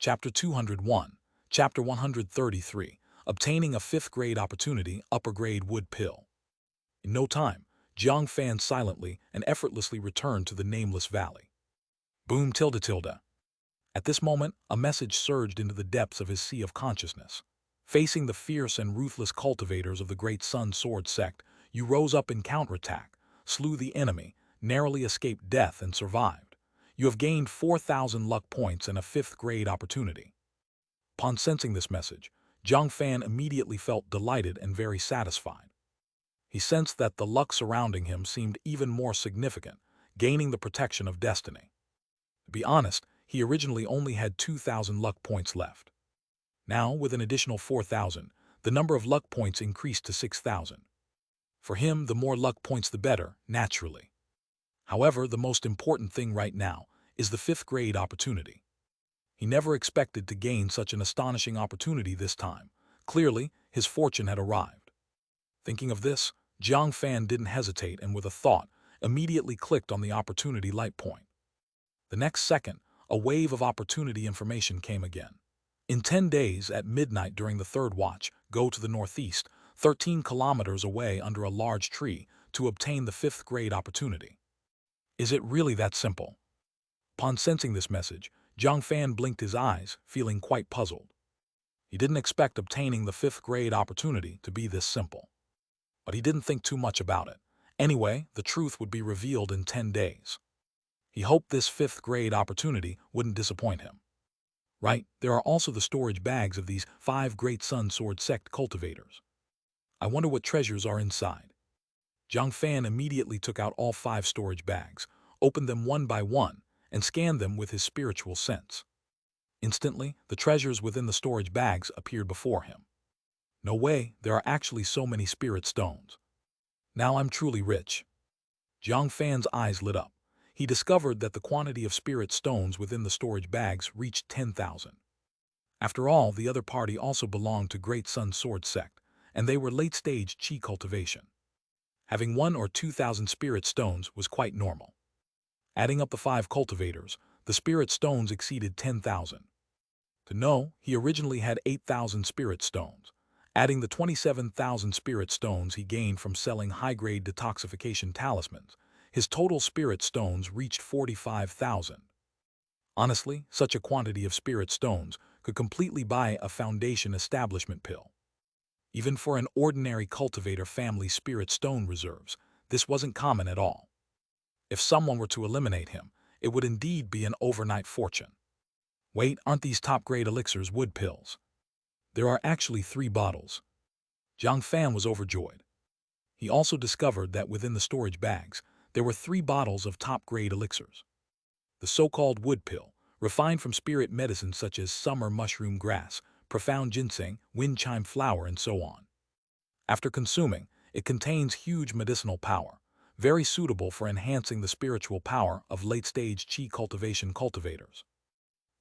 Chapter 201, Chapter 133, Obtaining a 5th grade opportunity, upper grade wood pill. In no time, Jiang Fan silently and effortlessly returned to the nameless valley. Boom tilde tilde. At this moment, a message surged into the depths of his sea of consciousness. Facing the fierce and ruthless cultivators of the Great Sun Sword sect, you rose up in counterattack, slew the enemy, narrowly escaped death and survived. You have gained 4,000 luck points and a 5th grade opportunity. Upon sensing this message, Jiang Fan immediately felt delighted and very satisfied. He sensed that the luck surrounding him seemed even more significant, gaining the protection of destiny. To be honest, he originally only had 2,000 luck points left. Now, with an additional 4,000, the number of luck points increased to 6,000. For him, the more luck points the better, naturally. However, the most important thing right now is the 5th grade opportunity. He never expected to gain such an astonishing opportunity this time. Clearly, his fortune had arrived. Thinking of this, Jiang Fan didn't hesitate and with a thought, immediately clicked on the opportunity light point. The next second, a wave of opportunity information came again. In 10 days, at midnight during the 3rd watch, go to the northeast, 13 kilometers away under a large tree, to obtain the 5th grade opportunity. Is it really that simple? Upon sensing this message, Jiang Fan blinked his eyes, feeling quite puzzled. He didn't expect obtaining the 5th grade opportunity to be this simple. But he didn't think too much about it. Anyway, the truth would be revealed in 10 days. He hoped this 5th grade opportunity wouldn't disappoint him. Right, there are also the storage bags of these 5 Great Sun Sword sect cultivators. I wonder what treasures are inside. Jiang Fan immediately took out all 5 storage bags, opened them one by one, and scanned them with his spiritual sense. Instantly, the treasures within the storage bags appeared before him. No way, there are actually so many spirit stones. Now I'm truly rich. Jiang Fan's eyes lit up. He discovered that the quantity of spirit stones within the storage bags reached 10,000. After all, the other party also belonged to Great Sun Sword sect, and they were late-stage chi cultivation. Having 1 or 2,000 spirit stones was quite normal. Adding up the 5 cultivators, the spirit stones exceeded 10,000. To know, he originally had 8,000 spirit stones. Adding the 27,000 spirit stones he gained from selling high-grade detoxification talismans, his total spirit stones reached 45,000. Honestly, such a quantity of spirit stones could completely buy a foundation establishment pill. Even for an ordinary cultivator family's spirit stone reserves, this wasn't common at all. If someone were to eliminate him, it would indeed be an overnight fortune. Wait, aren't these top-grade elixirs wood pills? There are actually 3 bottles. Jiang Fan was overjoyed. He also discovered that within the storage bags, there were 3 bottles of top-grade elixirs. The so-called wood pill, refined from spirit medicines such as summer mushroom grass, profound ginseng, wind chime flower, and so on. After consuming, it contains huge medicinal power, very suitable for enhancing the spiritual power of late-stage chi cultivation cultivators.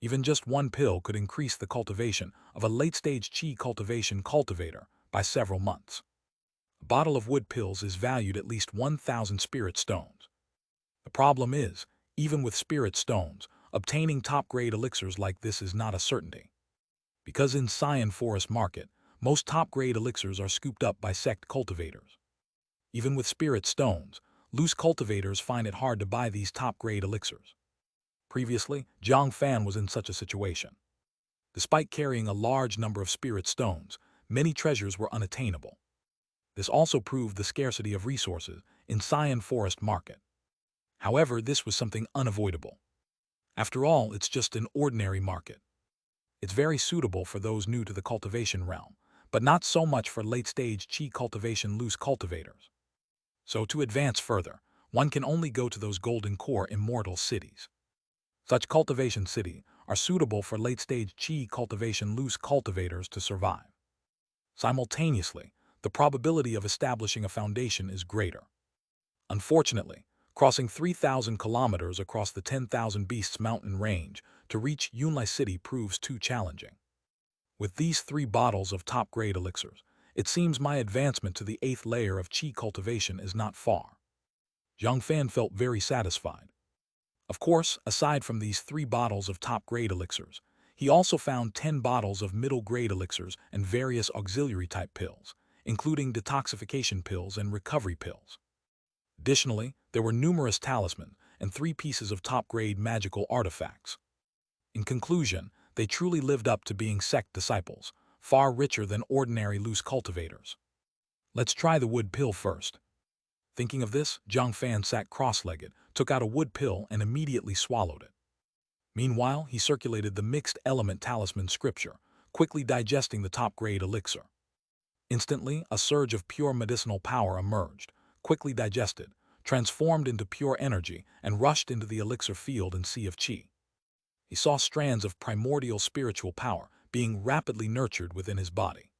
Even just 1 pill could increase the cultivation of a late-stage chi cultivation cultivator by several months. A bottle of wood pills is valued at least 1,000 spirit stones. The problem is, even with spirit stones, obtaining top-grade elixirs like this is not a certainty. Because in Xian Forest Market, most top-grade elixirs are scooped up by sect cultivators. Even with spirit stones, loose cultivators find it hard to buy these top-grade elixirs. Previously, Jiang Fan was in such a situation. Despite carrying a large number of spirit stones, many treasures were unattainable. This also proved the scarcity of resources in Xian Forest Market. However, this was something unavoidable. After all, it's just an ordinary market. It's very suitable for those new to the cultivation realm, but not so much for late-stage chi cultivation loose cultivators. So to advance further, one can only go to those golden core immortal cities. Such cultivation cities are suitable for late-stage chi cultivation loose cultivators to survive. Simultaneously, the probability of establishing a foundation is greater. Unfortunately, crossing 3,000 kilometers across the 10,000 Beasts mountain range to reach Yunlai City proves too challenging. With these 3 bottles of top-grade elixirs, it seems my advancement to the 8th layer of chi cultivation is not far. Jiang Fan felt very satisfied. Of course, aside from these 3 bottles of top-grade elixirs, He also found 10 bottles of middle-grade elixirs and various auxiliary-type pills, including detoxification pills and recovery pills. Additionally, there were numerous talismans and 3 pieces of top-grade magical artifacts. In conclusion, they truly lived up to being sect disciples, far richer than ordinary loose cultivators. Let's try the wood pill first. Thinking of this, Jiang Fan sat cross-legged, took out a wood pill and immediately swallowed it. Meanwhile, he circulated the mixed element talisman scripture, quickly digesting the top-grade elixir. Instantly, a surge of pure medicinal power emerged, quickly digested, transformed into pure energy, and rushed into the elixir field and sea of qi. He saw strands of primordial spiritual power being rapidly nurtured within his body.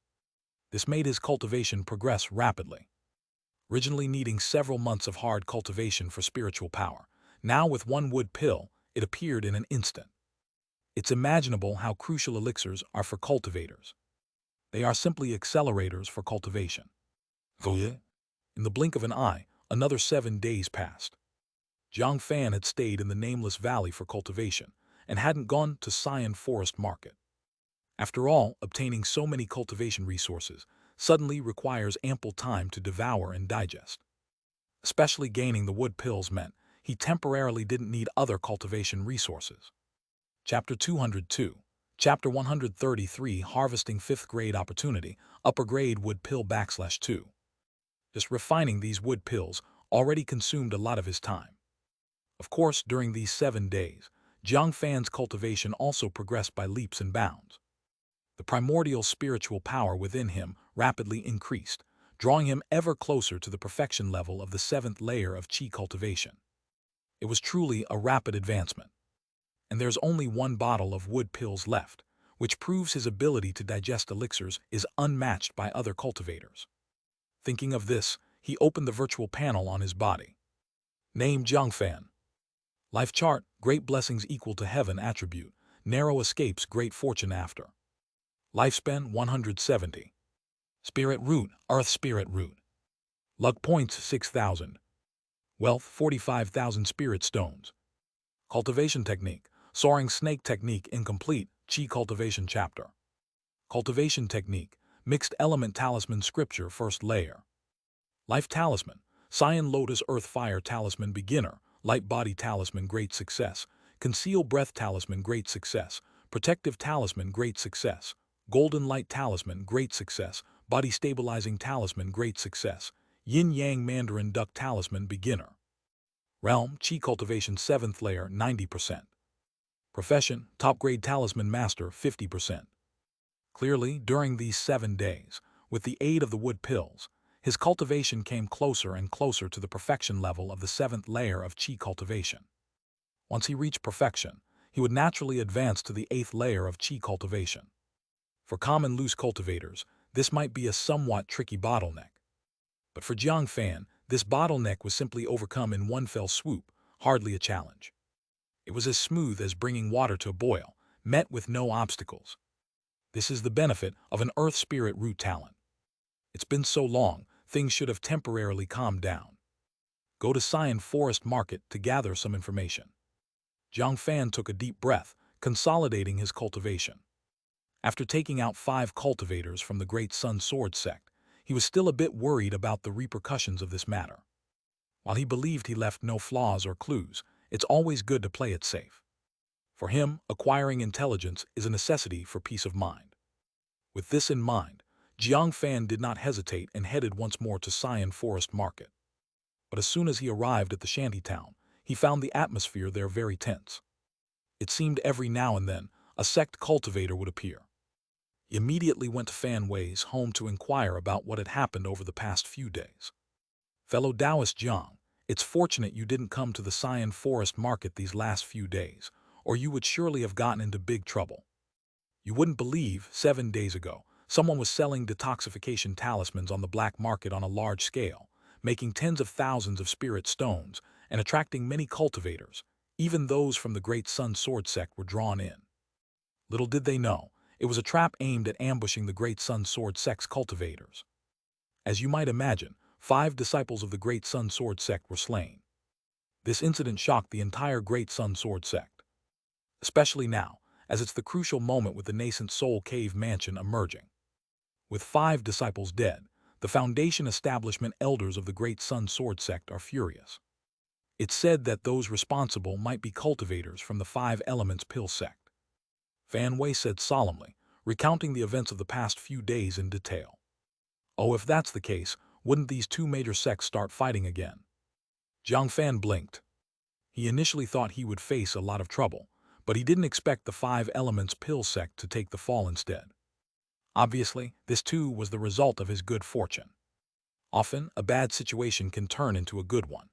This made his cultivation progress rapidly. Originally needing several months of hard cultivation for spiritual power, now with one wood pill, it appeared in an instant. It's imaginable how crucial elixirs are for cultivators. They are simply accelerators for cultivation. In the blink of an eye, another 7 days passed. Jiang Fan had stayed in the nameless valley for cultivation and hadn't gone to Xian Forest Market. After all, obtaining so many cultivation resources suddenly requires ample time to devour and digest. Especially gaining the wood pills meant he temporarily didn't need other cultivation resources. Chapter 202, Chapter 133 Harvesting 5th Grade Opportunity, Upper Grade Wood Pill /2. Just refining these wood pills already consumed a lot of his time. Of course, during these 7 days, Jiang Fan's cultivation also progressed by leaps and bounds. The primordial spiritual power within him rapidly increased, drawing him ever closer to the perfection level of the 7th layer of qi cultivation. It was truly a rapid advancement. And there's only one bottle of wood pills left, which proves his ability to digest elixirs is unmatched by other cultivators. Thinking of this, he opened the virtual panel on his body. Name Jiang Fan. Life chart, great blessings equal to heaven attribute, narrow escapes great fortune after. Lifespan 170. Spirit root, earth spirit root. Luck points 6,000. Wealth 45,000 spirit stones. Cultivation technique, soaring snake technique incomplete, qi cultivation chapter. Cultivation technique, mixed element talisman scripture first layer. Life talisman, Cyan lotus earth fire talisman beginner, light body talisman great success, conceal breath talisman great success, protective talisman great success, golden light talisman great success, body stabilizing talisman great success, yin yang mandarin duck talisman beginner. Realm, qi cultivation 7th layer 90%. Profession, top grade talisman master 50%. Clearly, during these 7 days, with the aid of the wood pills, his cultivation came closer and closer to the perfection level of the 7th layer of qi cultivation. Once he reached perfection, he would naturally advance to the 8th layer of qi cultivation. For common loose cultivators, this might be a somewhat tricky bottleneck. But for Jiang Fan, this bottleneck was simply overcome in one fell swoop, hardly a challenge. It was as smooth as bringing water to a boil, met with no obstacles. This is the benefit of an earth spirit root talent. It's been so long, things should have temporarily calmed down. Go to Xian Forest Market to gather some information. Jiang Fan took a deep breath, consolidating his cultivation. After taking out 5 cultivators from the Great Sun Sword sect, he was still a bit worried about the repercussions of this matter. While he believed he left no flaws or clues, it's always good to play it safe. For him, acquiring intelligence is a necessity for peace of mind. With this in mind, Jiang Fan did not hesitate and headed once more to Xian Forest Market. But as soon as he arrived at the shantytown, he found the atmosphere there very tense. It seemed every now and then a sect cultivator would appear. He immediately went to Fan Wei's home to inquire about what had happened over the past few days. Fellow Taoist Jiang, it's fortunate you didn't come to the Xian Forest Market these last few days, or you would surely have gotten into big trouble. You wouldn't believe, 7 days ago, someone was selling detoxification talismans on the black market on a large scale, making tens of thousands of spirit stones and attracting many cultivators. Even those from the Great Sun Sword sect were drawn in. Little did they know, it was a trap aimed at ambushing the Great Sun Sword sect's cultivators. As you might imagine, 5 disciples of the Great Sun Sword sect were slain. This incident shocked the entire Great Sun Sword sect. Especially now, as it's the crucial moment with the nascent Soul Cave Mansion emerging. With 5 disciples dead, the Foundation establishment elders of the Great Sun Sword sect are furious. It's said that those responsible might be cultivators from the 5 Elements Pill sect. Fan Wei said solemnly, recounting the events of the past few days in detail. Oh, if that's the case, wouldn't these 2 major sects start fighting again? Jiang Fan blinked. He initially thought he would face a lot of trouble, but he didn't expect the 5 Elements Pill sect to take the fall instead. Obviously, this too was the result of his good fortune. Often, a bad situation can turn into a good one,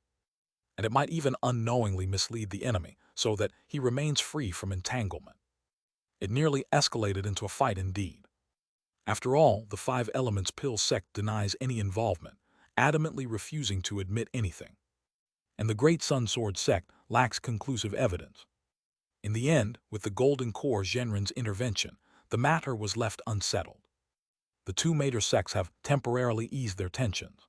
and it might even unknowingly mislead the enemy so that he remains free from entanglement. It nearly escalated into a fight indeed. After all, the 5 Elements Pill sect denies any involvement, adamantly refusing to admit anything. And the Great Sun Sword sect lacks conclusive evidence. In the end, with the Golden Core Zhenren's intervention, the matter was left unsettled. The 2 major sects have temporarily eased their tensions.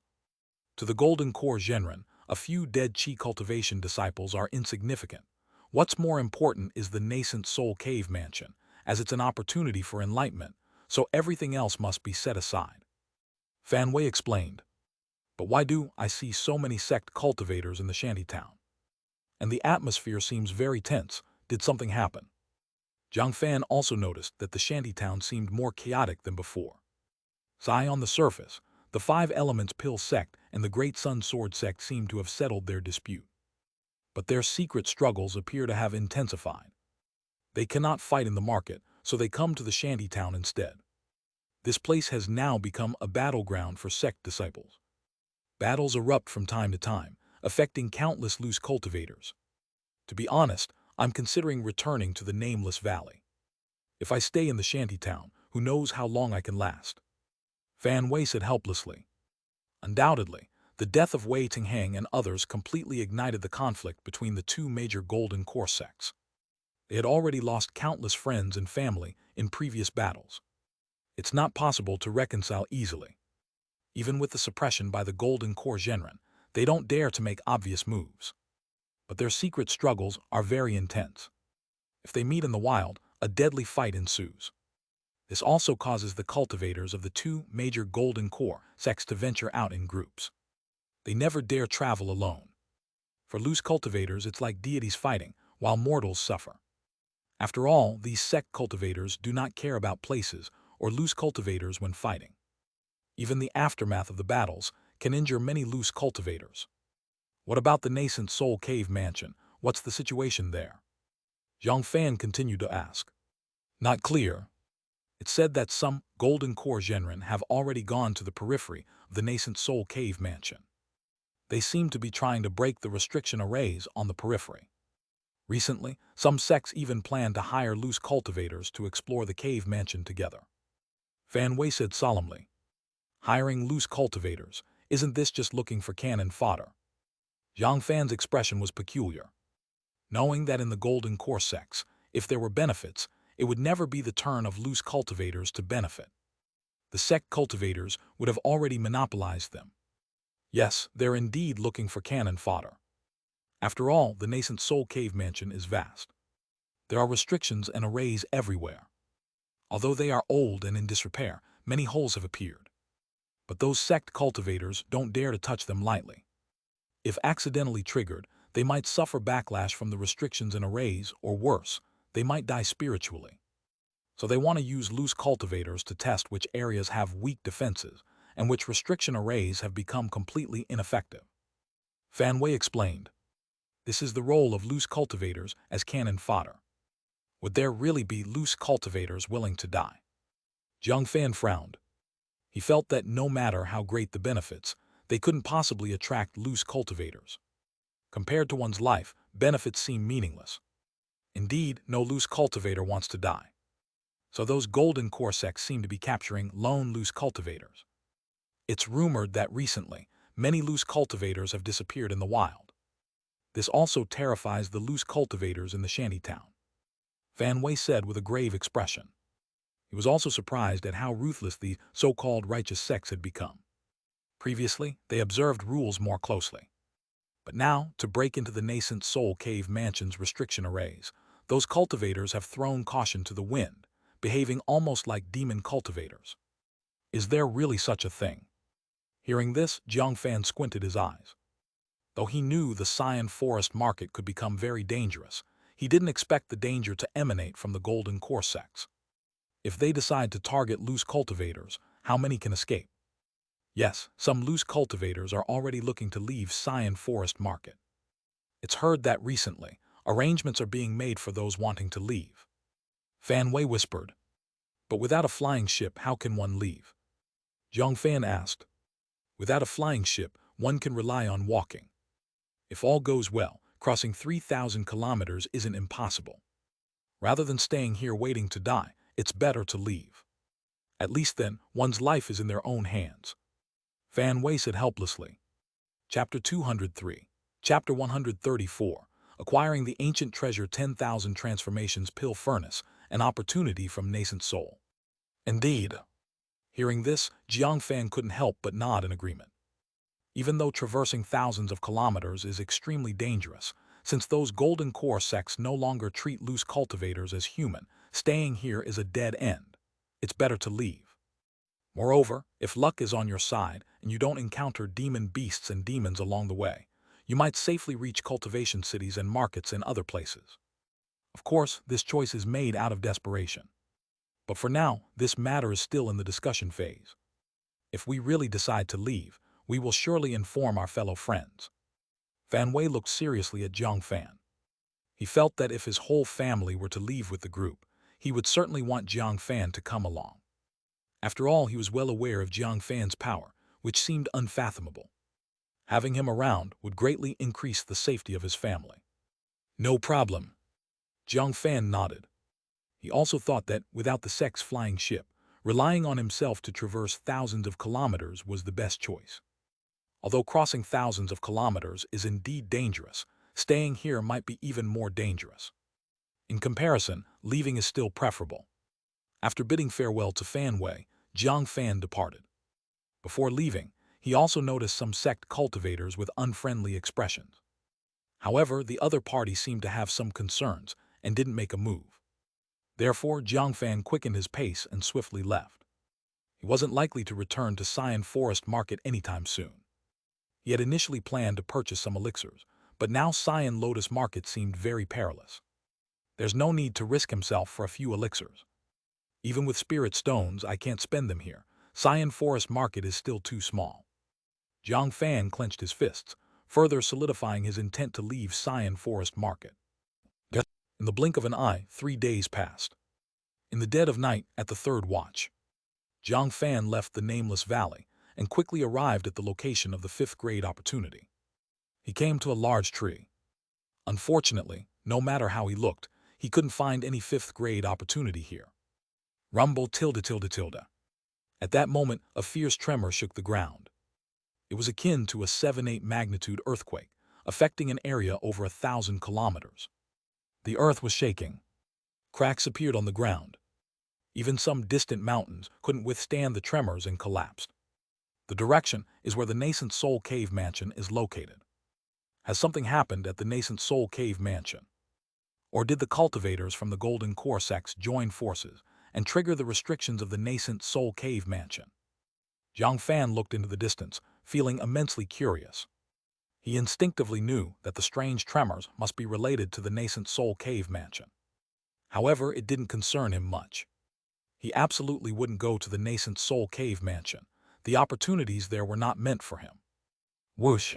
To the Golden Core Zhenren, a few dead Qi cultivation disciples are insignificant. What's more important is the nascent Soul Cave Mansion, as it's an opportunity for enlightenment, so everything else must be set aside. Fan Wei explained. But why do I see so many sect cultivators in the shantytown? And the atmosphere seems very tense. Did something happen? Jiang Fan also noticed that the shantytown seemed more chaotic than before. On the surface, the 5 Elements Pill sect and the Great Sun Sword sect seem to have settled their dispute. But their secret struggles appear to have intensified. They cannot fight in the market, so they come to the shantytown instead. This place has now become a battleground for sect disciples. Battles erupt from time to time, affecting countless loose cultivators. To be honest, I'm considering returning to the Nameless Valley. If I stay in the shantytown, who knows how long I can last? Fan Wei said helplessly. Undoubtedly, the death of Wei Tingheng and others completely ignited the conflict between the 2 major Golden Core sects. They had already lost countless friends and family in previous battles. It's not possible to reconcile easily. Even with the suppression by the Golden Core Zhenren, they don't dare to make obvious moves. But their secret struggles are very intense. If they meet in the wild, a deadly fight ensues. This also causes the cultivators of the 2 major Golden Core sects to venture out in groups. They never dare travel alone. For loose cultivators, it's like deities fighting, while mortals suffer. After all, these sect cultivators do not care about places or loose cultivators when fighting. Even the aftermath of the battles can injure many loose cultivators. What about the nascent Soul Cave Mansion? What's the situation there? Jiang Fan continued to ask. Not clear. It's said that some Golden Core Zhenren have already gone to the periphery of the nascent Soul Cave Mansion. They seem to be trying to break the restriction arrays on the periphery. Recently, some sects even plan to hire loose cultivators to explore the cave mansion together. Fan Wei said solemnly. Hiring loose cultivators, isn't this just looking for cannon fodder? Jiang Fan's expression was peculiar. Knowing that in the Golden Core sects, if there were benefits, it would never be the turn of loose cultivators to benefit. The sect cultivators would have already monopolized them. Yes, they're indeed looking for cannon fodder. After all, the nascent Soul Cave Mansion is vast. There are restrictions and arrays everywhere. Although they are old and in disrepair, many holes have appeared. But those sect cultivators don't dare to touch them lightly. If accidentally triggered, they might suffer backlash from the restrictions and arrays, or worse, they might die spiritually. So they want to use loose cultivators to test which areas have weak defenses and which restriction arrays have become completely ineffective. Fan Wei explained. This is the role of loose cultivators as cannon fodder. Would there really be loose cultivators willing to die? Jiang Fan frowned. He felt that no matter how great the benefits, they couldn't possibly attract loose cultivators. Compared to one's life, benefits seem meaningless. Indeed, no loose cultivator wants to die. So those Golden Core sects seem to be capturing lone loose cultivators. It's rumored that recently, many loose cultivators have disappeared in the wild. This also terrifies the loose cultivators in the shantytown. Fan Wei said with a grave expression. He was also surprised at how ruthless the so-called righteous sects had become. Previously, they observed rules more closely. But now, to break into the nascent Soul Cave Mansion's restriction arrays, Those cultivators have thrown caution to the wind, behaving almost like demon cultivators. Is there really such a thing? Hearing this, Jiang Fan squinted his eyes. Though he knew the Xian forest market could become very dangerous, he didn't expect the danger to emanate from the golden core sects. If they decide to target loose cultivators, how many can escape? Yes, some loose cultivators are already looking to leave Xian forest market. It's heard that recently, arrangements are being made for those wanting to leave. Fan Wei whispered. But without a flying ship, how can one leave? Jiang Fan asked. Without a flying ship, one can rely on walking. If all goes well, crossing 3,000 kilometers isn't impossible. Rather than staying here waiting to die, it's better to leave. At least then, one's life is in their own hands. Fan Wei said helplessly. Chapter 203. Chapter 134. Acquiring the ancient treasure 10,000 transformations pill furnace, an opportunity from nascent soul. Indeed. Hearing this, Jiang Fan couldn't help but nod in agreement. Even though traversing thousands of kilometers is extremely dangerous, since those golden core sects no longer treat loose cultivators as human, staying here is a dead end. It's better to leave. Moreover, if luck is on your side and you don't encounter demon beasts and demons along the way, you might safely reach cultivation cities and markets in other places. Of course, this choice is made out of desperation. But for now, this matter is still in the discussion phase. If we really decide to leave, we will surely inform our fellow friends. Fan Wei looked seriously at Jiang Fan. He felt that if his whole family were to leave with the group, he would certainly want Jiang Fan to come along. After all, he was well aware of Jiang Fan's power, which seemed unfathomable. Having him around would greatly increase the safety of his family. No problem. Jiang Fan nodded. He also thought that, without the sect's flying ship, relying on himself to traverse thousands of kilometers was the best choice. Although crossing thousands of kilometers is indeed dangerous, staying here might be even more dangerous. In comparison, leaving is still preferable. After bidding farewell to Fan Wei, Jiang Fan departed. Before leaving, he also noticed some sect cultivators with unfriendly expressions. However, the other party seemed to have some concerns and didn't make a move. Therefore, Jiang Fan quickened his pace and swiftly left. He wasn't likely to return to Xian Forest Market anytime soon. He had initially planned to purchase some elixirs, but now Xian Lotus Market seemed very perilous. There's no need to risk himself for a few elixirs. Even with spirit stones, I can't spend them here. Xian Forest Market is still too small. Jiang Fan clenched his fists, further solidifying his intent to leave Xian Forest Market. In the blink of an eye, 3 days passed. In the dead of night, at the third watch, Jiang Fan left the nameless valley and quickly arrived at the location of the 5th grade opportunity. He came to a large tree. Unfortunately, no matter how he looked, he couldn't find any 5th grade opportunity here. Rumble tilde tilde tilde. At that moment, a fierce tremor shook the ground. It was akin to a 7-8 magnitude earthquake, affecting an area over 1,000 kilometers. The earth was shaking. Cracks appeared on the ground. Even some distant mountains couldn't withstand the tremors and collapsed. The direction is where the Nascent Soul Cave Mansion is located. Has something happened at the Nascent Soul Cave Mansion? Or did the cultivators from the Golden Core sects join forces and trigger the restrictions of the Nascent Soul Cave Mansion? Jiang Fan looked into the distance, feeling immensely curious. He instinctively knew that the strange tremors must be related to the Nascent Soul Cave Mansion. However, it didn't concern him much. He absolutely wouldn't go to the Nascent Soul Cave Mansion. The opportunities there were not meant for him. Whoosh!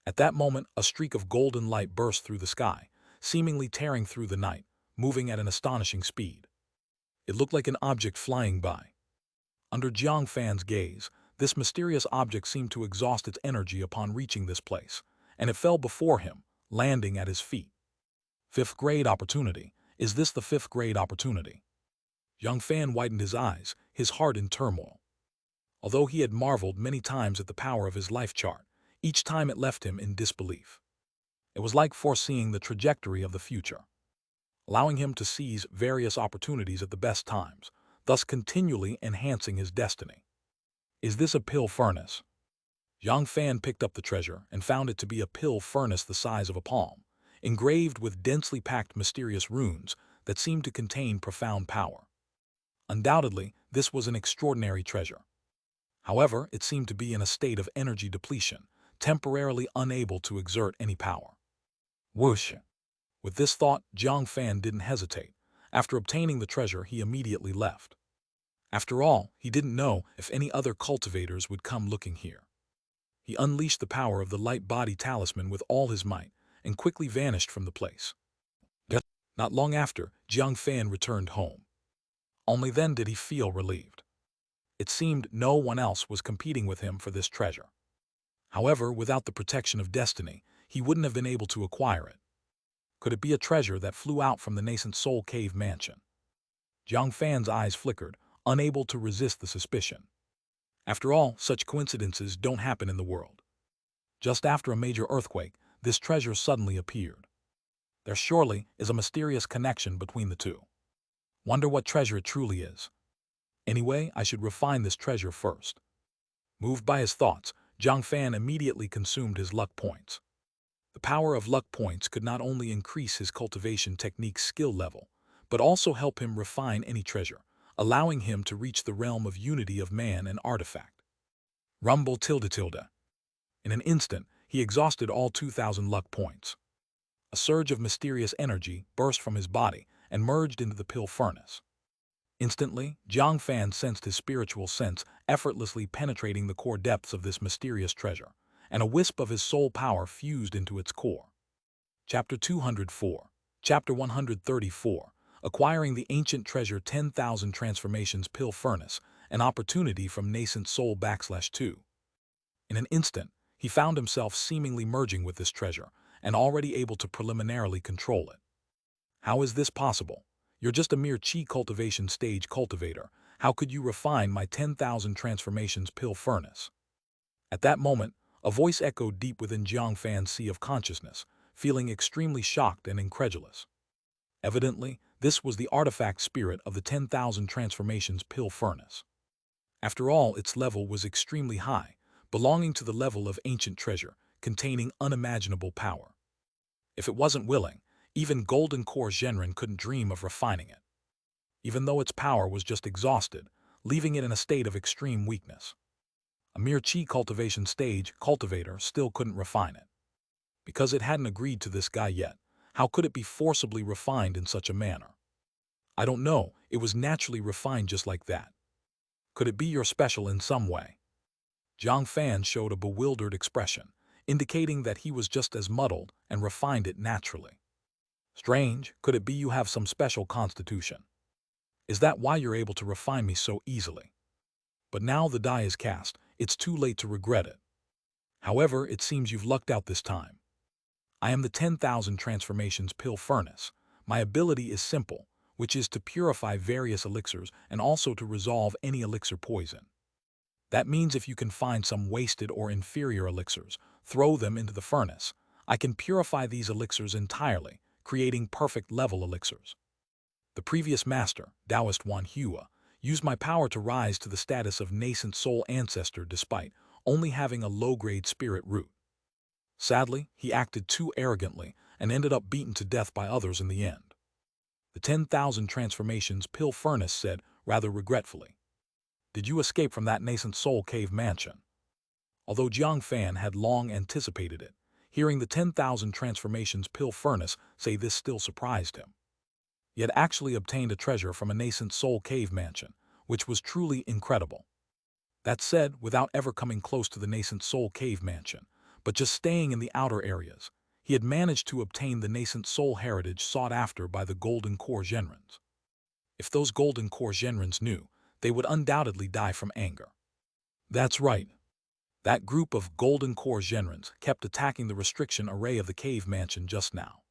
At that moment, a streak of golden light burst through the sky, seemingly tearing through the night, moving at an astonishing speed. It looked like an object flying by. Under Jiang Fan's gaze, this mysterious object seemed to exhaust its energy upon reaching this place, and it fell before him, landing at his feet. 5th grade opportunity. Is this the 5th grade opportunity? Jiang Fan widened his eyes, his heart in turmoil. Although he had marveled many times at the power of his life chart, each time it left him in disbelief. It was like foreseeing the trajectory of the future, allowing him to seize various opportunities at the best times, thus continually enhancing his destiny. Is this a pill furnace? Jiang Fan picked up the treasure and found it to be a pill furnace the size of a palm. engraved with densely packed mysterious runes that seemed to contain profound power. Undoubtedly, this was an extraordinary treasure. However, it seemed to be in a state of energy depletion, temporarily unable to exert any power. Whoosh! With this thought, Jiang Fan didn't hesitate. After obtaining the treasure, he immediately left. After all, he didn't know if any other cultivators would come looking here. He unleashed the power of the light body talisman with all his might and quickly vanished from the place. Not long after, Jiang Fan returned home. Only then did he feel relieved. It seemed no one else was competing with him for this treasure. However, without the protection of destiny, he wouldn't have been able to acquire it. Could it be a treasure that flew out from the nascent soul cave mansion? Jiang Fan's eyes flickered, unable to resist the suspicion. After all, such coincidences don't happen in the world. Just after a major earthquake, this treasure suddenly appeared. There surely is a mysterious connection between the two. Wonder what treasure it truly is. Anyway, I should refine this treasure first. Moved by his thoughts, Jiang Fan immediately consumed his luck points. The power of luck points could not only increase his cultivation technique's skill level, but also help him refine any treasure, allowing him to reach the realm of unity of man and artifact. Rumble tilde tilde. In an instant, he exhausted all 2,000 luck points. A surge of mysterious energy burst from his body and merged into the pill furnace. Instantly, Jiang Fan sensed his spiritual sense effortlessly penetrating the core depths of this mysterious treasure, and a wisp of his soul power fused into its core. Chapter 204. Chapter 134. Acquiring the ancient treasure 10,000 transformations pill furnace, an opportunity from nascent soul /2. In an instant, he found himself seemingly merging with this treasure and already able to preliminarily control it. How is this possible? You're just a mere chi cultivation stage cultivator. How could you refine my 10,000 transformations pill furnace? At that moment, a voice echoed deep within Jiang Fan's sea of consciousness, feeling extremely shocked and incredulous. Evidently, this was the artifact spirit of the 10,000 transformations pill furnace. After all, its level was extremely high, belonging to the level of ancient treasure, containing unimaginable power. If it wasn't willing, even golden core Zhenren couldn't dream of refining it. Even though its power was just exhausted, leaving it in a state of extreme weakness. A mere chi cultivation stage cultivator still couldn't refine it. Because it hadn't agreed to this guy yet, how could it be forcibly refined in such a manner? I don't know, it was naturally refined just like that. Could it be you're special in some way? Jiang Fan showed a bewildered expression, indicating that he was just as muddled and refined it naturally. Strange, could it be you have some special constitution? Is that why you're able to refine me so easily? But now the die is cast, it's too late to regret it. However, it seems you've lucked out this time. I am the 10,000 transformations pill furnace. My ability is simple, which is to purify various elixirs and also to resolve any elixir poison. That means if you can find some wasted or inferior elixirs, throw them into the furnace. I can purify these elixirs entirely, creating perfect level elixirs. The previous master, Taoist Wan Hua, used my power to rise to the status of nascent soul ancestor despite only having a low-grade spirit root. Sadly, he acted too arrogantly and ended up beaten to death by others in the end. The 10,000 transformations pill furnace said rather regretfully. Did you escape from that nascent soul cave mansion? Although Jiang Fan had long anticipated it, hearing the 10,000 transformations pill furnace say this still surprised him. He had actually obtained a treasure from a nascent soul cave mansion, which was truly incredible. That said, without ever coming close to the nascent soul cave mansion, but just staying in the outer areas, he had managed to obtain the nascent soul heritage sought after by the golden core Zhenrens. If those golden core Zhenrens knew, they would undoubtedly die from anger. That's right. That group of golden core Zhenrens kept attacking the restriction array of the cave mansion just now.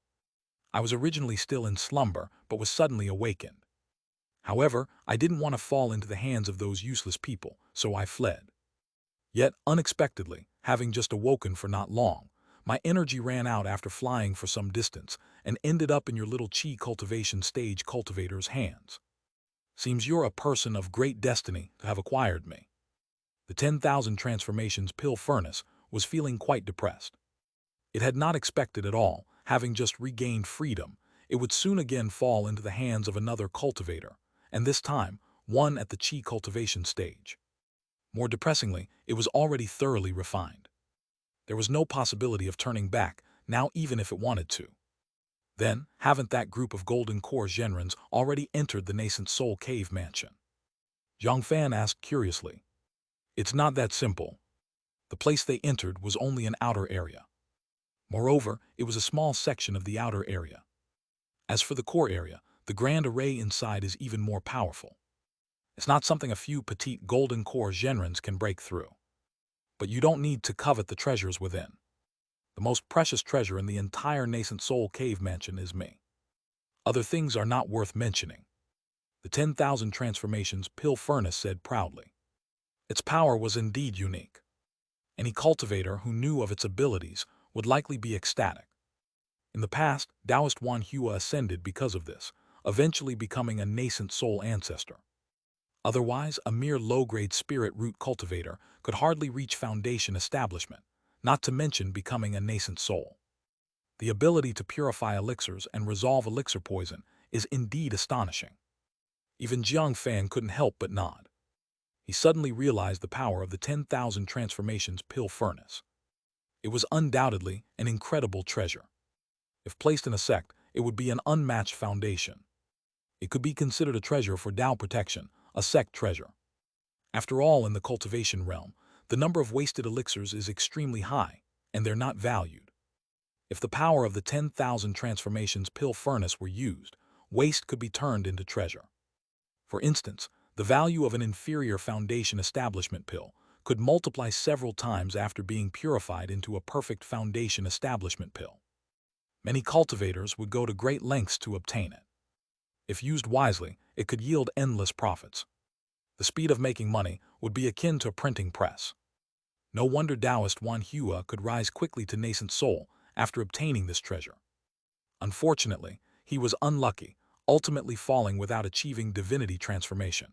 I was originally still in slumber, but was suddenly awakened. However, I didn't want to fall into the hands of those useless people, so I fled. Yet, unexpectedly, having just awoken for not long, my energy ran out after flying for some distance and ended up in your little chi cultivation stage cultivator's hands. Seems you're a person of great destiny to have acquired me. The 10,000 transformations pill furnace was feeling quite depressed. It had not expected at all having just regained freedom, it would soon again fall into the hands of another cultivator, and this time, one at the Qi cultivation stage. More depressingly, it was already thoroughly refined. There was no possibility of turning back, now even if it wanted to. Then, haven't that group of golden core Zhenrens already entered the nascent soul cave mansion? Jiang Fan asked curiously. It's not that simple. The place they entered was only an outer area. Moreover, it was a small section of the outer area. As for the core area, the grand array inside is even more powerful. It's not something a few petite golden core Zhenrens can break through. But you don't need to covet the treasures within. The most precious treasure in the entire nascent soul cave mansion is me. Other things are not worth mentioning. The 10,000 transformations pill furnace said proudly. Its power was indeed unique. Any cultivator who knew of its abilities would likely be ecstatic. In the past, Taoist Wan Hua ascended because of this, eventually becoming a nascent soul ancestor. Otherwise, a mere low-grade spirit root cultivator could hardly reach foundation establishment, not to mention becoming a nascent soul. The ability to purify elixirs and resolve elixir poison is indeed astonishing. Even Jiang Fan couldn't help but nod. He suddenly realized the power of the 10,000 transformations pill furnace. It was undoubtedly an incredible treasure. If placed in a sect, it would be an unmatched foundation. It could be considered a treasure for Tao protection, a sect treasure. After all, in the cultivation realm, the number of wasted elixirs is extremely high, and they're not valued. If the power of the 10,000 transformations pill furnace were used, waste could be turned into treasure. For instance, the value of an inferior foundation establishment pill could multiply several times after being purified into a perfect foundation establishment pill. Many cultivators would go to great lengths to obtain it. If used wisely, it could yield endless profits. The speed of making money would be akin to a printing press. No wonder Taoist Wan Hua could rise quickly to nascent soul after obtaining this treasure. Unfortunately, he was unlucky, ultimately falling without achieving divinity transformation.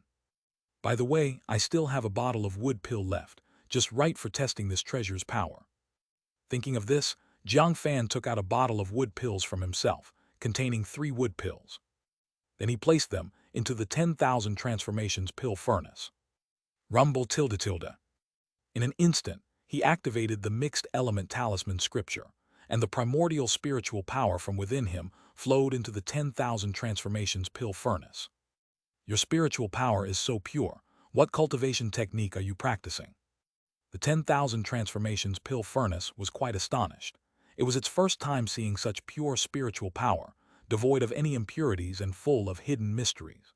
By the way, I still have a bottle of wood pill left, just right for testing this treasure's power. Thinking of this, Jiang Fan took out a bottle of wood pills from himself, containing 3 wood pills. Then he placed them into the 10,000 transformations pill furnace. Rumble tilde tilde. In an instant, he activated the mixed element talisman scripture, and the primordial spiritual power from within him flowed into the 10,000 transformations pill furnace. Your spiritual power is so pure. What cultivation technique are you practicing? The 10,000 transformations pill furnace was quite astonished. It was its first time seeing such pure spiritual power, devoid of any impurities and full of hidden mysteries.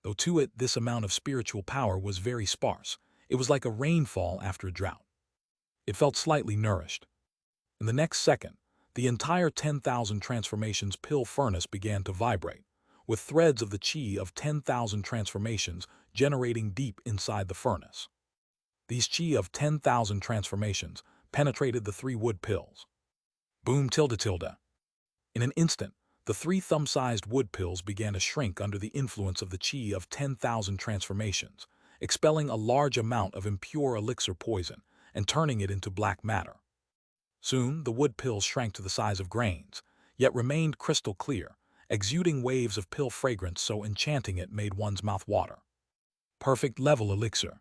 Though to it this amount of spiritual power was very sparse, it was like a rainfall after a drought. It felt slightly nourished. In the next second, the entire 10,000 transformations pill furnace began to vibrate, with threads of the qi of 10,000 transformations generating deep inside the furnace. These qi of 10,000 transformations penetrated the 3 wood pills. Boom tilde tilde. In an instant, the 3 thumb-sized wood pills began to shrink under the influence of the qi of 10,000 transformations, expelling a large amount of impure elixir poison and turning it into black matter. Soon, the wood pills shrank to the size of grains, yet remained crystal clear, exuding waves of pill fragrance so enchanting it made one's mouth water. Perfect level elixir.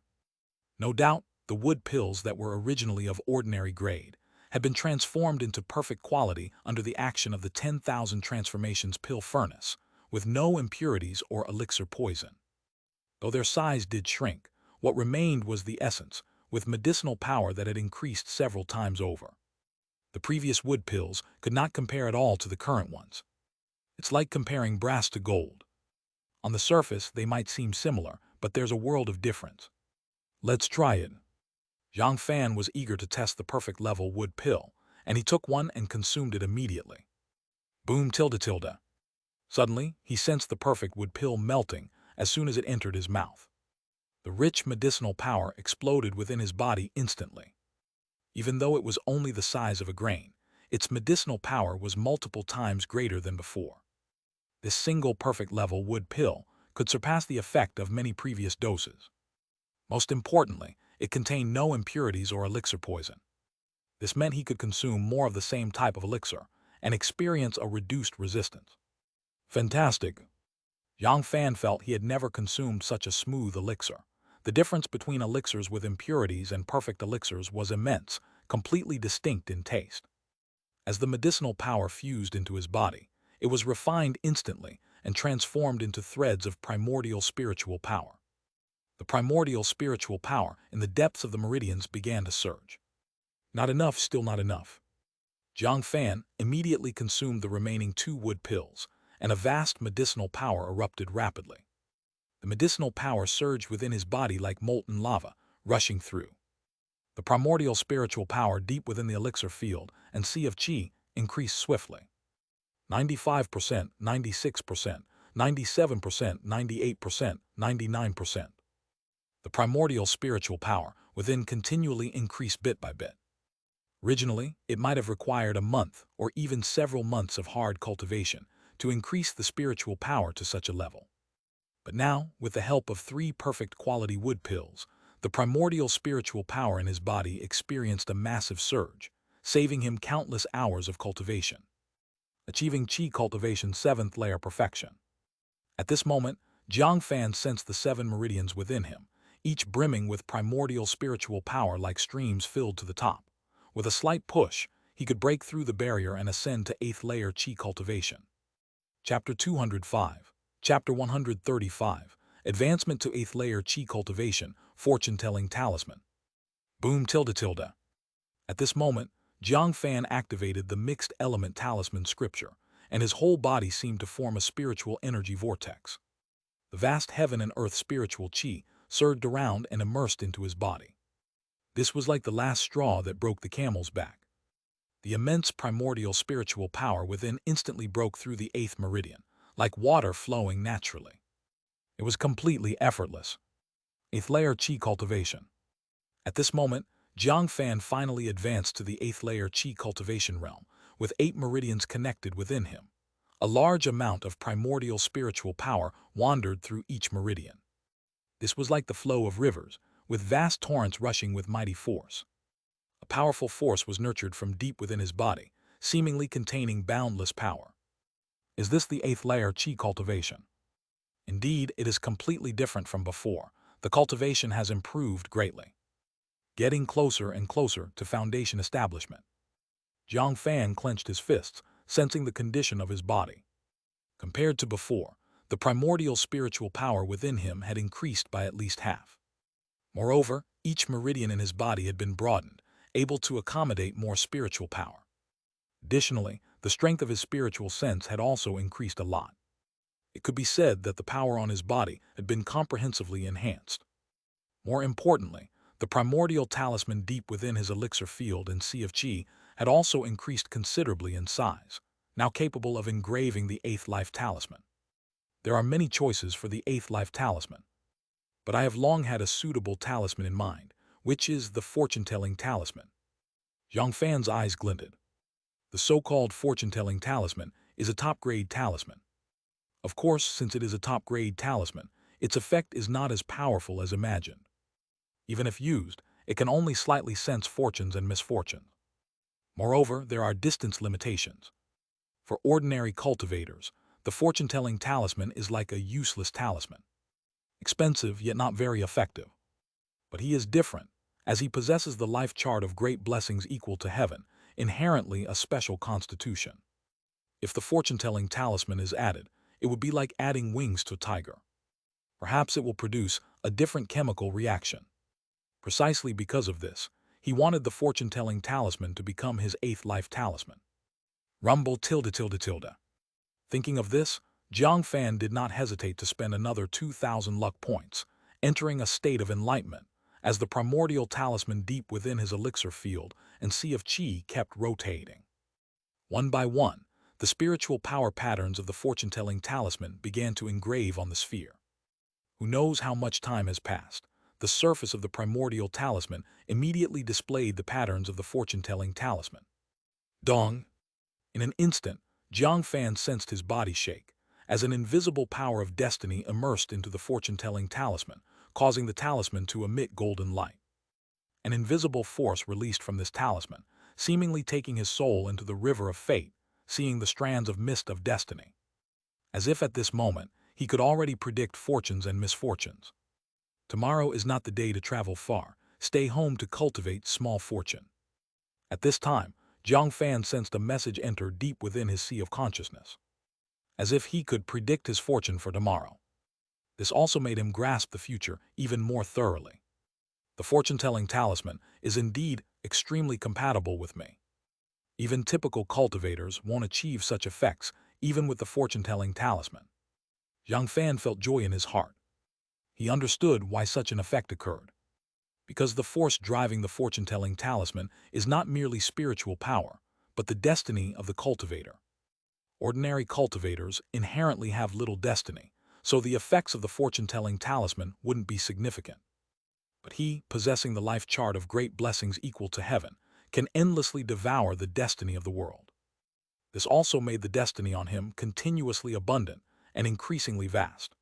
No doubt, the wood pills that were originally of ordinary grade had been transformed into perfect quality under the action of the 10,000 transformations pill furnace, with no impurities or elixir poison. Though their size did shrink, what remained was the essence, with medicinal power that had increased several times over. The previous wood pills could not compare at all to the current ones. It's like comparing brass to gold. On the surface, they might seem similar, but there's a world of difference. Let's try it. Jiang Fan was eager to test the perfect level wood pill, and he took one and consumed it immediately. Boom tilde tilde. Suddenly, he sensed the perfect wood pill melting as soon as it entered his mouth. The rich medicinal power exploded within his body instantly. Even though it was only the size of a grain, its medicinal power was multiple times greater than before. This single perfect level wood pill could surpass the effect of many previous doses. Most importantly, it contained no impurities or elixir poison. This meant he could consume more of the same type of elixir, and experience a reduced resistance. Fantastic! Jiang Fan felt he had never consumed such a smooth elixir. The difference between elixirs with impurities and perfect elixirs was immense, completely distinct in taste. As the medicinal power fused into his body, it was refined instantly and transformed into threads of primordial spiritual power. The primordial spiritual power in the depths of the meridians began to surge. Not enough, still not enough. Jiang Fan immediately consumed the remaining 2 wood pills, and a vast medicinal power erupted rapidly. The medicinal power surged within his body like molten lava, rushing through. The primordial spiritual power deep within the elixir field and sea of qi increased swiftly. 95%, 96%, 97%, 98%, 99%. The primordial spiritual power within continually increased bit by bit. Originally, it might have required a month or even several months of hard cultivation to increase the spiritual power to such a level. But now, with the help of 3 perfect quality wood pills, the primordial spiritual power in his body experienced a massive surge, saving him countless hours of cultivation. Achieving Qi Cultivation's 7th layer perfection. At this moment, Jiang Fan sensed the 7 meridians within him, each brimming with primordial spiritual power like streams filled to the top. With a slight push, he could break through the barrier and ascend to 8th layer Qi Cultivation. Chapter 205. Chapter 135. Advancement to 8th layer Qi Cultivation, Fortune-telling Talisman. Boom tilde tilde. At this moment, Jiang Fan activated the mixed element talisman scripture, and his whole body seemed to form a spiritual energy vortex. The vast heaven and earth spiritual qi surged around and immersed into his body. This was like the last straw that broke the camel's back. The immense primordial spiritual power within instantly broke through the 8th meridian, like water flowing naturally. It was completely effortless. 8th layer qi cultivation. At this moment, Jiang Fan finally advanced to the 8th layer Qi cultivation realm, with 8 meridians connected within him. A large amount of primordial spiritual power wandered through each meridian. This was like the flow of rivers, with vast torrents rushing with mighty force. A powerful force was nurtured from deep within his body, seemingly containing boundless power. Is this the 8th layer Qi cultivation? Indeed, it is completely different from before. The cultivation has improved greatly. Getting closer and closer to foundation establishment. Jiang Fan clenched his fists, sensing the condition of his body. Compared to before, the primordial spiritual power within him had increased by at least half. Moreover, each meridian in his body had been broadened, able to accommodate more spiritual power. Additionally, the strength of his spiritual sense had also increased a lot. It could be said that the power on his body had been comprehensively enhanced. More importantly, the primordial talisman deep within his elixir field and sea of qi had also increased considerably in size, now capable of engraving the 8th life talisman. There are many choices for the 8th life talisman, but I have long had a suitable talisman in mind, which is the fortune-telling talisman. Jiang Fan's eyes glinted. The so-called fortune-telling talisman is a top-grade talisman. Of course, since it is a top-grade talisman, its effect is not as powerful as imagined. Even if used, it can only slightly sense fortunes and misfortunes. Moreover, there are distance limitations. For ordinary cultivators, the fortune-telling talisman is like a useless talisman. Expensive, yet not very effective. But he is different, as he possesses the life chart of great blessings equal to heaven, inherently a special constitution. If the fortune-telling talisman is added, it would be like adding wings to a tiger. Perhaps it will produce a different chemical reaction. Precisely because of this, he wanted the fortune-telling talisman to become his 8th life talisman. Rumble tilde tilde tilde. Thinking of this, Jiang Fan did not hesitate to spend another 2,000 luck points, entering a state of enlightenment, as the primordial talisman deep within his elixir field and sea of qi kept rotating. One by one, the spiritual power patterns of the fortune-telling talisman began to engrave on the sphere. Who knows how much time has passed? The surface of the primordial talisman immediately displayed the patterns of the fortune-telling talisman. Dong! In an instant, Jiang Fan sensed his body shake, as an invisible power of destiny immersed into the fortune-telling talisman, causing the talisman to emit golden light. An invisible force released from this talisman, seemingly taking his soul into the river of fate, seeing the strands of mist of destiny. As if at this moment, he could already predict fortunes and misfortunes. Tomorrow is not the day to travel far. Stay home to cultivate small fortune. At this time, Jiang Fan sensed a message enter deep within his sea of consciousness, as if he could predict his fortune for tomorrow. This also made him grasp the future even more thoroughly. The fortune-telling talisman is indeed extremely compatible with me. Even typical cultivators won't achieve such effects, even with the fortune-telling talisman. Jiang Fan felt joy in his heart. He understood why such an effect occurred. Because the force driving the fortune-telling talisman is not merely spiritual power, but the destiny of the cultivator. Ordinary cultivators inherently have little destiny, so the effects of the fortune-telling talisman wouldn't be significant. But he, possessing the life chart of great blessings equal to heaven, can endlessly devour the destiny of the world. This also made the destiny on him continuously abundant and increasingly vast.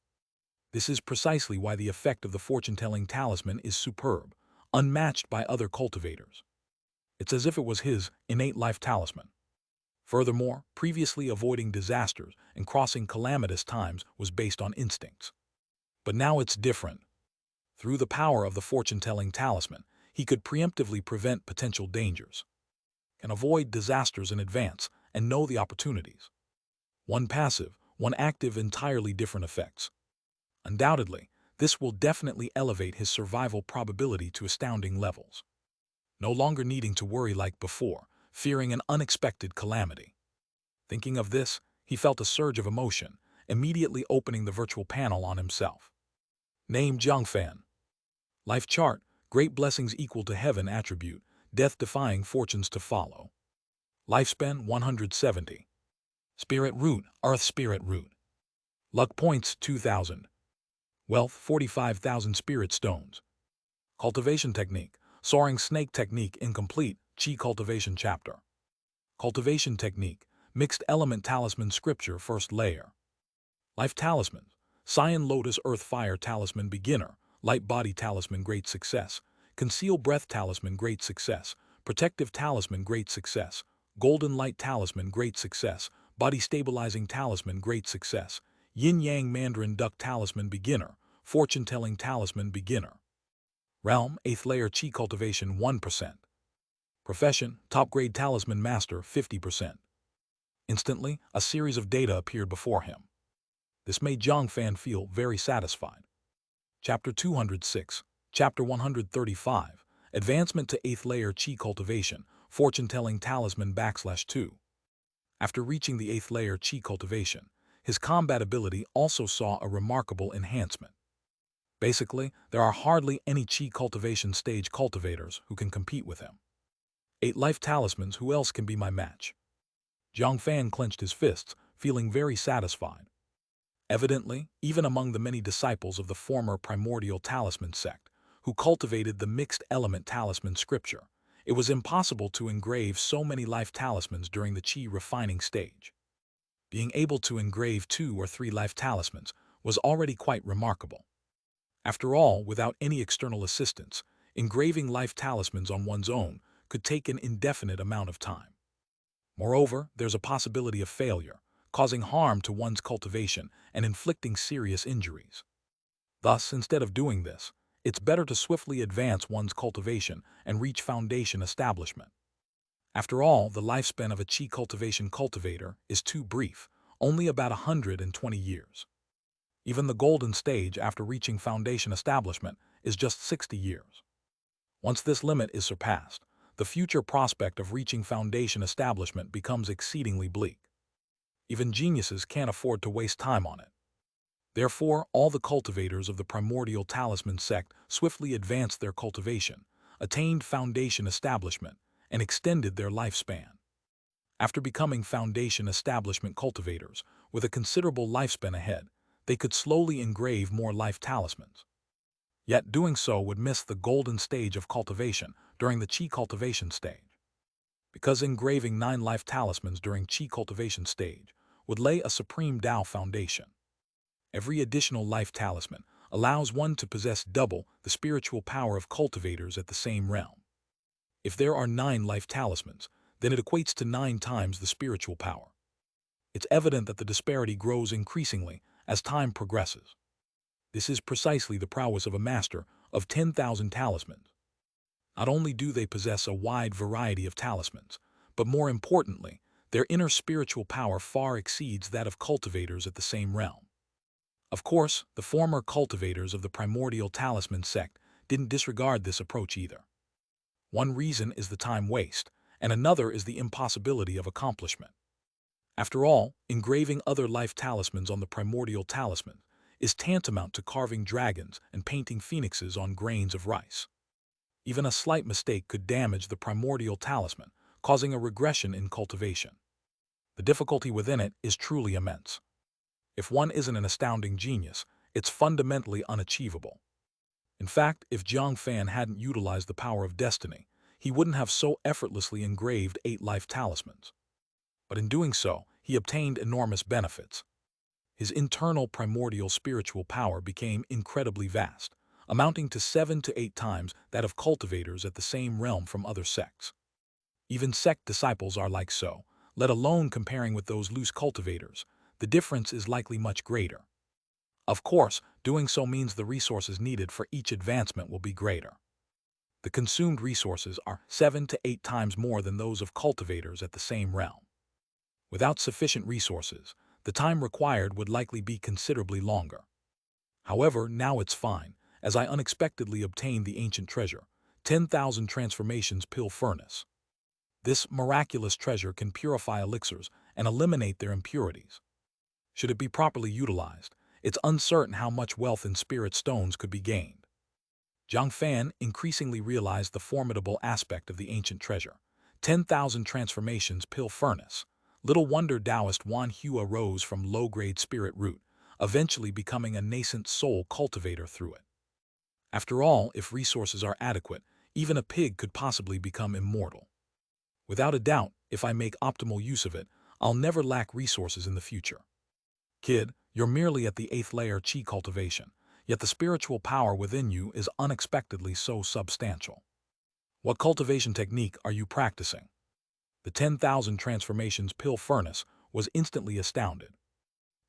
This is precisely why the effect of the fortune-telling talisman is superb, unmatched by other cultivators. It's as if it was his innate life talisman. Furthermore, previously avoiding disasters and crossing calamitous times was based on instincts. But now it's different. Through the power of the fortune-telling talisman, he could preemptively prevent potential dangers, can avoid disasters in advance, and know the opportunities. One passive, one active, entirely different effects. Undoubtedly, this will definitely elevate his survival probability to astounding levels. No longer needing to worry like before, fearing an unexpected calamity. Thinking of this, he felt a surge of emotion, immediately opening the virtual panel on himself. Name Jiang Fan. Life chart, great blessings equal to heaven attribute, death-defying fortunes to follow. Lifespan 170. Spirit root, earth spirit root. Luck points 2,000. Wealth 45,000 spirit stones. Cultivation technique, soaring snake technique incomplete, chi cultivation chapter. Cultivation technique, mixed element talisman scripture first layer. Life talisman, cyan lotus earth fire talisman beginner, light body talisman great success, conceal breath talisman great success, protective talisman great success, golden light talisman great success, body stabilizing talisman great success, yin yang mandarin duck talisman beginner, fortune telling talisman beginner. Realm 8th layer chi cultivation 1%. Profession top grade talisman master 50%. Instantly, a series of data appeared before him. This made Jiang Fan feel very satisfied. Chapter 206, Chapter 135, Advancement to 8th Layer Chi Cultivation, Fortune-Telling Talisman /2. After reaching the 8th Layer Chi Cultivation, his combat ability also saw a remarkable enhancement. Basically, there are hardly any Chi Cultivation stage cultivators who can compete with him. 8 life talismans, who else can be my match? Jiang Fan clenched his fists, feeling very satisfied. Evidently, even among the many disciples of the former primordial talisman sect, who cultivated the mixed element talisman scripture, it was impossible to engrave so many life talismans during the chi refining stage. Being able to engrave 2 or 3 life talismans was already quite remarkable. After all, without any external assistance, engraving life talismans on one's own could take an indefinite amount of time. Moreover, there's a possibility of failure, causing harm to one's cultivation and inflicting serious injuries. Thus, instead of doing this, it's better to swiftly advance one's cultivation and reach foundation establishment. After all, the lifespan of a chi cultivation cultivator is too brief, only about 120 years. Even the golden stage after reaching foundation establishment is just 60 years. Once this limit is surpassed, the future prospect of reaching foundation establishment becomes exceedingly bleak. Even geniuses can't afford to waste time on it. Therefore, all the cultivators of the primordial talisman sect swiftly advanced their cultivation, attained foundation establishment, and extended their lifespan. After becoming foundation establishment cultivators, with a considerable lifespan ahead, they could slowly engrave more life talismans. Yet doing so would miss the golden stage of cultivation during the chi cultivation stage. Because engraving 9 life talismans during chi cultivation stage would lay a supreme Tao foundation. Every additional life talisman allows one to possess double the spiritual power of cultivators at the same realm. If there are 9 life talismans, then it equates to 9 times the spiritual power. It's evident that the disparity grows increasingly as time progresses. This is precisely the prowess of a master of 10,000 talismans. Not only do they possess a wide variety of talismans, but more importantly, their inner spiritual power far exceeds that of cultivators at the same realm. Of course, the former cultivators of the primordial talisman sect didn't disregard this approach either. One reason is the time waste, and another is the impossibility of accomplishment. After all, engraving other life talismans on the primordial talisman is tantamount to carving dragons and painting phoenixes on grains of rice. Even a slight mistake could damage the primordial talisman, causing a regression in cultivation. The difficulty within it is truly immense. If one isn't an astounding genius, it's fundamentally unachievable. In fact, if Jiang Fan hadn't utilized the power of destiny, he wouldn't have so effortlessly engraved 8 life talismans. But in doing so, he obtained enormous benefits. His internal primordial spiritual power became incredibly vast, amounting to 7 to 8 times that of cultivators at the same realm from other sects. Even sect disciples are like so, let alone comparing with those loose cultivators. The difference is likely much greater. Of course, doing so means the resources needed for each advancement will be greater. The consumed resources are 7 to 8 times more than those of cultivators at the same realm. Without sufficient resources, the time required would likely be considerably longer. However, now it's fine, as I unexpectedly obtained the ancient treasure, 10,000 transformations pill furnace. This miraculous treasure can purify elixirs and eliminate their impurities. Should it be properly utilized, it's uncertain how much wealth in spirit stones could be gained. Jiang Fan increasingly realized the formidable aspect of the ancient treasure, 10,000 transformations pill furnace. Little wonder Taoist Wan Hua rose from low-grade spirit root, eventually becoming a nascent soul cultivator through it. After all, if resources are adequate, even a pig could possibly become immortal. Without a doubt, if I make optimal use of it, I'll never lack resources in the future. Kid, you're merely at the 8th layer chi cultivation, yet the spiritual power within you is unexpectedly so substantial. What cultivation technique are you practicing? The 10,000 transformations pill furnace was instantly astounded.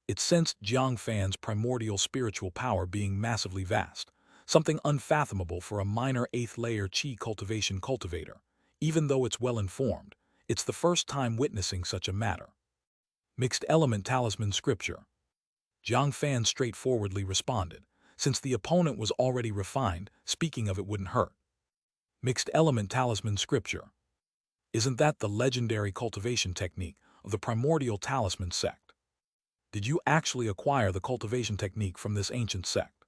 It sensed Jiang Fan's primordial spiritual power being massively vast, something unfathomable for a minor 8th layer chi cultivation cultivator. Even though it's well-informed, it's the first time witnessing such a matter. Mixed element talisman scripture. Jiang Fan straightforwardly responded, since the opponent was already refined, speaking of it wouldn't hurt. Mixed element talisman scripture. Isn't that the legendary cultivation technique of the primordial talisman sect? Did you actually acquire the cultivation technique from this ancient sect?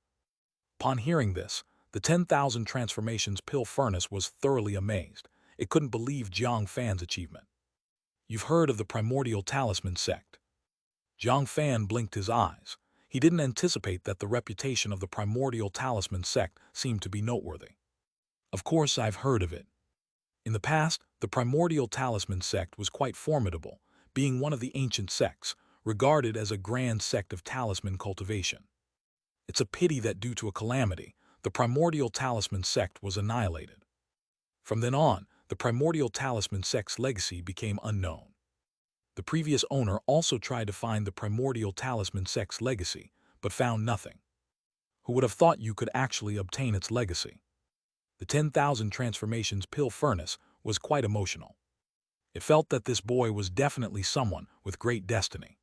Upon hearing this, the 10,000 transformations pill furnace was thoroughly amazed. It couldn't believe Jiang Fan's achievement. You've heard of the primordial talisman sect. Jiang Fan blinked his eyes. He didn't anticipate that the reputation of the primordial talisman sect seemed to be noteworthy. Of course, I've heard of it. In the past, the primordial talisman sect was quite formidable, being one of the ancient sects, regarded as a grand sect of talisman cultivation. It's a pity that due to a calamity, the primordial talisman sect was annihilated. From then on, the primordial talisman sect's legacy became unknown. The previous owner also tried to find the primordial talisman sect's legacy, but found nothing. Who would have thought you could actually obtain its legacy? The 10,000 transformations pill furnace was quite emotional. It felt that this boy was definitely someone with great destiny.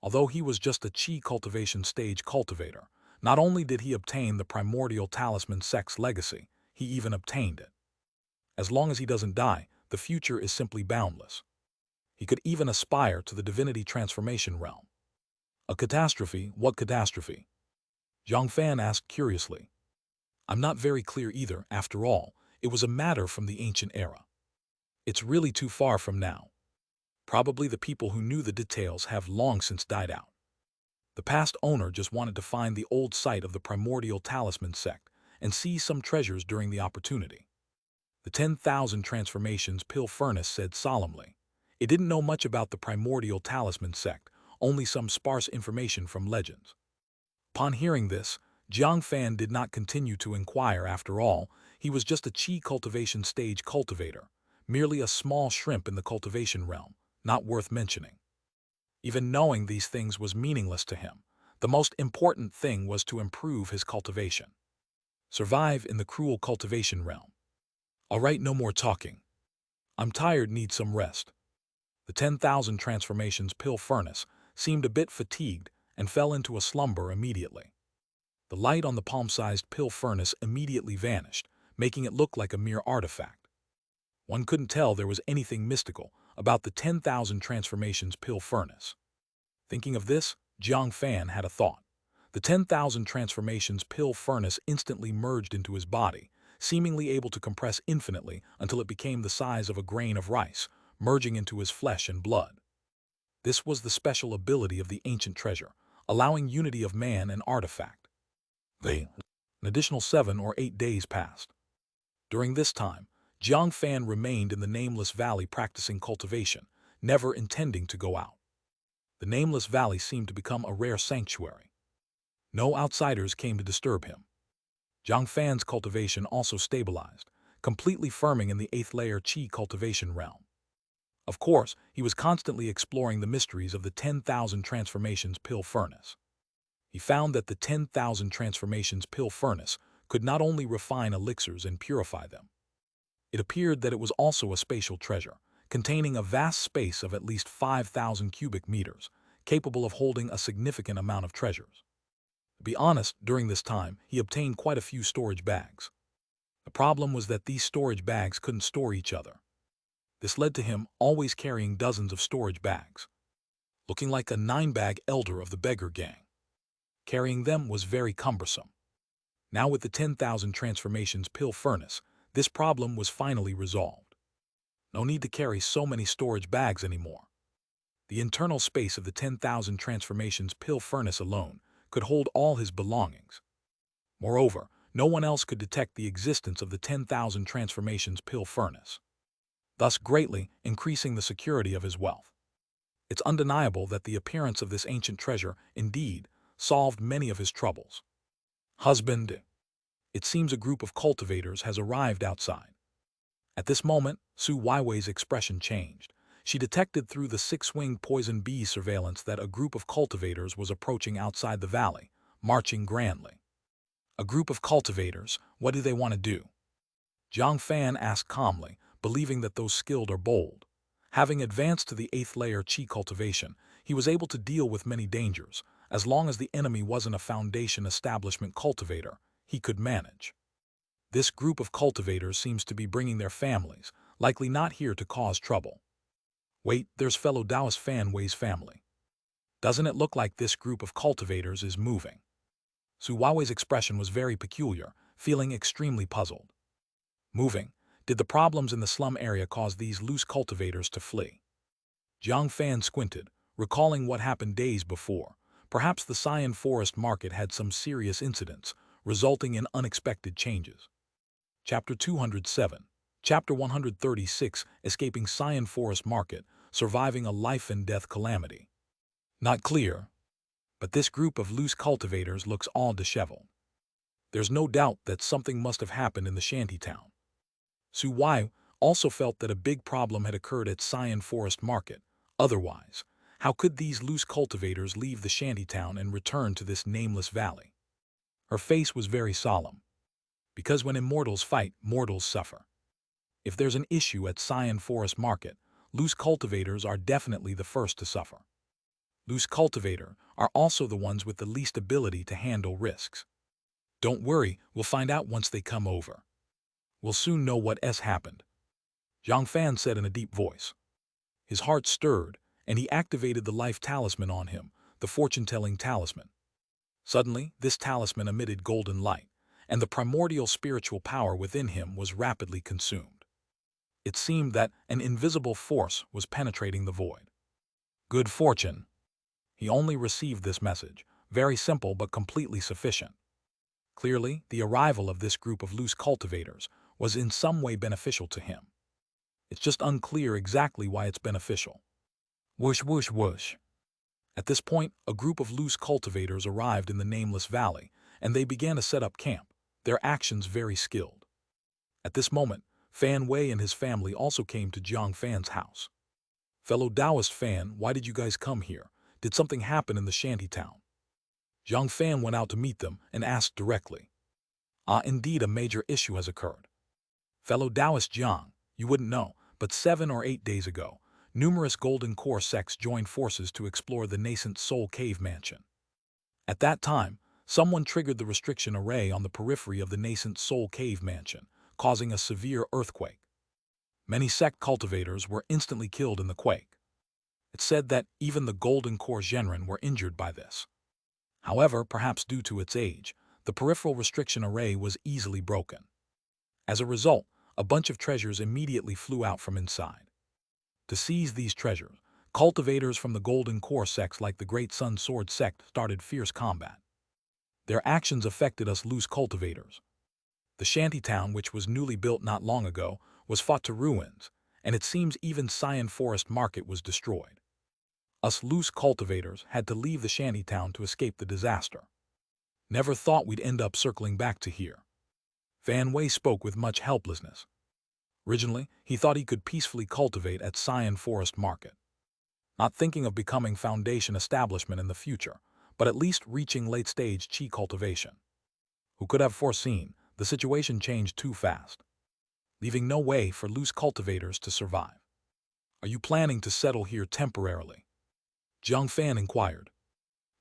Although he was just a chi cultivation stage cultivator, not only did he obtain the primordial talisman sect's legacy, he even obtained it. As long as he doesn't die, the future is simply boundless. He could even aspire to the divinity transformation realm. A catastrophe? What catastrophe? Jiang Fan asked curiously. I'm not very clear either. After all, it was a matter from the ancient era. It's really too far from now. Probably the people who knew the details have long since died out. The past owner just wanted to find the old site of the primordial talisman sect and seize some treasures during the opportunity. The 10,000 transformations pill furnace said solemnly. It didn't know much about the primordial talisman sect, only some sparse information from legends. Upon hearing this, Jiang Fan did not continue to inquire. After all, he was just a chi cultivation stage cultivator, merely a small shrimp in the cultivation realm, not worth mentioning. Even knowing these things was meaningless to him. The most important thing was to improve his cultivation. Survive in the cruel cultivation realm. All right, no more talking. I'm tired, need some rest. The 10,000 transformations pill furnace seemed a bit fatigued and fell into a slumber immediately. The light on the palm-sized pill furnace immediately vanished, making it look like a mere artifact. One couldn't tell there was anything mystical about the 10,000 transformations pill furnace. Thinking of this, Jiang Fan had a thought. The 10,000 transformations pill furnace instantly merged into his body, seemingly able to compress infinitely until it became the size of a grain of rice, merging into his flesh and blood. This was the special ability of the ancient treasure, allowing unity of man and artifact. An additional 7 or 8 days passed. During this time, Jiang Fan remained in the Nameless Valley practicing cultivation, never intending to go out. The Nameless Valley seemed to become a rare sanctuary. No outsiders came to disturb him. Jiang Fan's cultivation also stabilized, completely firming in the 8th layer Qi cultivation realm. Of course, he was constantly exploring the mysteries of the 10,000 transformations pill furnace. He found that the 10,000 transformations pill furnace could not only refine elixirs and purify them. It appeared that it was also a spatial treasure, containing a vast space of at least 5,000 cubic meters, capable of holding a significant amount of treasures. To be honest, during this time, he obtained quite a few storage bags. The problem was that these storage bags couldn't store each other. This led to him always carrying dozens of storage bags, looking like a 9-bag elder of the beggar gang. Carrying them was very cumbersome. Now with the 10,000 transformations pill furnace, this problem was finally resolved. No need to carry so many storage bags anymore. The internal space of the 10,000 transformations pill furnace alone could hold all his belongings. Moreover, no one else could detect the existence of the 10,000 transformations pill furnace, thus greatly increasing the security of his wealth. It's undeniable that the appearance of this ancient treasure indeed solved many of his troubles. Husband, it seems a group of cultivators has arrived outside. At this moment, Su Weiwei's expression changed. She detected through the 6-winged poison bee surveillance that a group of cultivators was approaching outside the valley, marching grandly. A group of cultivators, what do they want to do? Jiang Fan asked calmly, believing that those skilled are bold. Having advanced to the 8th layer Qi cultivation, he was able to deal with many dangers. As long as the enemy wasn't a foundation establishment cultivator, he could manage. This group of cultivators seems to be bringing their families, likely not here to cause trouble. Wait, there's fellow Taoist Fan Wei's family. Doesn't it look like this group of cultivators is moving? Su Weiwei's expression was very peculiar, feeling extremely puzzled. Moving? Did the problems in the slum area cause these loose cultivators to flee? Jiang Fan squinted, recalling what happened days before. Perhaps the Xian Forest Market had some serious incidents, resulting in unexpected changes. Chapter 207. Chapter 136, Escaping Xian Forest Market, Surviving a Life-and-Death Calamity. Not clear, but this group of loose cultivators looks all disheveled. There's no doubt that something must have happened in the shantytown. Su Wei also felt that a big problem had occurred at Xian Forest Market. Otherwise, how could these loose cultivators leave the shantytown and return to this nameless valley? Her face was very solemn. Because when immortals fight, mortals suffer. If there's an issue at Xian Forest Market, loose cultivators are definitely the first to suffer. Loose cultivator are also the ones with the least ability to handle risks. Don't worry, we'll find out once they come over. We'll soon know what happened, Jiang Fan said in a deep voice. His heart stirred, and he activated the life talisman on him, the fortune-telling talisman. Suddenly, this talisman emitted golden light, and the primordial spiritual power within him was rapidly consumed. It seemed that an invisible force was penetrating the void. Good fortune. He only received this message, very simple but completely sufficient. Clearly, the arrival of this group of loose cultivators was in some way beneficial to him. It's just unclear exactly why it's beneficial. Whoosh, whoosh, whoosh. At this point, a group of loose cultivators arrived in the Nameless Valley, and they began to set up camp, their actions very skilled. At this moment, Fan Wei and his family also came to Jiang Fan's house. Fellow Taoist Fan, why did you guys come here? Did something happen in the shanty town? Jiang Fan went out to meet them and asked directly. Indeed, a major issue has occurred. Fellow Taoist Jiang, you wouldn't know, but 7 or 8 days ago, numerous Golden Core sects joined forces to explore the nascent Soul Cave Mansion. At that time, someone triggered the restriction array on the periphery of the nascent Soul Cave Mansion, causing a severe earthquake. Many sect cultivators were instantly killed in the quake. It's said that even the Golden Core Genren were injured by this. However, perhaps due to its age, the peripheral restriction array was easily broken. As a result, a bunch of treasures immediately flew out from inside. To seize these treasures, cultivators from the Golden Core sects like the Great Sun Sword sect started fierce combat. Their actions affected us loose cultivators. The shantytown, which was newly built not long ago, was fought to ruins, and it seems even Xian Forest Market was destroyed. Us loose cultivators had to leave the shantytown to escape the disaster. Never thought we'd end up circling back to here. Fan Wei spoke with much helplessness. Originally, he thought he could peacefully cultivate at Xian Forest Market, not thinking of becoming foundation establishment in the future, but at least reaching late-stage qi cultivation. Who could have foreseen the situation changed too fast, leaving no way for loose cultivators to survive? Are you planning to settle here temporarily? Jiang Fan inquired.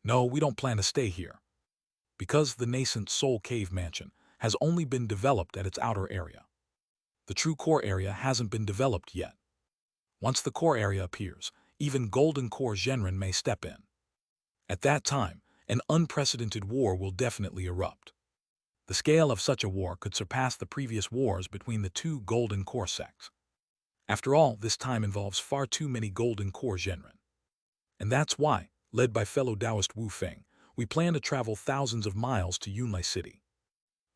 No, we don't plan to stay here. Because the nascent Soul Cave Mansion has only been developed at its outer area. The true core area hasn't been developed yet. Once the core area appears, even Golden Core Genren may step in. At that time, an unprecedented war will definitely erupt. The scale of such a war could surpass the previous wars between the two Golden Core sects. After all, this time involves far too many Golden Core Genren. And that's why, led by fellow Taoist Wu Feng, we plan to travel thousands of miles to Yunlai City.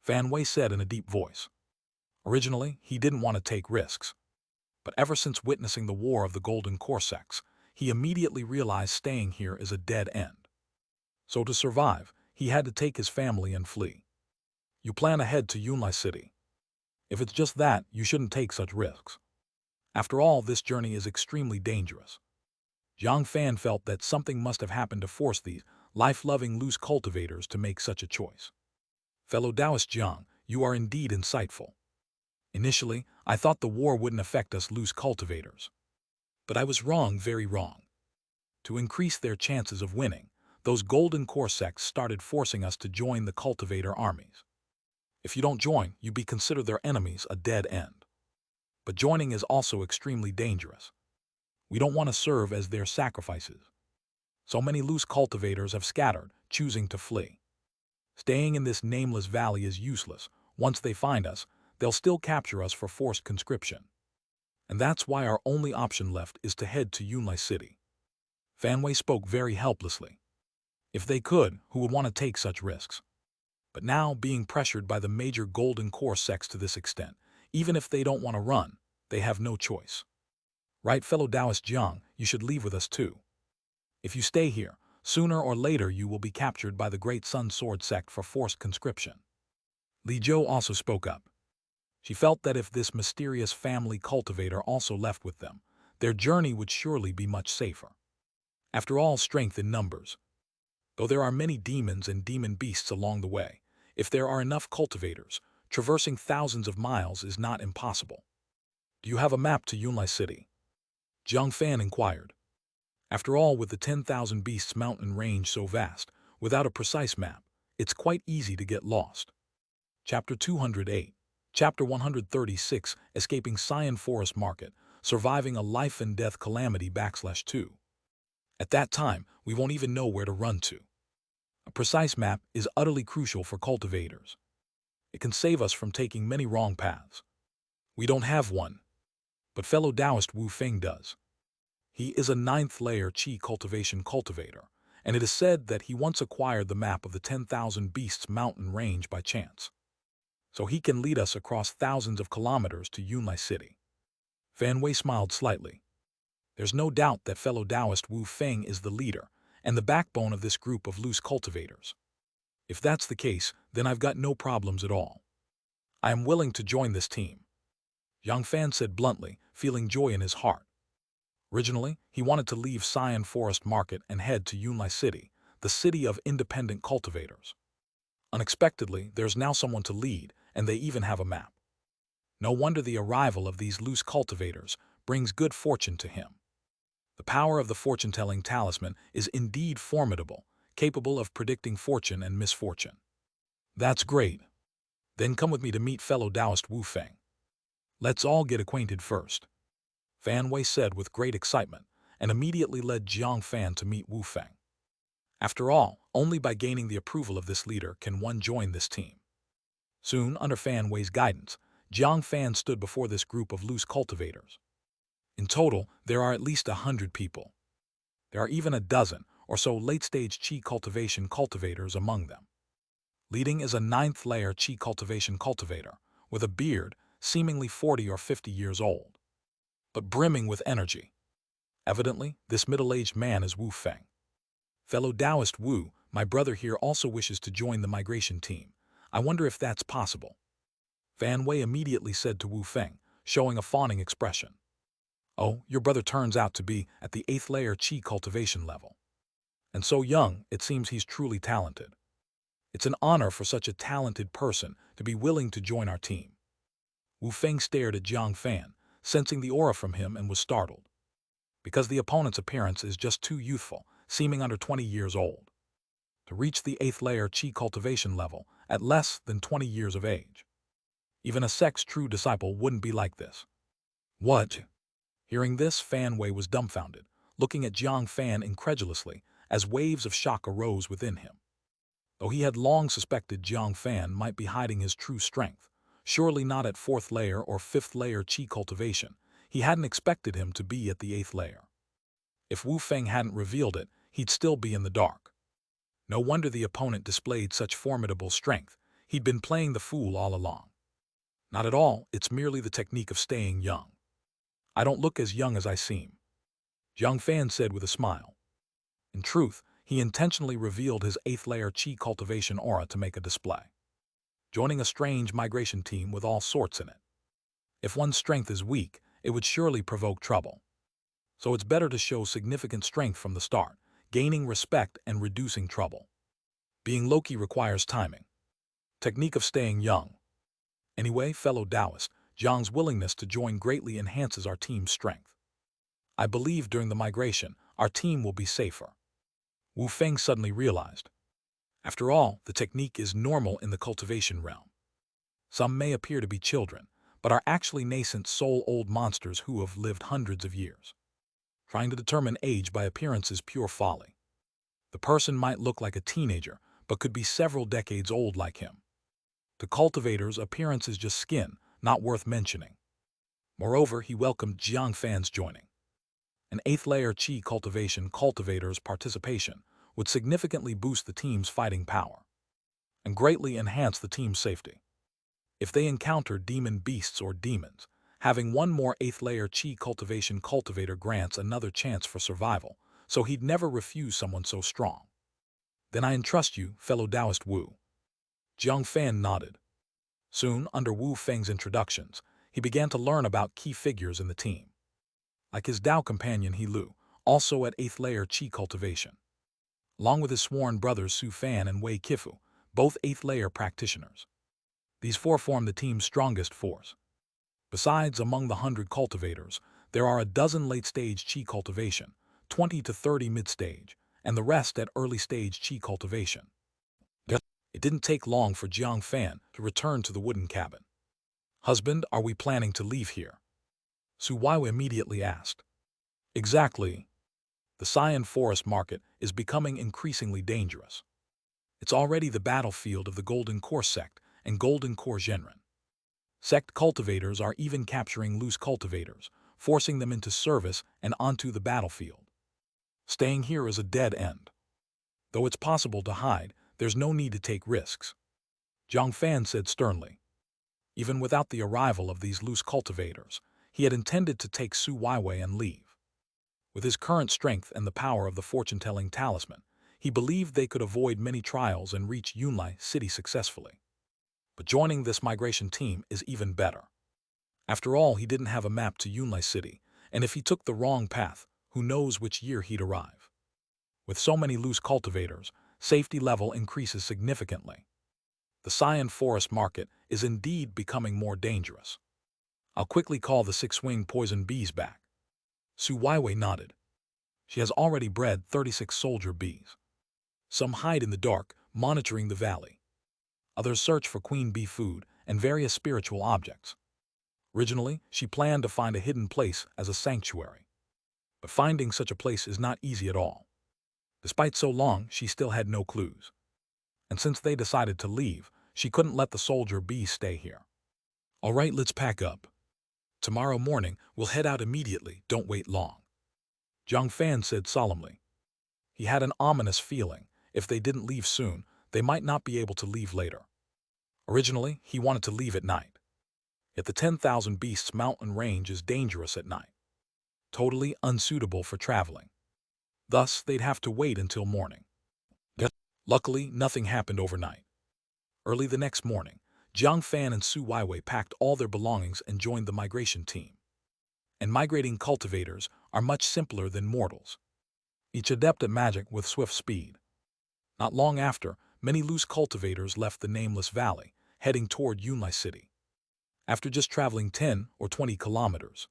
Fan Wei said in a deep voice. Originally, he didn't want to take risks. But ever since witnessing the war of the Golden Core sects, he immediately realized staying here is a dead end. So to survive, he had to take his family and flee. You plan ahead to Yunlai City. If it's just that, you shouldn't take such risks. After all, this journey is extremely dangerous. Jiang Fan felt that something must have happened to force these life-loving loose cultivators to make such a choice. Fellow Taoist Jiang, you are indeed insightful. Initially, I thought the war wouldn't affect us loose cultivators. But I was wrong, very wrong. To increase their chances of winning, those Golden Core sects started forcing us to join the cultivator armies. If you don't join, you be considered their enemies, a dead end. But joining is also extremely dangerous. We don't want to serve as their sacrifices. So many loose cultivators have scattered, choosing to flee. Staying in this nameless valley is useless. Once they find us, they'll still capture us for forced conscription. And that's why our only option left is to head to Yunlai City. Fan Wei spoke very helplessly. If they could, who would want to take such risks? But now, being pressured by the major Golden Core sects to this extent, even if they don't want to run, they have no choice. Right, fellow Taoist Jiang, you should leave with us too. If you stay here, sooner or later you will be captured by the Great Sun Sword sect for forced conscription. Li Zhou also spoke up. She felt that if this mysterious family cultivator also left with them, their journey would surely be much safer. After all, strength in numbers. Though there are many demons and demon beasts along the way, if there are enough cultivators, traversing thousands of miles is not impossible. Do you have a map to Yunlai City? Jiang Fan inquired. After all, with the 10,000 beasts mountain range so vast, without a precise map, it's quite easy to get lost. Chapter 208. Chapter 136, Escaping Xian Forest Market, Surviving a Life and Death Calamity /2. At that time, we won't even know where to run to. A precise map is utterly crucial for cultivators. It can save us from taking many wrong paths. We don't have one, but fellow Taoist Wu Feng does. He is a 9th layer qi cultivation cultivator, and it is said that he once acquired the map of the 10,000 beasts mountain range by chance. So he can lead us across thousands of kilometers to Yunlai City. Fan Wei smiled slightly. There's no doubt that fellow Taoist Wu Feng is the leader and the backbone of this group of loose cultivators. If that's the case, then I've got no problems at all. I am willing to join this team. Jiang Fan said bluntly, feeling joy in his heart. Originally, he wanted to leave Xian Forest Market and head to Yunlai City, the city of independent cultivators. Unexpectedly, there's now someone to lead, and they even have a map. No wonder the arrival of these loose cultivators brings good fortune to him. The power of the fortune-telling talisman is indeed formidable, capable of predicting fortune and misfortune. That's great. Then come with me to meet fellow Taoist Wu Feng. Let's all get acquainted first, Fan Wei said with great excitement, and immediately led Jiang Fan to meet Wu Feng. After all, only by gaining the approval of this leader can one join this team. Soon, under Fan Wei's guidance, Jiang Fan stood before this group of loose cultivators. In total, there are at least 100 people. There are even a dozen or so late-stage Qi cultivation cultivators among them. Leading is a 9th-layer Qi cultivation cultivator, with a beard, seemingly 40 or 50 years old, but brimming with energy. Evidently, this middle-aged man is Wu Feng. Fellow Taoist Wu, my brother here also wishes to join the migration team. I wonder if that's possible. Fan Wei immediately said to Wu Feng, showing a fawning expression. Oh, your brother turns out to be at the 8th-layer Qi cultivation level. And so young, it seems he's truly talented. It's an honor for such a talented person to be willing to join our team. Wu Feng stared at Jiang Fan, sensing the aura from him, and was startled. Because the opponent's appearance is just too youthful, seeming under 20 years old. To reach the 8th-layer Qi cultivation level at less than 20 years of age. Even a sect's true disciple wouldn't be like this. What? Hearing this, Fan Wei was dumbfounded, looking at Jiang Fan incredulously as waves of shock arose within him. Though he had long suspected Jiang Fan might be hiding his true strength, surely not at 4th-layer or 5th-layer Qi cultivation, he hadn't expected him to be at the 8th layer. If Wu Feng hadn't revealed it, he'd still be in the dark. No wonder the opponent displayed such formidable strength. He'd been playing the fool all along. Not at all, it's merely the technique of staying young. I don't look as young as I seem, Jiang Fan said with a smile. In truth, he intentionally revealed his 8th-layer Qi cultivation aura to make a display. Joining a strange migration team with all sorts in it. If one's strength is weak, it would surely provoke trouble. So it's better to show significant strength from the start, gaining respect and reducing trouble. Being Loki requires timing. Technique of staying young. Anyway, fellow Taoist, Jiang's willingness to join greatly enhances our team's strength. I believe during the migration, our team will be safer. Wu Feng suddenly realized. After all, the technique is normal in the cultivation realm. Some may appear to be children, but are actually nascent soul-old monsters who have lived hundreds of years. Trying to determine age by appearance is pure folly. The person might look like a teenager, but could be several decades old like him. To cultivators, appearance is just skin, not worth mentioning. Moreover, he welcomed Jiang Fan's joining. An 8th-layer Qi cultivation cultivator's participation would significantly boost the team's fighting power and greatly enhance the team's safety. If they encounter demon beasts or demons, having one more 8th-layer Qi cultivation cultivator grants another chance for survival, so he'd never refuse someone so strong. Then I entrust you, fellow Taoist Wu. Jiang Fan nodded. Soon, under Wu Feng's introductions, he began to learn about key figures in the team. Like his Tao companion He Lu, also at 8th-layer Qi cultivation. Along with his sworn brothers Su Fan and Wei Qifu, both 8th-layer practitioners. These four form the team's strongest force. Besides, among the 100 cultivators, there are a dozen late-stage Qi cultivation, 20 to 30 mid-stage, and the rest at early-stage Qi cultivation. It didn't take long for Jiang Fan to return to the wooden cabin. Husband, are we planning to leave here? Su Waiwei immediately asked. Exactly. The Xian Forest Market is becoming increasingly dangerous. It's already the battlefield of the Golden Core sect and Golden Core Zhenren. Sect cultivators are even capturing loose cultivators, forcing them into service and onto the battlefield. Staying here is a dead end. Though it's possible to hide, there's no need to take risks, Jiang Fan said sternly. Even without the arrival of these loose cultivators, he had intended to take Su Waiwei and leave. With his current strength and the power of the fortune-telling talisman, he believed they could avoid many trials and reach Yunlai City successfully. But joining this migration team is even better. After all, he didn't have a map to Yunlai City, and if he took the wrong path, who knows which year he'd arrive. With so many loose cultivators, safety level increases significantly. The Xian Forest Market is indeed becoming more dangerous. I'll quickly call the six-winged poison bees back. Su Weiwei nodded. She has already bred 36 soldier bees. Some hide in the dark, monitoring the valley. Others search for queen bee food and various spiritual objects. Originally, she planned to find a hidden place as a sanctuary. But finding such a place is not easy at all. Despite so long, she still had no clues. And since they decided to leave, she couldn't let the soldier bees stay here. All right, let's pack up. Tomorrow morning, we'll head out immediately, don't wait long. Jiang Fan said solemnly. He had an ominous feeling. If they didn't leave soon, they might not be able to leave later. Originally, he wanted to leave at night. Yet the 10,000 Beasts mountain range is dangerous at night. Totally unsuitable for traveling. Thus, they'd have to wait until morning. Luckily, nothing happened overnight. Early the next morning, Jiang Fan and Su Weiwei packed all their belongings and joined the migration team. And migrating cultivators are much simpler than mortals. Each adept at magic with swift speed. Not long after, many loose cultivators left the nameless valley, heading toward Yunlai City. After just traveling 10 or 20 kilometers.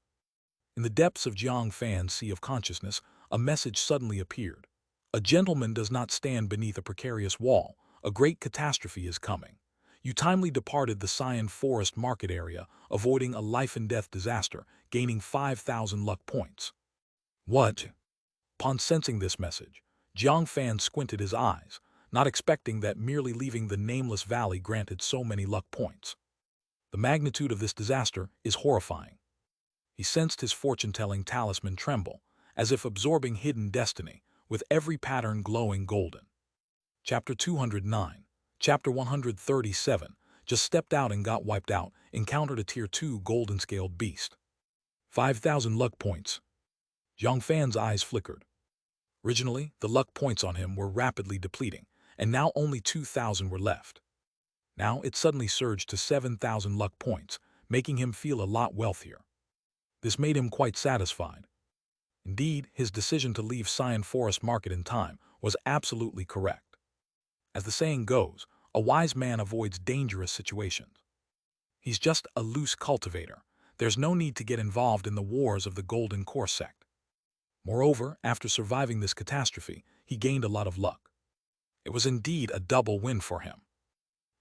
In the depths of Jiang Fan's sea of consciousness, a message suddenly appeared. A gentleman does not stand beneath a precarious wall. A great catastrophe is coming. You timely departed the Xian Forest Market area, avoiding a life-and-death disaster, gaining 5,000 luck points. What? Upon sensing this message, Jiang Fan squinted his eyes, not expecting that merely leaving the nameless valley granted so many luck points. The magnitude of this disaster is horrifying. He sensed his fortune-telling talisman tremble, as if absorbing hidden destiny, with every pattern glowing golden. Chapter 209, Chapter 137, just stepped out and got wiped out, encountered a Tier 2 golden-scaled beast. 5,000 luck points. Jiang Fan's eyes flickered. Originally, the luck points on him were rapidly depleting, and now only 2,000 were left. Now it suddenly surged to 7,000 luck points, making him feel a lot wealthier. This made him quite satisfied. Indeed, his decision to leave Xian Forest Market in time was absolutely correct. As the saying goes, a wise man avoids dangerous situations. He's just a loose cultivator. There's no need to get involved in the wars of the Golden Core sect. Moreover, after surviving this catastrophe, he gained a lot of luck. It was indeed a double win for him.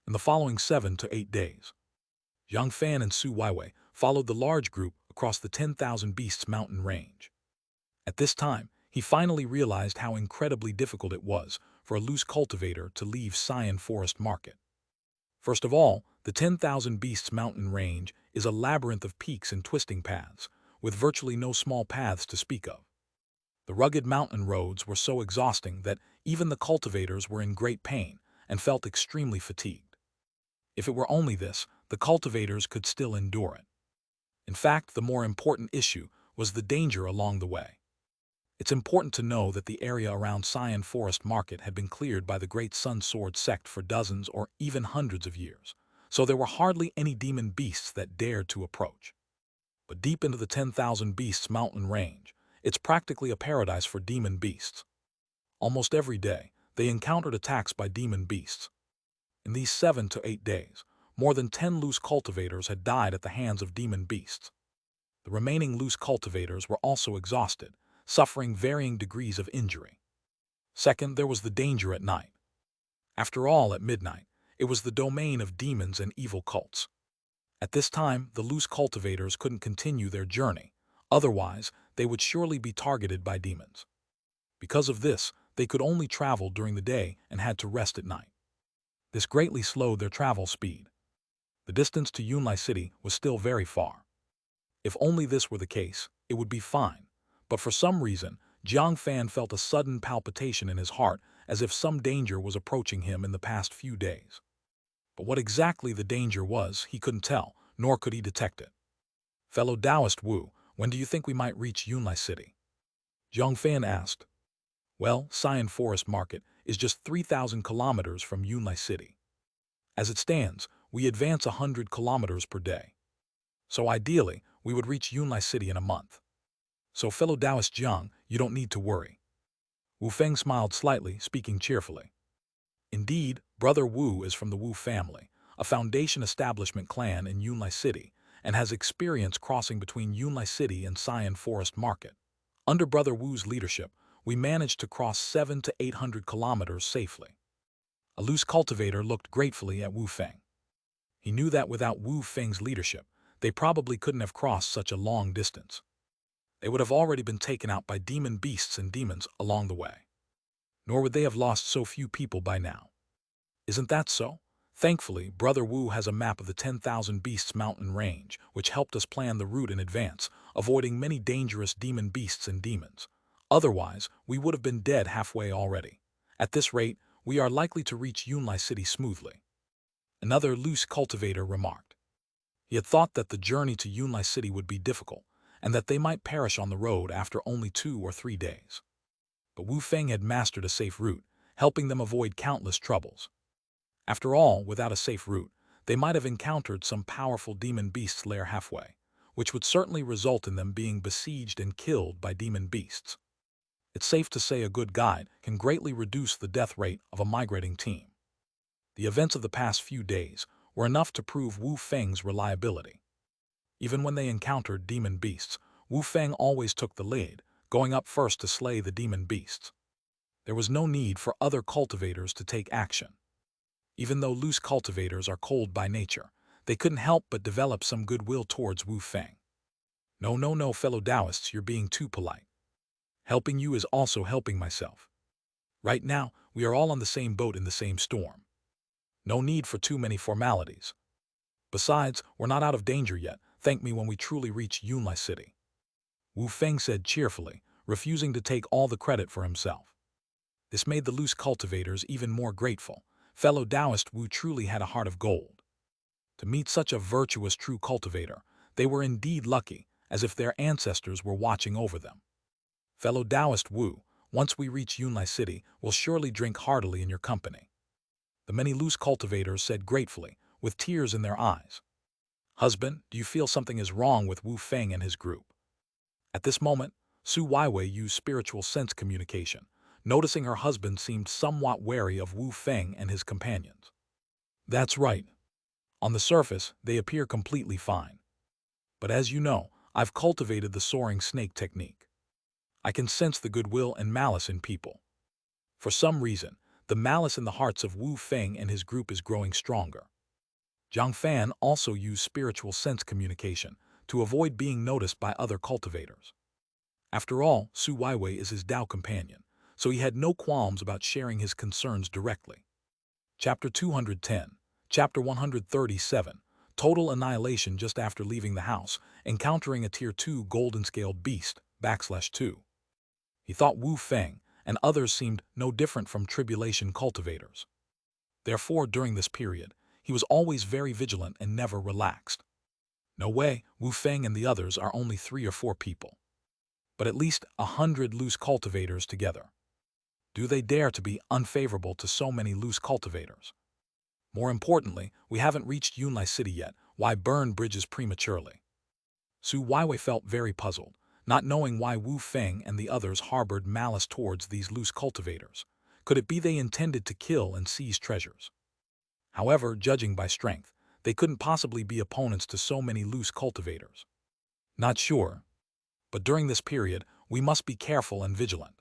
In the following 7 to 8 days, Jiang Fan and Su Weiwei followed the large group across the 10,000 Beasts mountain range. At this time, he finally realized how incredibly difficult it was for a loose cultivator to leave Xian Forest Market. First of all, the 10,000 Beasts mountain range is a labyrinth of peaks and twisting paths, with virtually no small paths to speak of. The rugged mountain roads were so exhausting that even the cultivators were in great pain and felt extremely fatigued. If it were only this, the cultivators could still endure it. In fact, the more important issue was the danger along the way. It's important to know that the area around Xian Forest Market had been cleared by the Great Sun Sword sect for dozens or even hundreds of years, so there were hardly any demon beasts that dared to approach. But deep into the 10,000 Beasts mountain range, it's practically a paradise for demon beasts. Almost every day, they encountered attacks by demon beasts. In these 7 to 8 days, more than 10 loose cultivators had died at the hands of demon beasts. The remaining loose cultivators were also exhausted, suffering varying degrees of injury. Second, there was the danger at night. After all, at midnight, it was the domain of demons and evil cults. At this time, the loose cultivators couldn't continue their journey, otherwise they would surely be targeted by demons. Because of this, they could only travel during the day and had to rest at night. This greatly slowed their travel speed. The distance to Yunlai City was still very far. If only this were the case, it would be fine. But for some reason, Jiang Fan felt a sudden palpitation in his heart as if some danger was approaching him in the past few days. But what exactly the danger was, he couldn't tell, nor could he detect it. Fellow Taoist Wu, when do you think we might reach Yunlai City? Jiang Fan asked. Well, Xian Forest Market is just 3,000 kilometers from Yunlai City. As it stands, we advance 100 kilometers per day. So ideally, we would reach Yunlai City in a month. So fellow Taoist Jiang, you don't need to worry. Wu Feng smiled slightly, speaking cheerfully. Indeed, Brother Wu is from the Wu family, a foundation establishment clan in Yunlai City, and has experience crossing between Yunlai City and Xian Forest Market. Under Brother Wu's leadership, we managed to cross 700 to 800 kilometers safely. A loose cultivator looked gratefully at Wu Feng. He knew that without Wu Feng's leadership, they probably couldn't have crossed such a long distance. They would have already been taken out by demon beasts and demons along the way. Nor would they have lost so few people by now. Isn't that so? Thankfully, Brother Wu has a map of the 10,000 Beasts mountain range, which helped us plan the route in advance, avoiding many dangerous demon beasts and demons. Otherwise, we would have been dead halfway already. At this rate, we are likely to reach Yunlai City smoothly. Another loose cultivator remarked. He had thought that the journey to Yunlai City would be difficult, and that they might perish on the road after only 2 or 3 days. But Wu Feng had mastered a safe route, helping them avoid countless troubles. After all, without a safe route, they might have encountered some powerful demon beasts lair halfway, which would certainly result in them being besieged and killed by demon beasts. It's safe to say a good guide can greatly reduce the death rate of a migrating team. The events of the past few days were enough to prove Wu Feng's reliability. Even when they encountered demon beasts, Wu Feng always took the lead, going up first to slay the demon beasts. There was no need for other cultivators to take action. Even though loose cultivators are cold by nature, they couldn't help but develop some goodwill towards Wu Feng. No, fellow Taoists, you're being too polite. Helping you is also helping myself. Right now, we are all on the same boat in the same storm. No need for too many formalities. Besides, we're not out of danger yet. Thank me when we truly reach Yunlai City. Wu Feng said cheerfully, refusing to take all the credit for himself. This made the loose cultivators even more grateful. Fellow Taoist Wu truly had a heart of gold. To meet such a virtuous true cultivator, they were indeed lucky, as if their ancestors were watching over them. Fellow Taoist Wu, once we reach Yunlai City, we'll surely drink heartily in your company. The many loose cultivators said gratefully, with tears in their eyes. Husband, do you feel something is wrong with Wu Feng and his group? At this moment, Su Weiwei used spiritual sense communication, noticing her husband seemed somewhat wary of Wu Feng and his companions. That's right. On the surface, they appear completely fine. But as you know, I've cultivated the soaring snake technique. I can sense the goodwill and malice in people. For some reason, the malice in the hearts of Wu Feng and his group is growing stronger. Jiang Fan also used spiritual sense communication to avoid being noticed by other cultivators. After all, Su Weiwei is his Tao companion, so he had no qualms about sharing his concerns directly. Chapter 210, Chapter 137, Total Annihilation just after leaving the house, encountering a Tier 2 golden-scaled beast, /2. He thought Wu Feng and others seemed no different from tribulation cultivators. Therefore, during this period, he was always very vigilant and never relaxed. No way, Wu Feng and the others are only 3 or 4 people. But at least 100 loose cultivators together. Do they dare to be unfavorable to so many loose cultivators? More importantly, we haven't reached Yunlai City yet. Why burn bridges prematurely? Su Weiwei felt very puzzled, not knowing why Wu Feng and the others harbored malice towards these loose cultivators. Could it be they intended to kill and seize treasures? However, judging by strength, they couldn't possibly be opponents to so many loose cultivators. Not sure. But during this period, we must be careful and vigilant.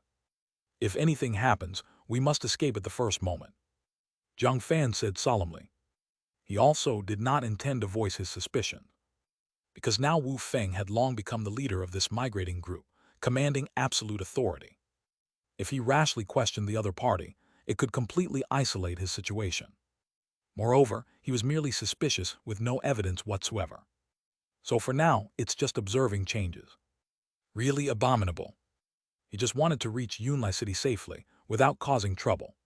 If anything happens, we must escape at the first moment. Jiang Fan said solemnly. He also did not intend to voice his suspicion, because now Wu Feng had long become the leader of this migrating group, commanding absolute authority. If he rashly questioned the other party, it could completely isolate his situation. Moreover, he was merely suspicious with no evidence whatsoever. So for now, it's just observing changes. Really abominable. He just wanted to reach Yunlai City safely, without causing trouble.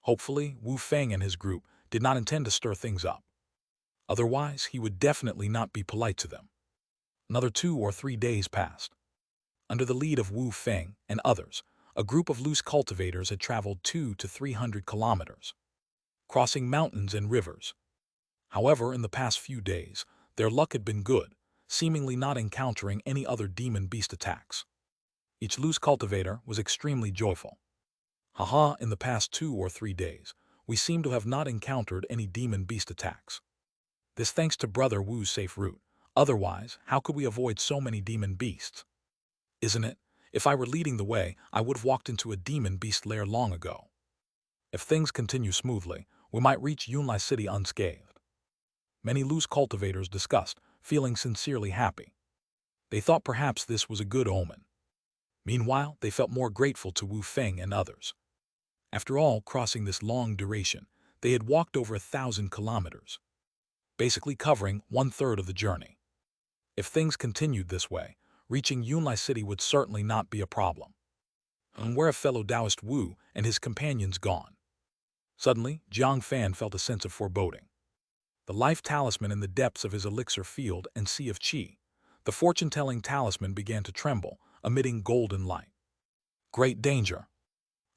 Hopefully, Wu Feng and his group did not intend to stir things up. Otherwise, he would definitely not be polite to them. Another 2 or 3 days passed. Under the lead of Wu Feng and others, a group of loose cultivators had traveled 200 to 300 kilometers, crossing mountains and rivers. However, in the past few days, their luck had been good, seemingly not encountering any other demon beast attacks. Each loose cultivator was extremely joyful. Haha, in the past 2 or 3 days, we seem to have not encountered any demon beast attacks. This thanks to Brother Wu's safe route. Otherwise, how could we avoid so many demon beasts? Isn't it? If I were leading the way, I would have walked into a demon beast lair long ago. If things continue smoothly, we might reach Yunlai City unscathed. Many loose cultivators discussed, feeling sincerely happy. They thought perhaps this was a good omen. Meanwhile, they felt more grateful to Wu Feng and others. After all, crossing this long duration, they had walked over 1,000 kilometers, basically covering 1/3 of the journey. If things continued this way, reaching Yunlai City would certainly not be a problem. And where have fellow Taoist Wu and his companions gone? Suddenly, Jiang Fan felt a sense of foreboding. The life talisman in the depths of his elixir field and sea of qi, the fortune-telling talisman began to tremble, emitting golden light. Great danger!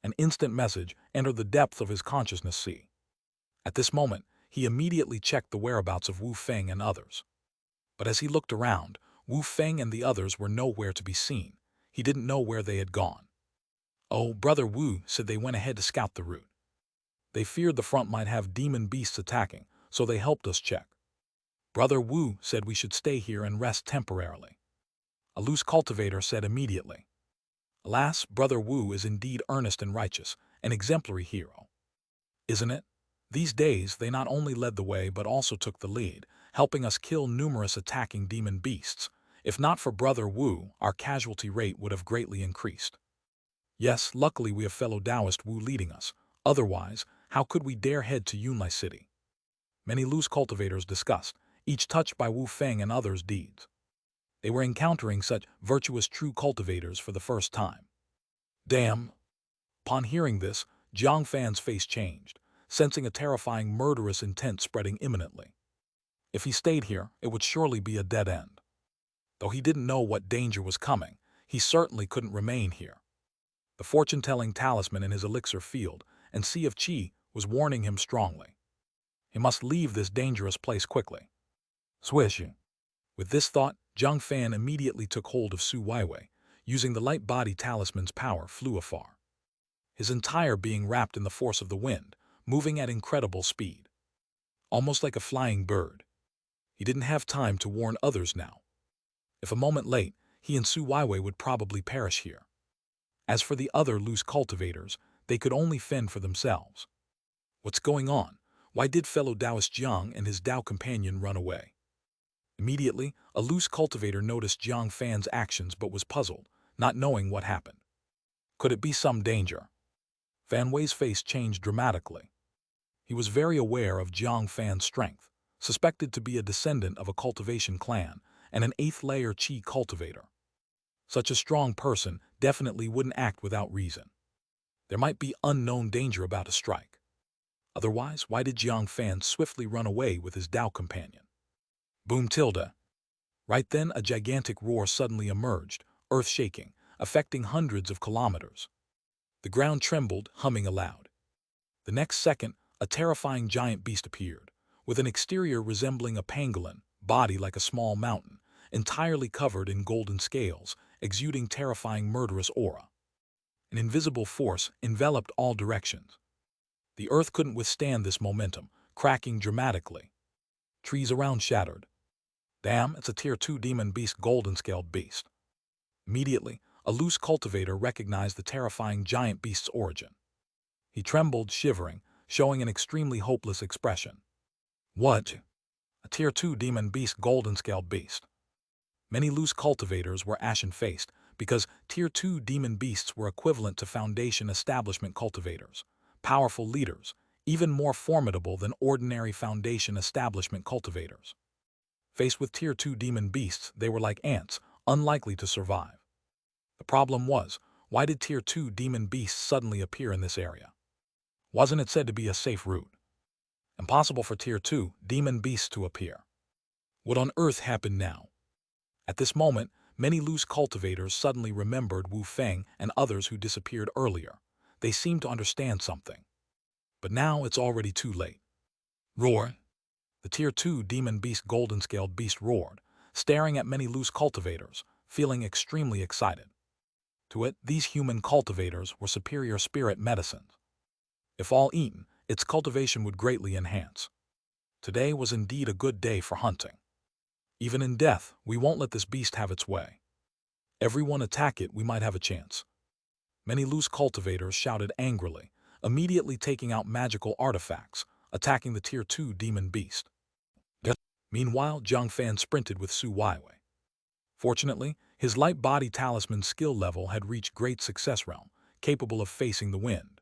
An instant message entered the depth of his consciousness sea. At this moment, he immediately checked the whereabouts of Wu Feng and others. But as he looked around, Wu Feng and the others were nowhere to be seen. He didn't know where they had gone. Oh, Brother Wu said they went ahead to scout the route. They feared the front might have demon beasts attacking, so they helped us check. Brother Wu said we should stay here and rest temporarily. A loose cultivator said immediately. Alas, Brother Wu is indeed earnest and righteous, an exemplary hero. Isn't it? These days, they not only led the way but also took the lead, helping us kill numerous attacking demon beasts. If not for Brother Wu, our casualty rate would have greatly increased. Yes, luckily we have fellow Taoist Wu leading us. Otherwise, how could we dare head to Yunlai City? Many loose cultivators discussed, each touched by Wu Feng and others' deeds. They were encountering such virtuous true cultivators for the first time. Damn! Upon hearing this, Jiang Fan's face changed, sensing a terrifying murderous intent spreading imminently. If he stayed here, it would surely be a dead end. Though he didn't know what danger was coming, he certainly couldn't remain here. The fortune-telling talisman in his elixir field and sea of qi was warning him strongly. He must leave this dangerous place quickly. Swish! With this thought, Jiang Fan immediately took hold of Su Weiwei. Using the light body talisman's power, flew afar. His entire being wrapped in the force of the wind, moving at incredible speed. Almost like a flying bird. He didn't have time to warn others now. If a moment late, he and Su Weiwei would probably perish here. As for the other loose cultivators, they could only fend for themselves. What's going on? Why did fellow Taoist Jiang and his Tao companion run away? Immediately, a loose cultivator noticed Jiang Fan's actions but was puzzled, not knowing what happened. Could it be some danger? Fan Wei's face changed dramatically. He was very aware of Jiang Fan's strength, suspected to be a descendant of a cultivation clan and an 8th-layer qi cultivator. Such a strong person definitely wouldn't act without reason. There might be unknown danger about to strike. Otherwise, why did Jiang Fan swiftly run away with his Tao companion? Boom tilde. Right then, a gigantic roar suddenly emerged, earth-shaking, affecting hundreds of kilometers. The ground trembled, humming aloud. The next second, a terrifying giant beast appeared, with an exterior resembling a pangolin, body like a small mountain, entirely covered in golden scales, exuding terrifying murderous aura. An invisible force enveloped all directions. The earth couldn't withstand this momentum, cracking dramatically. Trees around shattered. Damn, it's a Tier 2 demon beast, golden-scaled beast. Immediately, a loose cultivator recognized the terrifying giant beast's origin. He trembled, shivering, showing an extremely hopeless expression. What? A Tier 2 demon beast, golden-scaled beast. Many loose cultivators were ashen-faced because Tier 2 demon beasts were equivalent to Foundation establishment cultivators, powerful leaders, even more formidable than ordinary Foundation establishment cultivators. Faced with Tier 2 demon beasts, they were like ants, unlikely to survive. The problem was, why did Tier 2 demon beasts suddenly appear in this area? Wasn't it said to be a safe route? Impossible for Tier 2 demon beasts to appear. What on earth happened now? At this moment, many loose cultivators suddenly remembered Wu Feng and others who disappeared earlier. They seemed to understand something. But now it's already too late. Roar! The Tier 2 demon beast, golden-scaled beast roared, staring at many loose cultivators, feeling extremely excited. To it, these human cultivators were superior spirit medicines. If all eaten, its cultivation would greatly enhance. Today was indeed a good day for hunting. Even in death, we won't let this beast have its way. Everyone attack it, we might have a chance. Many loose cultivators shouted angrily, immediately taking out magical artifacts, attacking the Tier 2 demon beast. Meanwhile, Jiang Fan sprinted with Su Weiwei. Fortunately, his light body talisman skill level had reached great success realm, capable of facing the wind.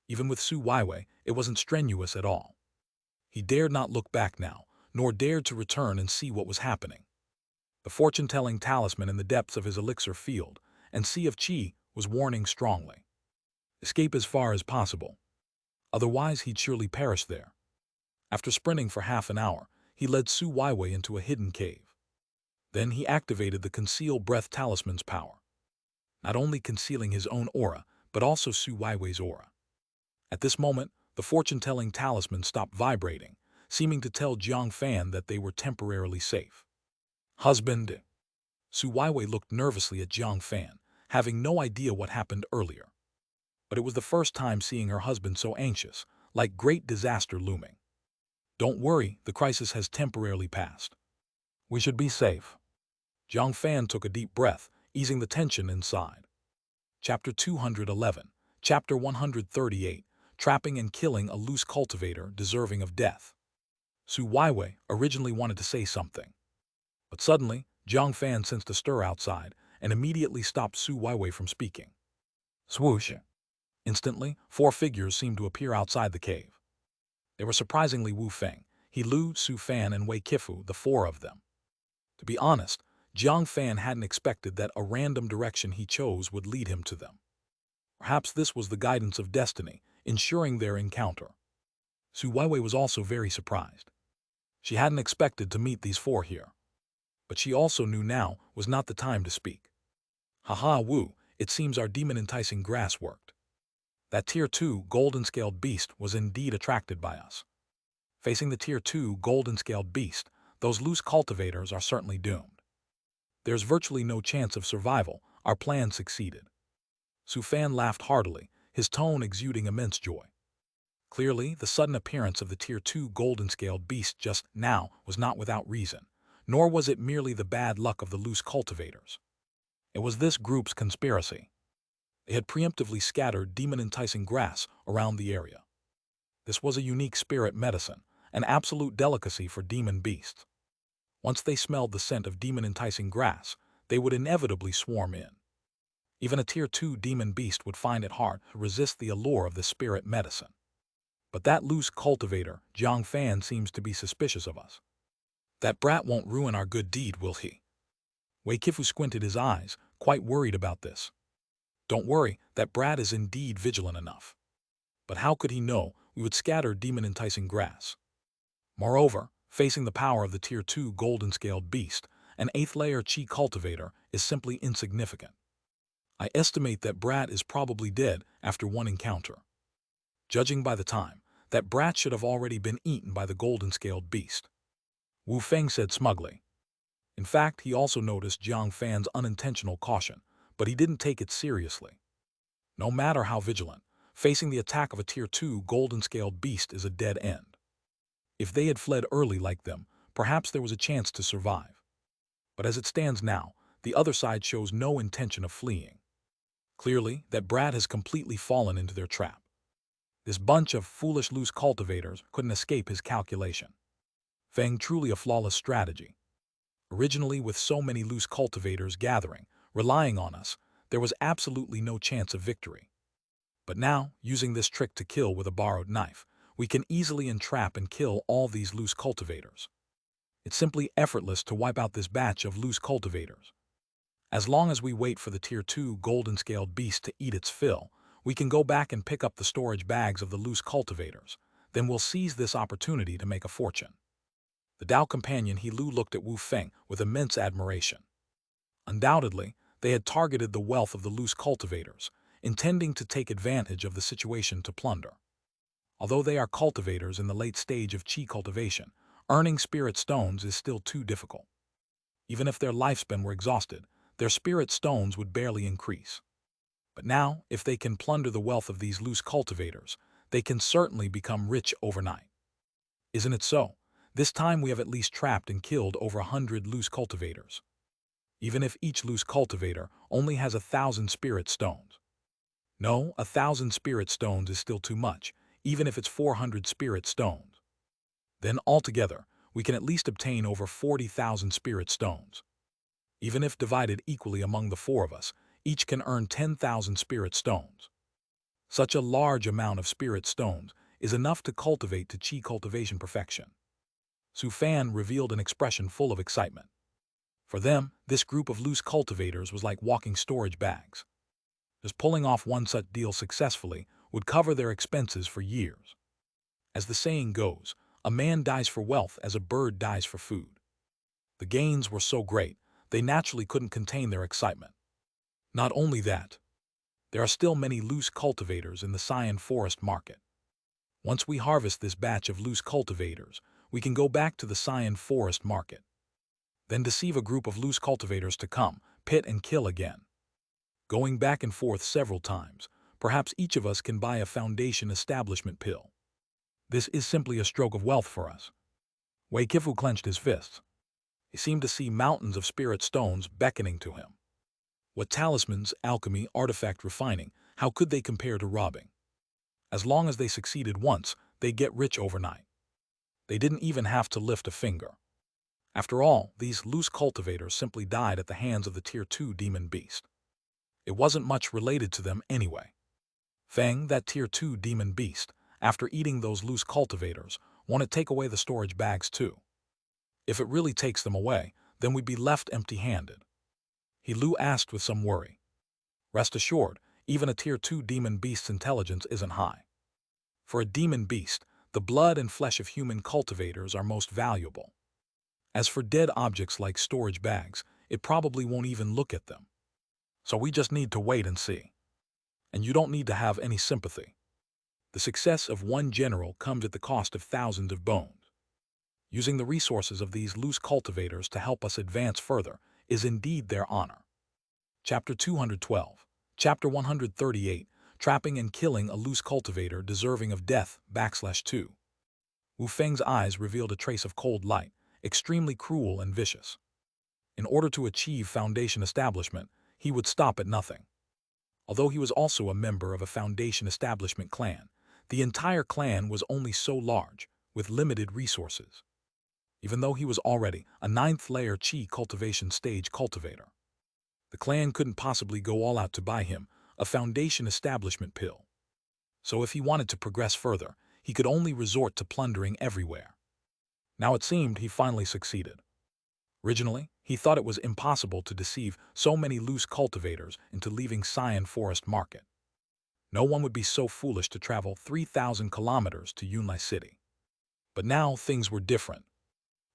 Even with Su Weiwei, it wasn't strenuous at all. He dared not look back now, nor dared to return and see what was happening. The fortune-telling talisman in the depths of his elixir field and sea of qi was warning strongly. Escape as far as possible. Otherwise, he'd surely perish there. After sprinting for half an hour, he led Su Weiwei into a hidden cave. Then he activated the Conceal Breath Talisman's power, not only concealing his own aura, but also Su Weiwei's aura. At this moment, the fortune-telling talisman stopped vibrating, seeming to tell Jiang Fan that they were temporarily safe. Husband. Su Weiwei looked nervously at Jiang Fan, having no idea what happened earlier. But it was the first time seeing her husband so anxious, like great disaster looming. Don't worry, the crisis has temporarily passed. We should be safe. Jiang Fan took a deep breath, easing the tension inside. Chapter 211, Chapter 138, Trapping and Killing a Loose Cultivator Deserving of Death. Su Weiwei originally wanted to say something. But suddenly, Jiang Fan sensed a stir outside and immediately stopped Su Weiwei from speaking. Swoosh! Instantly, 4 figures seemed to appear outside the cave. They were surprisingly Wu Feng, He Lu, Su Fan, and Wei Qifu, the 4 of them. To be honest, Jiang Fan hadn't expected that a random direction he chose would lead him to them. Perhaps this was the guidance of destiny, ensuring their encounter. Su Weiwei was also very surprised. She hadn't expected to meet these 4 here. But she also knew now was not the time to speak. Haha, Wu, it seems our demon-enticing grass worked. That Tier 2 golden-scaled beast was indeed attracted by us. Facing the Tier 2 golden-scaled beast, those loose cultivators are certainly doomed. There's virtually no chance of survival. Our plan succeeded. Su Fan laughed heartily, his tone exuding immense joy. Clearly, the sudden appearance of the Tier 2 golden-scaled beast just now was not without reason, nor was it merely the bad luck of the loose cultivators. It was this group's conspiracy. They had preemptively scattered demon-enticing grass around the area. This was a unique spirit medicine, an absolute delicacy for demon beasts. Once they smelled the scent of demon-enticing grass, they would inevitably swarm in. Even a Tier 2 demon beast would find it hard to resist the allure of the spirit medicine. But that loose cultivator, Jiang Fan, seems to be suspicious of us. That brat won't ruin our good deed, will he? Wei Qifu squinted his eyes, quite worried about this. Don't worry, that brat is indeed vigilant enough. But how could he know we would scatter demon-enticing grass? Moreover, facing the power of the Tier 2 golden-scaled beast, an 8th-layer Qi cultivator is simply insignificant. I estimate that brat is probably dead after one encounter. Judging by the time, that brat should have already been eaten by the golden-scaled beast. Wu Feng said smugly. In fact, he also noticed Jiang Fan's unintentional caution, but he didn't take it seriously. No matter how vigilant, facing the attack of a Tier 2 golden-scaled beast is a dead end. If they had fled early like them, perhaps there was a chance to survive. But as it stands now, the other side shows no intention of fleeing. Clearly, that brat has completely fallen into their trap. This bunch of foolish loose cultivators couldn't escape his calculation. Feng, truly a flawless strategy. Originally, with so many loose cultivators gathering, relying on us, there was absolutely no chance of victory. But now, using this trick to kill with a borrowed knife, we can easily entrap and kill all these loose cultivators. It's simply effortless to wipe out this batch of loose cultivators. As long as we wait for the Tier 2 golden-scaled beast to eat its fill, we can go back and pick up the storage bags of the loose cultivators. Then we'll seize this opportunity to make a fortune. The Dao companion He Lu looked at Wu Feng with immense admiration. Undoubtedly, they had targeted the wealth of the loose cultivators, intending to take advantage of the situation to plunder. Although they are cultivators in the late stage of Qi cultivation, earning spirit stones is still too difficult. Even if their lifespan were exhausted, their spirit stones would barely increase. But now, if they can plunder the wealth of these loose cultivators, they can certainly become rich overnight. Isn't it so? This time we have at least trapped and killed over 100 loose cultivators. Even if each loose cultivator only has 1,000 spirit stones. No, 1,000 spirit stones is still too much, even if it's 400 spirit stones. Then altogether, we can at least obtain over 40,000 spirit stones. Even if divided equally among the four of us, each can earn 10,000 spirit stones. Such a large amount of spirit stones is enough to cultivate to Qi cultivation perfection. Xianxia Fan revealed an expression full of excitement. For them, this group of loose cultivators was like walking storage bags. Just pulling off one such deal successfully would cover their expenses for years. As the saying goes, a man dies for wealth as a bird dies for food. The gains were so great, they naturally couldn't contain their excitement. Not only that, there are still many loose cultivators in the Xian forest market. Once we harvest this batch of loose cultivators, we can go back to the Xian forest market. Then deceive a group of loose cultivators to come, pit and kill again. Going back and forth several times, perhaps each of us can buy a foundation establishment pill. This is simply a stroke of wealth for us. Wei Kifu clenched his fists. He seemed to see mountains of spirit stones beckoning to him. What talismans, alchemy, artifact refining, how could they compare to robbing? As long as they succeeded once, they get rich overnight. They didn't even have to lift a finger. After all, these loose cultivators simply died at the hands of the Tier 2 demon beast. It wasn't much related to them anyway. Feng, that Tier 2 demon beast, after eating those loose cultivators, wanted to take away the storage bags too. If it really takes them away, then we'd be left empty-handed. He Lu asked with some worry. Rest assured, even a Tier 2 demon beast's intelligence isn't high. For a demon beast, the blood and flesh of human cultivators are most valuable. As for dead objects like storage bags, it probably won't even look at them. So we just need to wait and see. And you don't need to have any sympathy. The success of one general comes at the cost of thousands of bones. Using the resources of these loose cultivators to help us advance further is indeed their honor. Chapter 212. Chapter 138. Trapping and killing a loose cultivator deserving of death, /2. Wu Feng's eyes revealed a trace of cold light, extremely cruel and vicious. In order to achieve foundation establishment, he would stop at nothing. Although he was also a member of a foundation establishment clan, the entire clan was only so large, with limited resources. Even though he was already a 9th layer Qi cultivation stage cultivator. The clan couldn't possibly go all out to buy him a foundation establishment pill. So if he wanted to progress further, he could only resort to plundering everywhere. Now it seemed he finally succeeded. Originally, he thought it was impossible to deceive so many loose cultivators into leaving Xian Forest Market. No one would be so foolish to travel 3,000 kilometers to Yunlai City. But now things were different.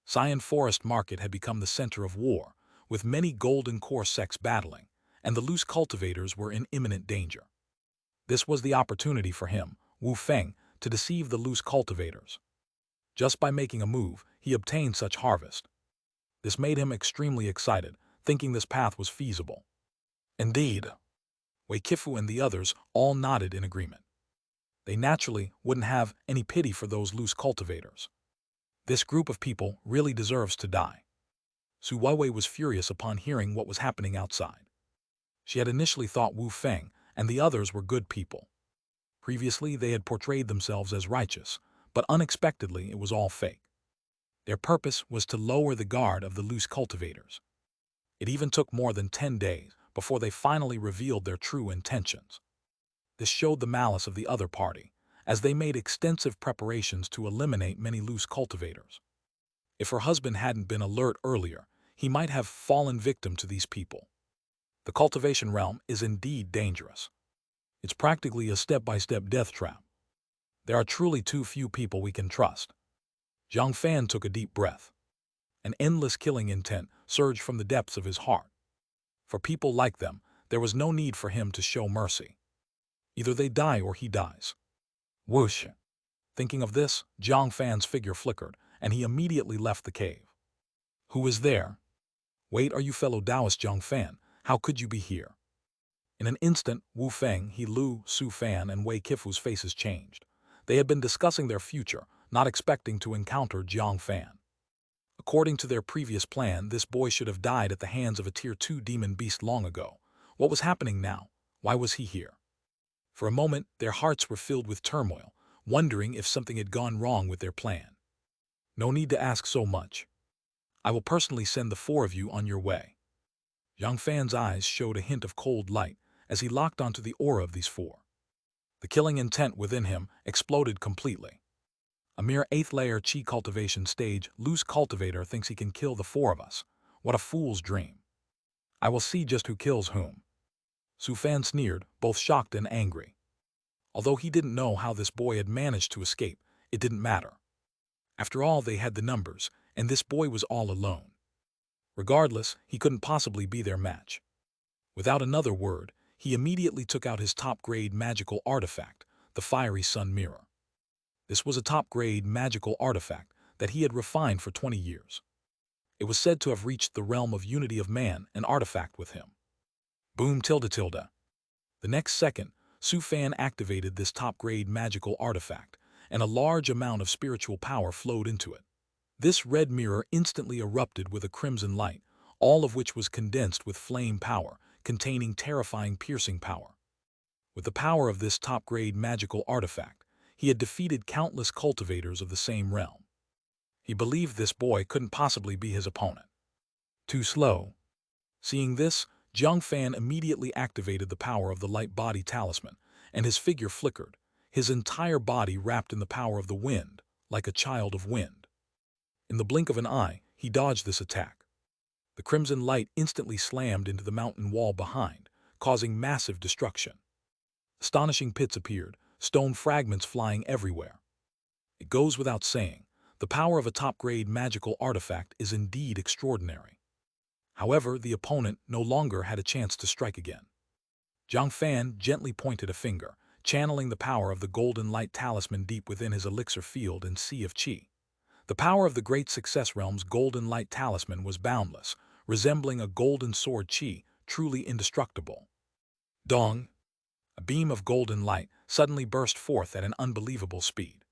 Xian Forest Market had become the center of war, with many golden core sects battling, and the loose cultivators were in imminent danger. This was the opportunity for him, Wu Feng, to deceive the loose cultivators. Just by making a move, he obtained such harvest. This made him extremely excited, thinking this path was feasible. Indeed, Wei Kifu and the others all nodded in agreement. They naturally wouldn't have any pity for those loose cultivators. This group of people really deserves to die. Su Weiwei was furious upon hearing what was happening outside. She had initially thought Wu Feng and the others were good people. Previously, they had portrayed themselves as righteous, but unexpectedly it was all fake. Their purpose was to lower the guard of the loose cultivators. It even took more than 10 days before they finally revealed their true intentions. This showed the malice of the other party, as they made extensive preparations to eliminate many loose cultivators. If her husband hadn't been alert earlier, he might have fallen victim to these people. The cultivation realm is indeed dangerous. It's practically a step-by-step death trap. There are truly too few people we can trust. Jiang Fan took a deep breath. An endless killing intent surged from the depths of his heart. For people like them, there was no need for him to show mercy. Either they die or he dies. Whoosh! Thinking of this, Jiang Fan's figure flickered, and he immediately left the cave. Who is there? Wait, are you fellow Taoist Jiang Fan? How could you be here? In an instant, Wu Feng, He Lu, Su Fan, and Wei Kifu's faces changed. They had been discussing their future, not expecting to encounter Jiang Fan. According to their previous plan, this boy should have died at the hands of a Tier 2 demon beast long ago. What was happening now? Why was he here? For a moment, their hearts were filled with turmoil, wondering if something had gone wrong with their plan. No need to ask so much. I will personally send the four of you on your way. Jiang Fan's eyes showed a hint of cold light as he locked onto the aura of these four. The killing intent within him exploded completely. A mere 8th layer Qi cultivation stage loose cultivator thinks he can kill the four of us. What a fool's dream. I will see just who kills whom. Su Fan sneered, both shocked and angry. Although he didn't know how this boy had managed to escape, it didn't matter. After all, they had the numbers, and this boy was all alone. Regardless, he couldn't possibly be their match. Without another word, he immediately took out his top-grade magical artifact, the Fiery Sun Mirror. This was a top-grade magical artifact that he had refined for 20 years. It was said to have reached the realm of unity of man, an artifact with him. Boom tilde tilde. The next second, Su Fan activated this top-grade magical artifact, and a large amount of spiritual power flowed into it. This red mirror instantly erupted with a crimson light, all of which was condensed with flame power, containing terrifying piercing power. With the power of this top-grade magical artifact, he had defeated countless cultivators of the same realm. He believed this boy couldn't possibly be his opponent. Too slow. Seeing this, Jiang Fan immediately activated the power of the light body talisman, and his figure flickered, his entire body wrapped in the power of the wind, like a child of wind. In the blink of an eye, he dodged this attack. The crimson light instantly slammed into the mountain wall behind, causing massive destruction. Astonishing pits appeared, stone fragments flying everywhere. It goes without saying, the power of a top-grade magical artifact is indeed extraordinary. However, the opponent no longer had a chance to strike again. Jiang Fan gently pointed a finger, channeling the power of the golden light talisman deep within his elixir field and sea of qi. The power of the Great Success Realm's golden light talisman was boundless, resembling a golden sword qi, truly indestructible. Dong! A beam of golden light suddenly burst forth at an unbelievable speed.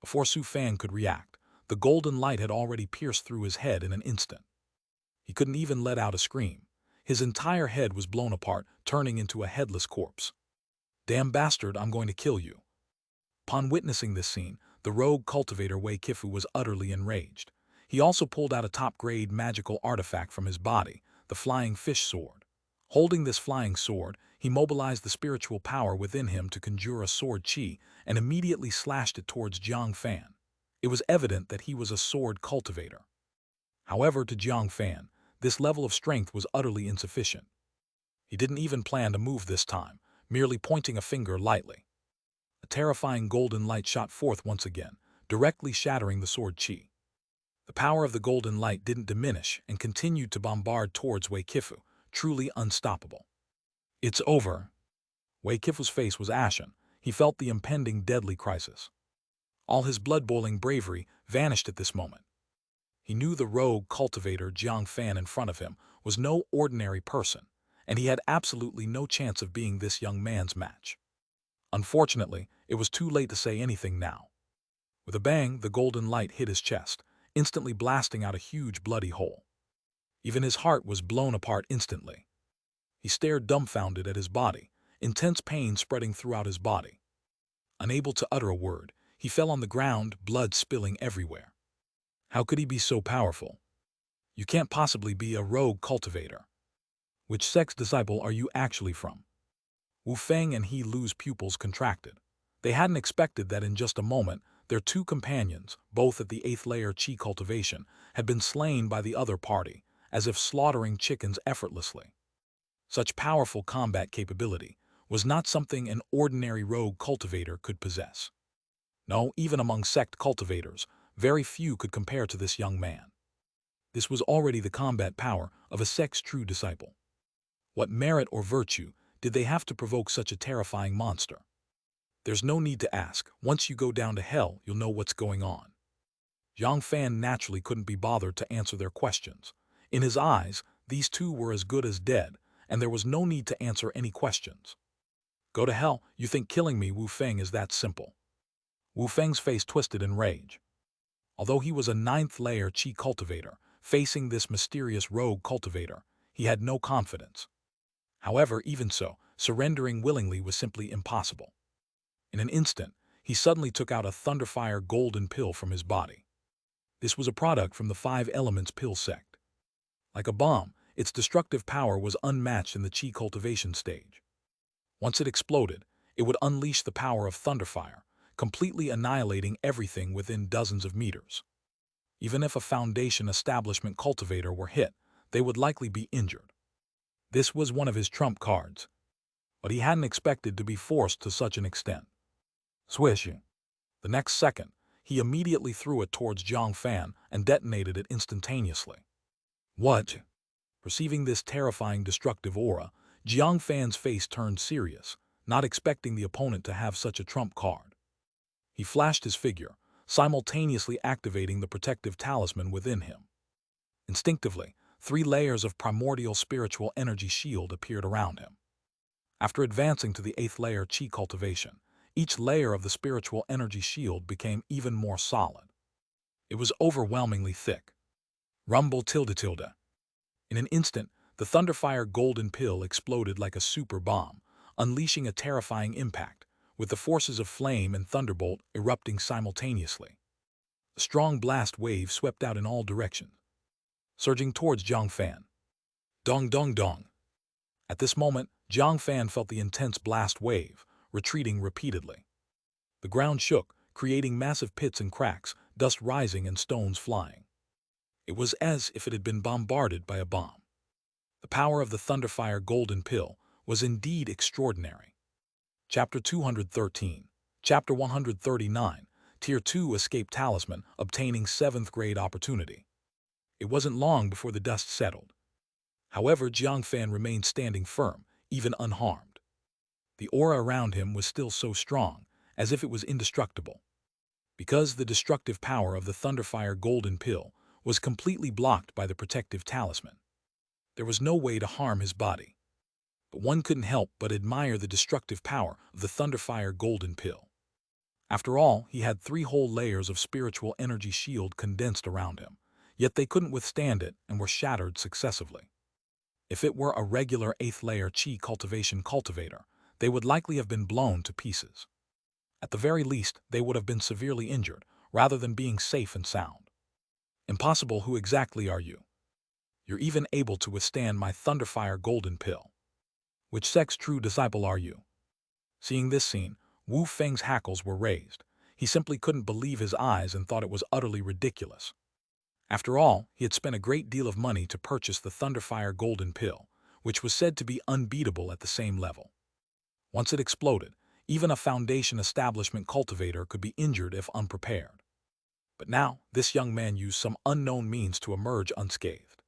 Before Su Fan could react, the golden light had already pierced through his head in an instant. He couldn't even let out a scream. His entire head was blown apart, turning into a headless corpse. Damn bastard, I'm going to kill you. Upon witnessing this scene, the rogue cultivator Wei Kifu was utterly enraged. He also pulled out a top-grade magical artifact from his body, the Flying Fish Sword. Holding this flying sword, he mobilized the spiritual power within him to conjure a sword qi and immediately slashed it towards Jiang Fan. It was evident that he was a sword cultivator. However, to Jiang Fan, this level of strength was utterly insufficient. He didn't even plan to move this time, merely pointing a finger lightly. A terrifying golden light shot forth once again, directly shattering the sword qi. The power of the golden light didn't diminish and continued to bombard towards Wei Kifu, truly unstoppable. It's over. Wei Kifu's face was ashen. He felt the impending deadly crisis. All his blood-boiling bravery vanished at this moment. He knew the rogue cultivator Jiang Fan in front of him was no ordinary person, and he had absolutely no chance of being this young man's match. Unfortunately, it was too late to say anything now. With a bang, the golden light hit his chest, instantly blasting out a huge bloody hole. Even his heart was blown apart instantly. He stared dumbfounded at his body, intense pain spreading throughout his body. Unable to utter a word, he fell on the ground, blood spilling everywhere. How could he be so powerful? You can't possibly be a rogue cultivator. Which sex disciple are you actually from? Wu Feng and He Lu's pupils contracted. They hadn't expected that in just a moment, their two companions, both at the 8th layer Qi cultivation, had been slain by the other party, as if slaughtering chickens effortlessly. Such powerful combat capability was not something an ordinary rogue cultivator could possess. No, even among sect cultivators, very few could compare to this young man. This was already the combat power of a sect's true disciple. What merit or virtue did they have to provoke such a terrifying monster? There's no need to ask. Once you go down to hell, you'll know what's going on. Jiang Fan naturally couldn't be bothered to answer their questions. In his eyes, these two were as good as dead, and there was no need to answer any questions. Go to hell, you think killing me, Wu Feng, is that simple? Wu Feng's face twisted in rage. Although he was a ninth-layer Qi cultivator, facing this mysterious rogue cultivator, he had no confidence. However, even so, surrendering willingly was simply impossible. In an instant, he suddenly took out a Thunderfire golden pill from his body. This was a product from the Five Elements pill sect. Like a bomb, its destructive power was unmatched in the Qi cultivation stage. Once it exploded, it would unleash the power of Thunderfire, completely annihilating everything within dozens of meters. Even if a Foundation establishment cultivator were hit, they would likely be injured. This was one of his trump cards, but he hadn't expected to be forced to such an extent. Swish! The next second, he immediately threw it towards Jiang Fan and detonated it instantaneously. What? Perceiving this terrifying destructive aura, Jiang Fan's face turned serious, not expecting the opponent to have such a trump card. He flashed his figure, simultaneously activating the protective talisman within him. Instinctively, 3 layers of primordial spiritual energy shield appeared around him. After advancing to the 8th layer Qi cultivation, each layer of the spiritual energy shield became even more solid. It was overwhelmingly thick. Rumble tilde tilde. In an instant, the Thunderfire golden pill exploded like a super bomb, unleashing a terrifying impact, with the forces of flame and thunderbolt erupting simultaneously. A strong blast wave swept out in all directions, surging towards Jiang Fan. Dong dong dong. At this moment, Jiang Fan felt the intense blast wave, retreating repeatedly. The ground shook, creating massive pits and cracks, dust rising and stones flying. It was as if it had been bombarded by a bomb. The power of the Thunderfire golden pill was indeed extraordinary. Chapter 213. Chapter 139. Tier 2 Escape Talisman, obtaining 7th grade opportunity. It wasn't long before the dust settled. However, Jiang Fan remained standing firm, even unharmed. The aura around him was still so strong, as if it was indestructible. Because the destructive power of the Thunderfire golden pill was completely blocked by the protective talisman, there was no way to harm his body. But one couldn't help but admire the destructive power of the Thunderfire golden pill. After all, he had 3 whole layers of spiritual energy shield condensed around him, yet they couldn't withstand it and were shattered successively. If it were a regular 8th layer Qi cultivation cultivator, they would likely have been blown to pieces. At the very least, they would have been severely injured, rather than being safe and sound. Impossible, who exactly are you? You're even able to withstand my Thunderfire golden pill. Which sect's true disciple are you? Seeing this scene, Wu Feng's hackles were raised. He simply couldn't believe his eyes and thought it was utterly ridiculous. After all, he had spent a great deal of money to purchase the Thunderfire golden pill, which was said to be unbeatable at the same level. Once it exploded, even a Foundation establishment cultivator could be injured if unprepared. But now, this young man used some unknown means to emerge unscathed.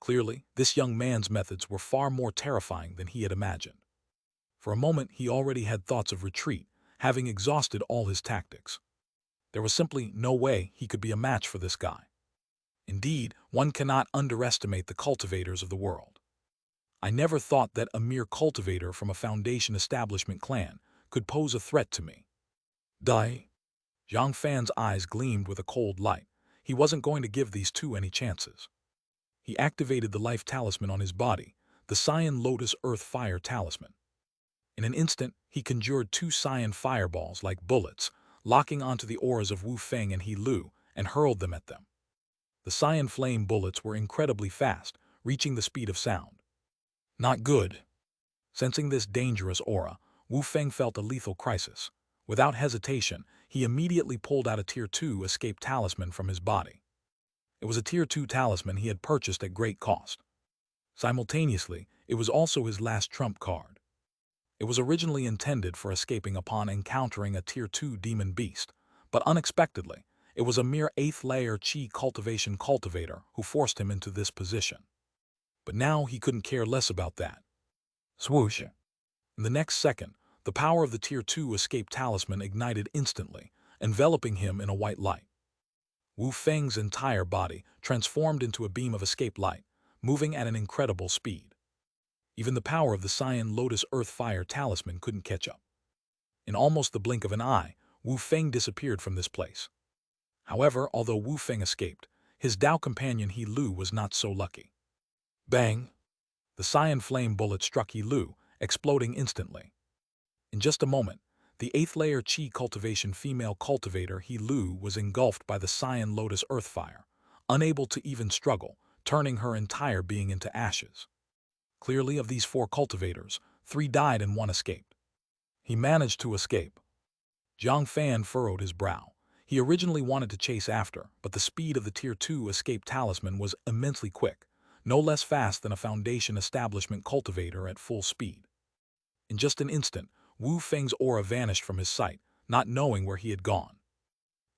Clearly, this young man's methods were far more terrifying than he had imagined. For a moment, he already had thoughts of retreat, having exhausted all his tactics. There was simply no way he could be a match for this guy. Indeed, one cannot underestimate the cultivators of the world. I never thought that a mere cultivator from a Foundation establishment clan could pose a threat to me. Die. Jiang Fan's eyes gleamed with a cold light. He wasn't going to give these 2 any chances. He activated the life talisman on his body, the Cyan Lotus Earth Fire Talisman. In an instant, he conjured 2 cyan fireballs like bullets, locking onto the auras of Wu Feng and He Lu, and hurled them at them. The cyan flame bullets were incredibly fast, reaching the speed of sound. Not good. Sensing this dangerous aura, Wu Feng felt a lethal crisis. Without hesitation, he immediately pulled out a Tier 2 escape talisman from his body. It was a Tier 2 talisman he had purchased at great cost. Simultaneously, it was also his last trump card. It was originally intended for escaping upon encountering a Tier 2 demon beast, but unexpectedly, it was a mere 8th layer Qi cultivation cultivator who forced him into this position. But now he couldn't care less about that. Swoosh! In the next second, the power of the Tier 2 escape talisman ignited instantly, enveloping him in a white light. Wu Feng's entire body transformed into a beam of escape light, moving at an incredible speed. Even the power of the Cyan Lotus Earth Fire Talisman couldn't catch up. In almost the blink of an eye, Wu Feng disappeared from this place. However, although Wu Feng escaped, his Dao companion He Lu was not so lucky. Bang! The cyan flame bullet struck He Lu, exploding instantly. In just a moment, the 8th layer Qi cultivation female cultivator He Lu was engulfed by the Cyan Lotus Earth Fire, unable to even struggle, turning her entire being into ashes. Clearly, of these 4 cultivators, 3 died and 1 escaped. He managed to escape. Jiang Fan furrowed his brow. He originally wanted to chase after, but the speed of the Tier 2 escape talisman was immensely quick, no less fast than a Foundation establishment cultivator at full speed. In just an instant, Wu Feng's aura vanished from his sight, not knowing where he had gone.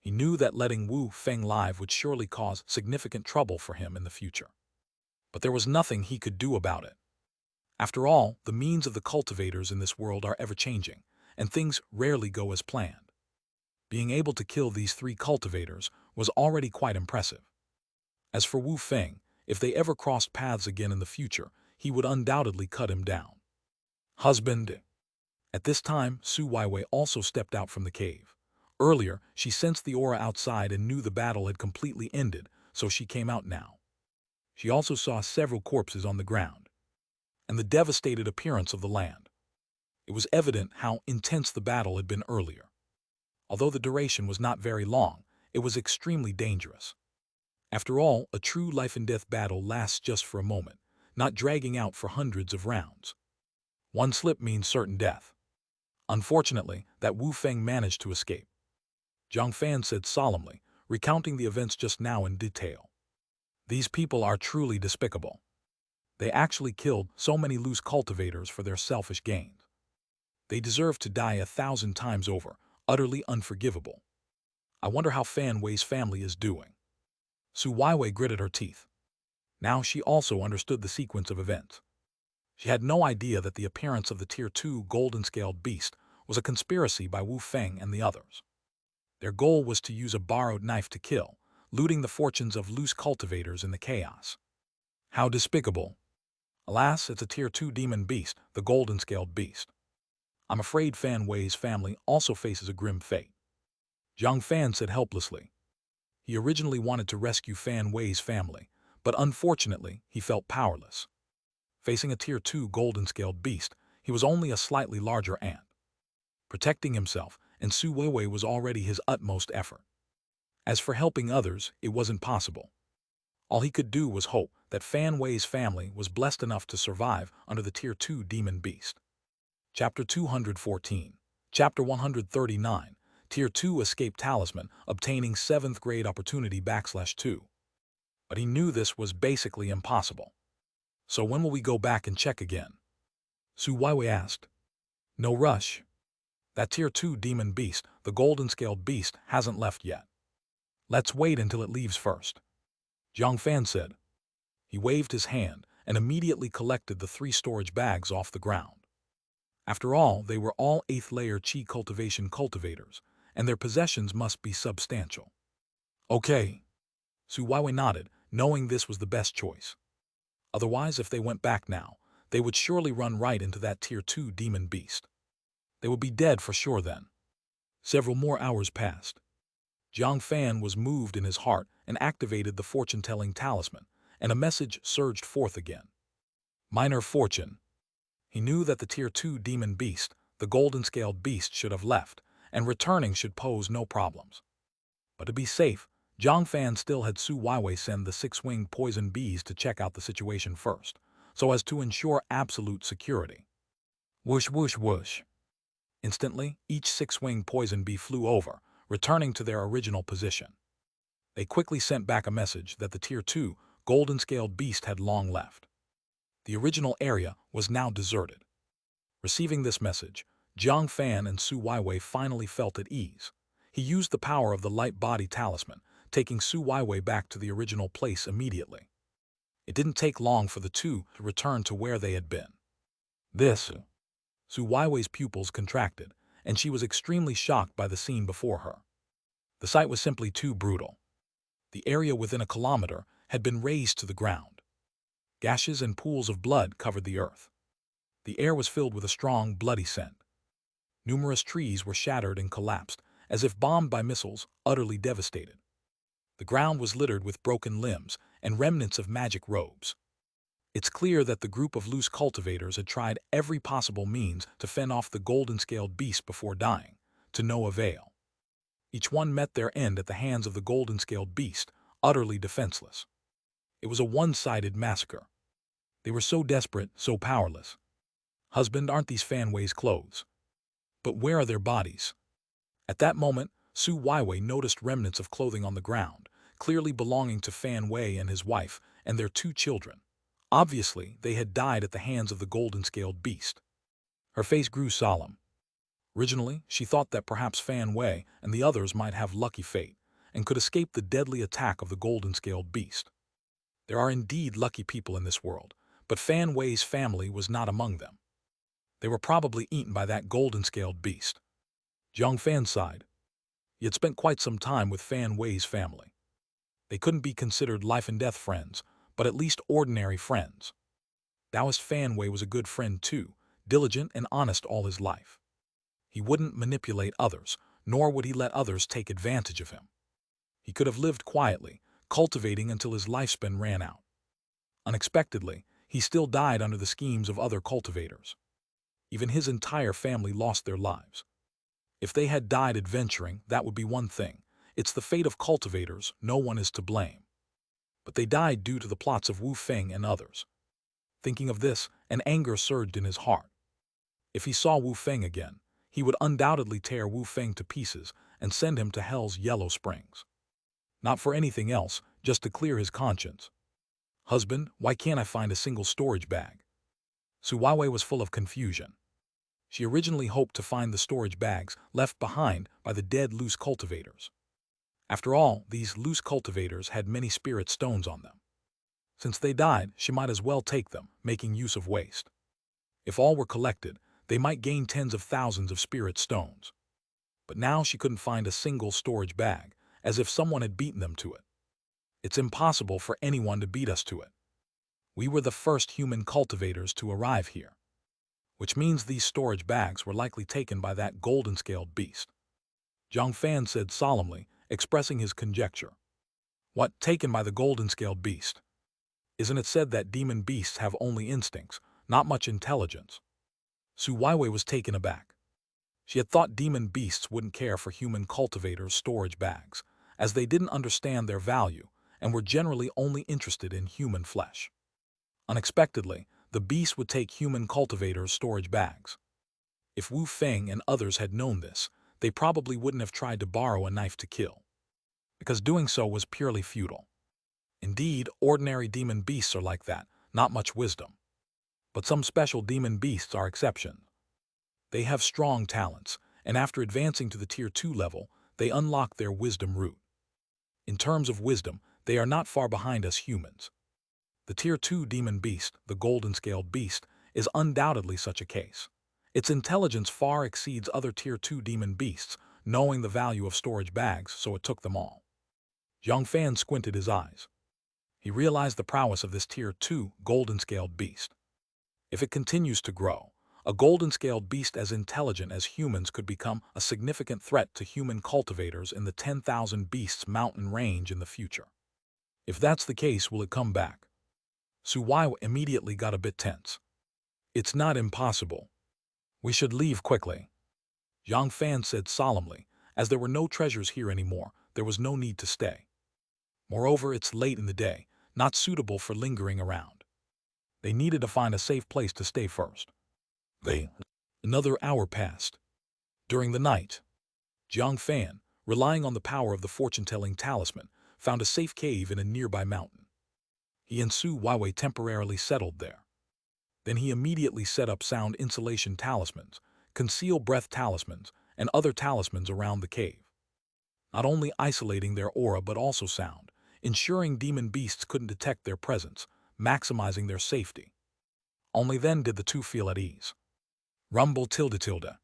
He knew that letting Wu Feng live would surely cause significant trouble for him in the future. But there was nothing he could do about it. After all, the means of the cultivators in this world are ever-changing, and things rarely go as planned. Being able to kill these 3 cultivators was already quite impressive. As for Wu Feng, if they ever crossed paths again in the future, he would undoubtedly cut him down. Husband. At this time, Su Weiwei also stepped out from the cave. Earlier, she sensed the aura outside and knew the battle had completely ended, so she came out now. She also saw several corpses on the ground, and the devastated appearance of the land. It was evident how intense the battle had been earlier. Although the duration was not very long, it was extremely dangerous. After all, a true life-and-death battle lasts just for a moment, not dragging out for hundreds of rounds. One slip means certain death. Unfortunately, that Wu Feng managed to escape. Jiang Fan said solemnly, recounting the events just now in detail. These people are truly despicable. They actually killed so many loose cultivators for their selfish gains. They deserve to die 1,000 times over, utterly unforgivable. I wonder how Fan Wei's family is doing. Su Weiwei gritted her teeth. Now she also understood the sequence of events. She had no idea that the appearance of the Tier 2 golden-scaled beast was a conspiracy by Wu Feng and the others. Their goal was to use a borrowed knife to kill, looting the fortunes of loose cultivators in the chaos. How despicable. Alas, it's a Tier 2 demon beast, the golden-scaled beast. I'm afraid Fan Wei's family also faces a grim fate. Jiang Fan said helplessly. He originally wanted to rescue Fan Wei's family, but unfortunately, he felt powerless. Facing a Tier 2 golden-scaled beast, he was only a slightly larger ant. Protecting himself and Su Weiwei was already his utmost effort. As for helping others, it wasn't possible. All he could do was hope that Fan Wei's family was blessed enough to survive under the Tier 2 demon beast. Chapter 214. Chapter 139. Tier 2 Escape Talisman, obtaining 7th grade opportunity /2. But he knew this was basically impossible. So when will we go back and check again? Su Weiwei asked. No rush. That Tier 2 demon beast, the golden-scaled beast, hasn't left yet. Let's wait until it leaves first. Jiang Fan said. He waved his hand and immediately collected the 3 storage bags off the ground. After all, they were all 8th layer Qi cultivation cultivators, and their possessions must be substantial. Okay. Su Weiwei nodded, knowing this was the best choice. Otherwise, if they went back now, they would surely run right into that Tier 2 demon beast. They would be dead for sure then. Several more hours passed. Jiang Fan was moved in his heart and activated the fortune-telling talisman, and a message surged forth again. Minor fortune. He knew that the Tier 2 demon beast, the golden-scaled beast, should have left, and returning should pose no problems. But to be safe, Jiang Fan still had Su Weiwei send the 6-winged poison bees to check out the situation first, so as to ensure absolute security. Whoosh, whoosh, whoosh. Instantly, each 6-winged poison bee flew over, returning to their original position. They quickly sent back a message that the Tier 2 golden-scaled beast had long left. The original area was now deserted. Receiving this message, Jiang Fan and Su Weiwei finally felt at ease. He used the power of the light body talisman, taking Su Weiwei back to the original place immediately. It didn't take long for the two to return to where they had been. Su Weiwei's pupils contracted, and she was extremely shocked by the scene before her. The sight was simply too brutal. The area within a kilometer had been razed to the ground. Gashes and pools of blood covered the earth. The air was filled with a strong, bloody scent. Numerous trees were shattered and collapsed, as if bombed by missiles, utterly devastated. The ground was littered with broken limbs and remnants of magic robes. It's clear that the group of loose cultivators had tried every possible means to fend off the golden-scaled beast before dying, to no avail. Each one met their end at the hands of the golden-scaled beast, utterly defenseless. It was a one-sided massacre. They were so desperate, so powerless. Husband, aren't these Fan Wei's clothes? But where are their bodies? At that moment, Su Weiwei noticed remnants of clothing on the ground, clearly belonging to Fan Wei and his wife and their 2 children. Obviously, they had died at the hands of the golden-scaled beast. Her face grew solemn. Originally, she thought that perhaps Fan Wei and the others might have lucky fate and could escape the deadly attack of the golden-scaled beast. There are indeed lucky people in this world, but Fan Wei's family was not among them. They were probably eaten by that golden-scaled beast. Jiang Fan sighed. He had spent quite some time with Fan Wei's family. They couldn't be considered life-and-death friends, but at least ordinary friends. Taoist Fan Wei was a good friend too, diligent and honest all his life. He wouldn't manipulate others, nor would he let others take advantage of him. He could have lived quietly, cultivating until his lifespan ran out. Unexpectedly, he still died under the schemes of other cultivators. Even his entire family lost their lives. If they had died adventuring, that would be one thing. It's the fate of cultivators, no one is to blame. But they died due to the plots of Wu Feng and others. Thinking of this, an anger surged in his heart. If he saw Wu Feng again, he would undoubtedly tear Wu Feng to pieces and send him to Hell's Yellow Springs. Not for anything else, just to clear his conscience. Husband, why can't I find a single storage bag? Su Weiwei was full of confusion. She originally hoped to find the storage bags left behind by the dead loose cultivators. After all, these loose cultivators had many spirit stones on them. Since they died, she might as well take them, making use of waste. If all were collected, they might gain tens of thousands of spirit stones. But now she couldn't find a single storage bag, as if someone had beaten them to it. It's impossible for anyone to beat us to it. We were the first human cultivators to arrive here, which means these storage bags were likely taken by that golden-scaled beast. Jiang Fan said solemnly, expressing his conjecture. What, taken by the golden-scaled beast? Isn't it said that demon beasts have only instincts, not much intelligence? Su Weiwei was taken aback. She had thought demon beasts wouldn't care for human cultivators' storage bags, as they didn't understand their value and were generally only interested in human flesh. Unexpectedly, the beast would take human cultivators' storage bags. If Wu Feng and others had known this, they probably wouldn't have tried to borrow a knife to kill, because doing so was purely futile. Indeed, ordinary demon beasts are like that, not much wisdom. But some special demon beasts are exceptions. They have strong talents, and after advancing to the Tier 2 level, they unlock their wisdom root. In terms of wisdom, they are not far behind us humans. The Tier 2 demon beast, the golden-scaled beast, is undoubtedly such a case. Its intelligence far exceeds other Tier 2 demon beasts, knowing the value of storage bags, so it took them all. Jiang Fan squinted his eyes. He realized the prowess of this Tier 2 golden-scaled beast. If it continues to grow, a golden-scaled beast as intelligent as humans could become a significant threat to human cultivators in the 10,000 Beasts mountain range in the future. If that's the case, will it come back? Su Weiwei immediately got a bit tense. It's not impossible. We should leave quickly. Jiang Fan said solemnly, as there were no treasures here anymore, there was no need to stay. Moreover, it's late in the day, not suitable for lingering around. They needed to find a safe place to stay first. Another hour passed. During the night, Jiang Fan, relying on the power of the fortune-telling talisman, found a safe cave in a nearby mountain. He and Su Weiwei temporarily settled there. Then he immediately set up sound insulation talismans, conceal breath talismans, and other talismans around the cave. Not only isolating their aura but also sound, ensuring demon beasts couldn't detect their presence, maximizing their safety. Only then did the two feel at ease. Rumble tilde tilde.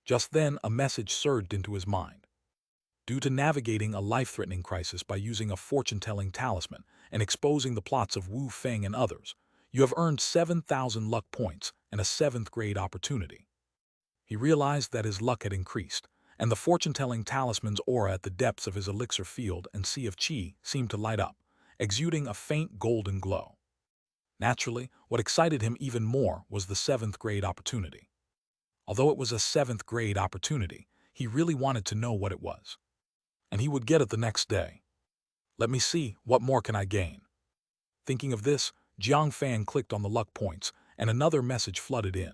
Just then a message surged into his mind. Due to navigating a life-threatening crisis by using a fortune-telling talisman and exposing the plots of Wu Feng and others, You have earned 7,000 luck points and a 7th grade opportunity. He realized that his luck had increased, and the fortune-telling talisman's aura at the depths of his elixir field and sea of chi seemed to light up, exuding a faint golden glow. Naturally, what excited him even more was the 7th grade opportunity. Although it was a 7th grade opportunity, he really wanted to know what it was. And he would get it the next day. Let me see, what more can I gain? Thinking of this, Jiang Fan clicked on the luck points, and another message flooded in.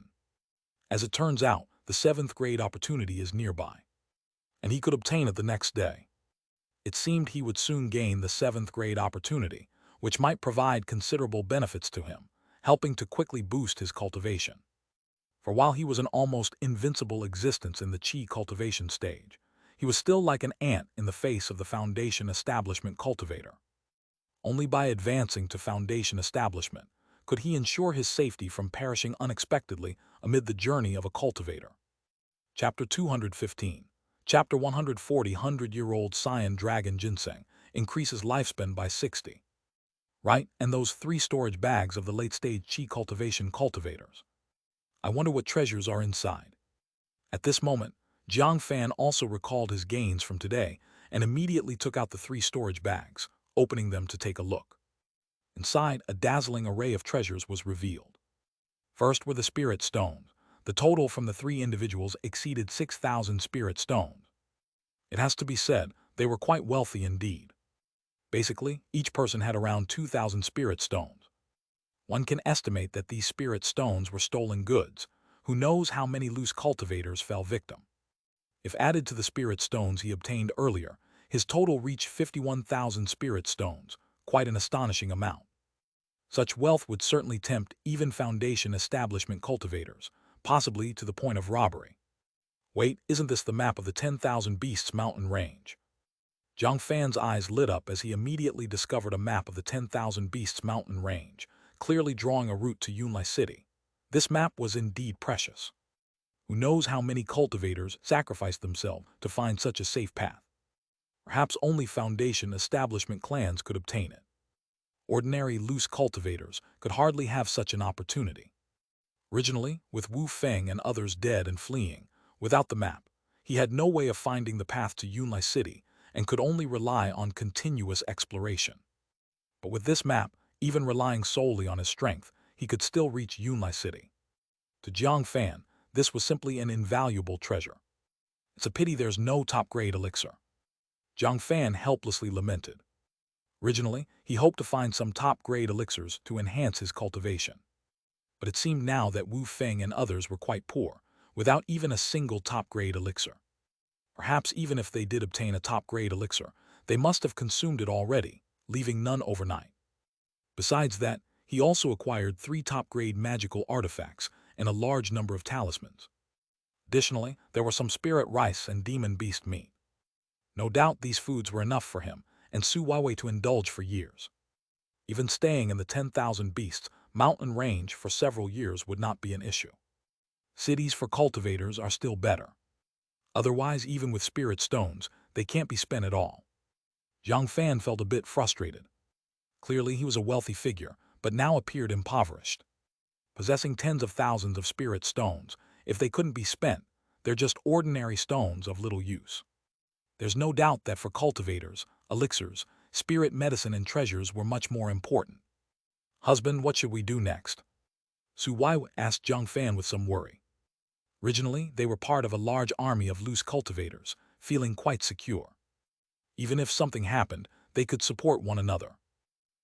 As it turns out, the 7th grade opportunity is nearby, and he could obtain it the next day. It seemed he would soon gain the 7th grade opportunity, which might provide considerable benefits to him, helping to quickly boost his cultivation. For while he was an almost invincible existence in the Qi cultivation stage, he was still like an ant in the face of the Foundation Establishment cultivator. Only by advancing to Foundation Establishment could he ensure his safety from perishing unexpectedly amid the journey of a cultivator. Chapter 215. Chapter 140. 100-year-old Saiyan Dragon Ginseng increases lifespan by 60. Right, and those 3 storage bags of the late-stage Qi cultivation cultivators. I wonder what treasures are inside. At this moment, Jiang Fan also recalled his gains from today and immediately took out the 3 storage bags, opening them to take a look. Inside, a dazzling array of treasures was revealed. First were the spirit stones. The total from the 3 individuals exceeded 6,000 spirit stones. It has to be said, they were quite wealthy indeed. Basically, each person had around 2,000 spirit stones. One can estimate that these spirit stones were stolen goods. Who knows how many loose cultivators fell victim? If added to the spirit stones he obtained earlier, his total reached 51,000 spirit stones, quite an astonishing amount. Such wealth would certainly tempt even Foundation Establishment cultivators, possibly to the point of robbery. Wait, isn't this the map of the 10,000 Beasts mountain range? Jiang Fan's eyes lit up as he immediately discovered a map of the 10,000 Beasts mountain range, clearly drawing a route to Yunlai City. This map was indeed precious. Who knows how many cultivators sacrificed themselves to find such a safe path? Perhaps only Foundation Establishment clans could obtain it. Ordinary loose cultivators could hardly have such an opportunity. Originally, with Wu Feng and others dead and fleeing, without the map, he had no way of finding the path to Yunlai City and could only rely on continuous exploration. But with this map, even relying solely on his strength, he could still reach Yunlai City. To Jiang Fan, this was simply an invaluable treasure. It's a pity there's no top-grade elixir. Jiang Fan helplessly lamented. Originally, he hoped to find some top-grade elixirs to enhance his cultivation. But it seemed now that Wu Feng and others were quite poor, without even a single top-grade elixir. Perhaps even if they did obtain a top-grade elixir, they must have consumed it already, leaving none overnight. Besides that, he also acquired 3 top-grade magical artifacts and a large number of talismans. Additionally, there were some spirit rice and demon beast meat. No doubt these foods were enough for him and Su Huawei to indulge for years. Even staying in the 10,000 Beasts mountain range for several years would not be an issue. Cities for cultivators are still better. Otherwise, even with spirit stones, they can't be spent at all. Jiang Fan felt a bit frustrated. Clearly, he was a wealthy figure, but now appeared impoverished. Possessing tens of thousands of spirit stones, if they couldn't be spent, they're just ordinary stones of little use. There's no doubt that for cultivators, elixirs, spirit medicine and treasures were much more important. Husband, what should we do next? Su Wai asked Jiang Fan with some worry. Originally, they were part of a large army of loose cultivators, feeling quite secure. Even if something happened, they could support one another.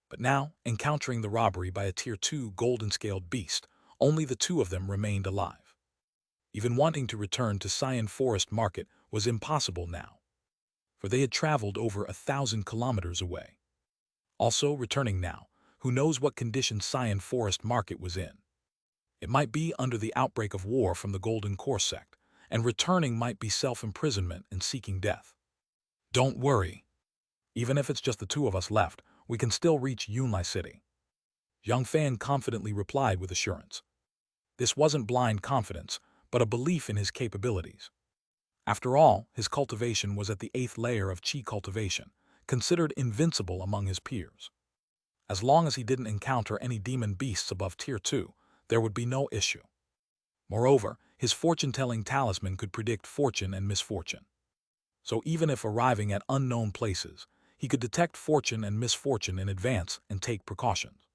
But now, encountering the robbery by a Tier 2 golden-scaled beast, only the 2 of them remained alive. Even wanting to return to Xian Forest Market was impossible now, for they had traveled over 1,000 kilometers away. Also, returning now, who knows what condition Xian Forest Market was in. It might be under the outbreak of war from the Golden Core sect, and returning might be self-imprisonment and seeking death. Don't worry. Even if it's just the 2 of us left, we can still reach Yunlai City. Jiang Fan confidently replied with assurance. This wasn't blind confidence, but a belief in his capabilities. After all, his cultivation was at the 8th layer of Qi cultivation, considered invincible among his peers. As long as he didn't encounter any demon beasts above Tier 2, there would be no issue. Moreover, his fortune-telling talisman could predict fortune and misfortune. So even if arriving at unknown places, he could detect fortune and misfortune in advance and take precautions.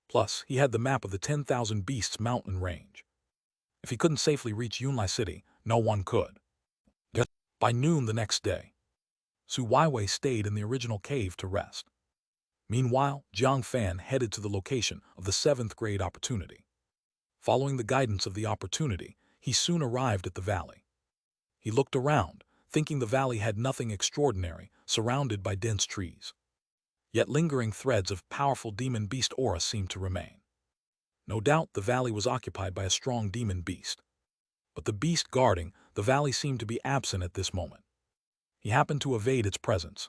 Plus, he had the map of the 10,000 Beasts mountain range. If he couldn't safely reach Yunlai City, no one could. Yet, by noon the next day, Su Weiwei stayed in the original cave to rest. Meanwhile, Jiang Fan headed to the location of the 7th grade opportunity. Following the guidance of the opportunity, he soon arrived at the valley. He looked around, thinking the valley had nothing extraordinary, surrounded by dense trees. Yet lingering threads of powerful demon beast aura seemed to remain. No doubt the valley was occupied by a strong demon beast. But the beast guarding the valley seemed to be absent at this moment. He happened to evade its presence.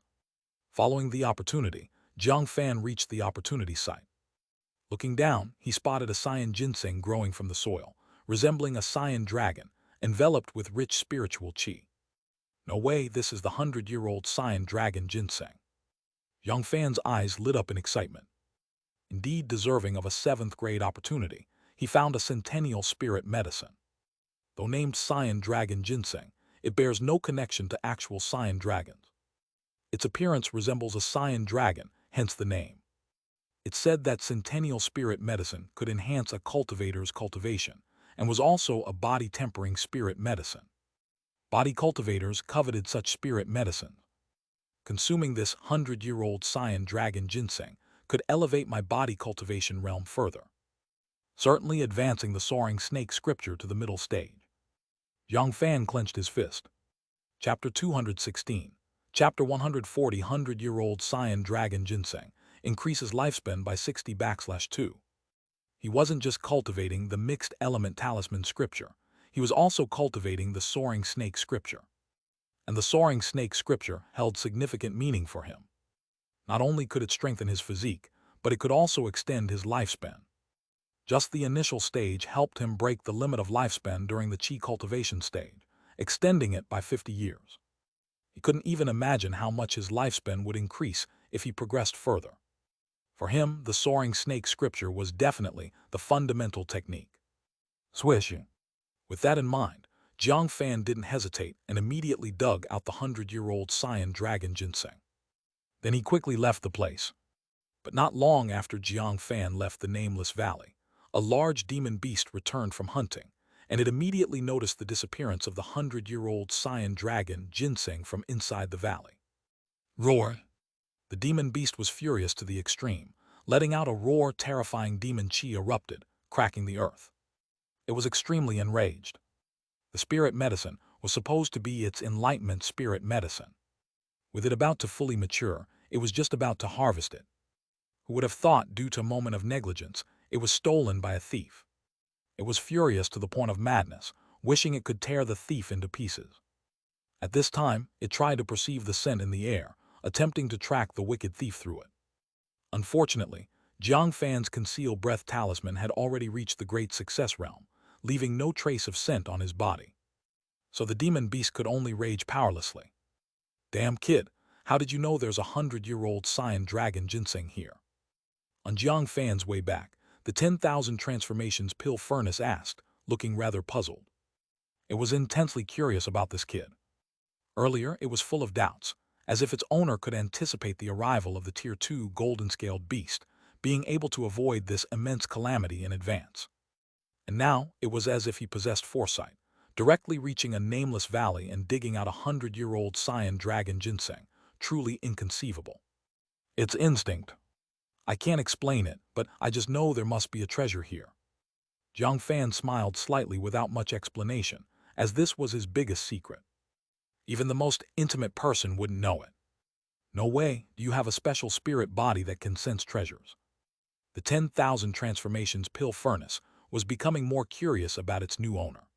Following the opportunity, Jiang Fan reached the opportunity site. Looking down, he spotted a cyan ginseng growing from the soil, resembling a cyan dragon, enveloped with rich spiritual qi. No way, this is the 100-year-old cyan dragon ginseng. Jiang Fan's eyes lit up in excitement. Indeed deserving of a 7th grade opportunity, he found a centennial spirit medicine. Though named cyan dragon ginseng, it bears no connection to actual cyan dragons. Its appearance resembles a cyan dragon, hence the name. It said that centennial spirit medicine could enhance a cultivator's cultivation, and was also a body-tempering spirit medicine. Body cultivators coveted such spirit medicine. Consuming this 100-year-old cyan dragon ginseng could elevate my body cultivation realm further, certainly advancing the soaring snake scripture to the middle stage. Jiang Fan clenched his fist. Chapter 216. Chapter 140 100-year-old cyan dragon ginseng increases lifespan by 60/2. He wasn't just cultivating the mixed element talisman scripture, he was also cultivating the soaring snake scripture. And the soaring snake scripture held significant meaning for him. Not only could it strengthen his physique, but it could also extend his lifespan. Just the initial stage helped him break the limit of lifespan during the qi cultivation stage, extending it by 50 years. He couldn't even imagine how much his lifespan would increase if he progressed further. For him, the soaring snake scripture was definitely the fundamental technique. Swish. With that in mind, Jiang Fan didn't hesitate and immediately dug out the 100-year-old cyan dragon ginseng. Then he quickly left the place. But not long after Jiang Fan left the nameless valley, a large demon beast returned from hunting, and it immediately noticed the disappearance of the 100-year-old cyan dragon ginseng from inside the valley. Roar! The demon beast was furious to the extreme, letting out a roar. Terrifying demon qi erupted, cracking the earth. It was extremely enraged. The spirit medicine was supposed to be its enlightenment spirit medicine. With it about to fully mature, it was just about to harvest it. Who would have thought, due to a moment of negligence, it was stolen by a thief? It was furious to the point of madness, wishing it could tear the thief into pieces. At this time, it tried to perceive the scent in the air, attempting to track the wicked thief through it. Unfortunately, Jiang Fan's concealed breath talisman had already reached the great success realm, leaving no trace of scent on his body. So the demon beast could only rage powerlessly. Damn kid, how did you know there's a 100-year-old cyan dragon ginseng here? On Jiang Fan's way back, the 10,000 transformations pill furnace asked, looking rather puzzled. It was intensely curious about this kid. Earlier, it was full of doubts, as if its owner could anticipate the arrival of the Tier 2 golden-scaled beast, being able to avoid this immense calamity in advance. And now, it was as if he possessed foresight, directly reaching a nameless valley and digging out a 100-year-old cyan dragon ginseng, truly inconceivable. It's instinct. I can't explain it, but I just know there must be a treasure here. Jiang Fan smiled slightly without much explanation, as this was his biggest secret. Even the most intimate person wouldn't know it. No way, do you have a special spirit body that can sense treasures? The 10,000 transformations pill furnace was becoming more curious about its new owner.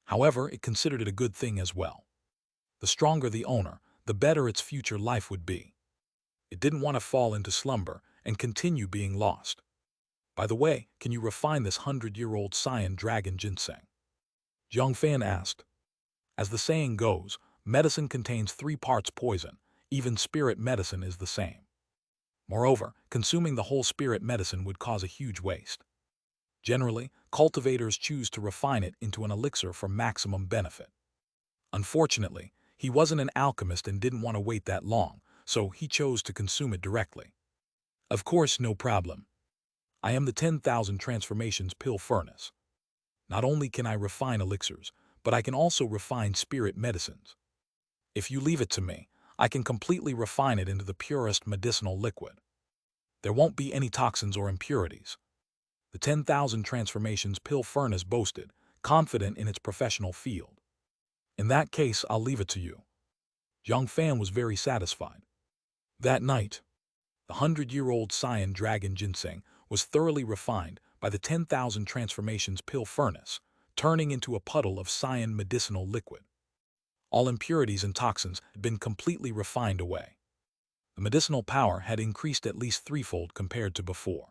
However, it considered it a good thing as well. The stronger the owner, the better its future life would be. It didn't want to fall into slumber and continue being lost. By the way, can you refine this 100-year-old cyan dragon ginseng? Jiang Fan asked. As the saying goes, medicine contains 3 parts poison, even spirit medicine is the same. Moreover, consuming the whole spirit medicine would cause a huge waste. Generally, cultivators choose to refine it into an elixir for maximum benefit. Unfortunately, he wasn't an alchemist and didn't want to wait that long, so he chose to consume it directly. Of course, no problem. I am the 10,000 transformations pill furnace. Not only can I refine elixirs, but I can also refine spirit medicines. If you leave it to me, I can completely refine it into the purest medicinal liquid. There won't be any toxins or impurities. The 10,000 transformations pill furnace boasted, confident in its professional field. In that case, I'll leave it to you. Jiang Fan was very satisfied. That night, the 100-year-old Cyan dragon ginseng was thoroughly refined by the 10,000 transformations pill furnace, turning into a puddle of cyan medicinal liquid. All impurities and toxins had been completely refined away. The medicinal power had increased at least threefold compared to before.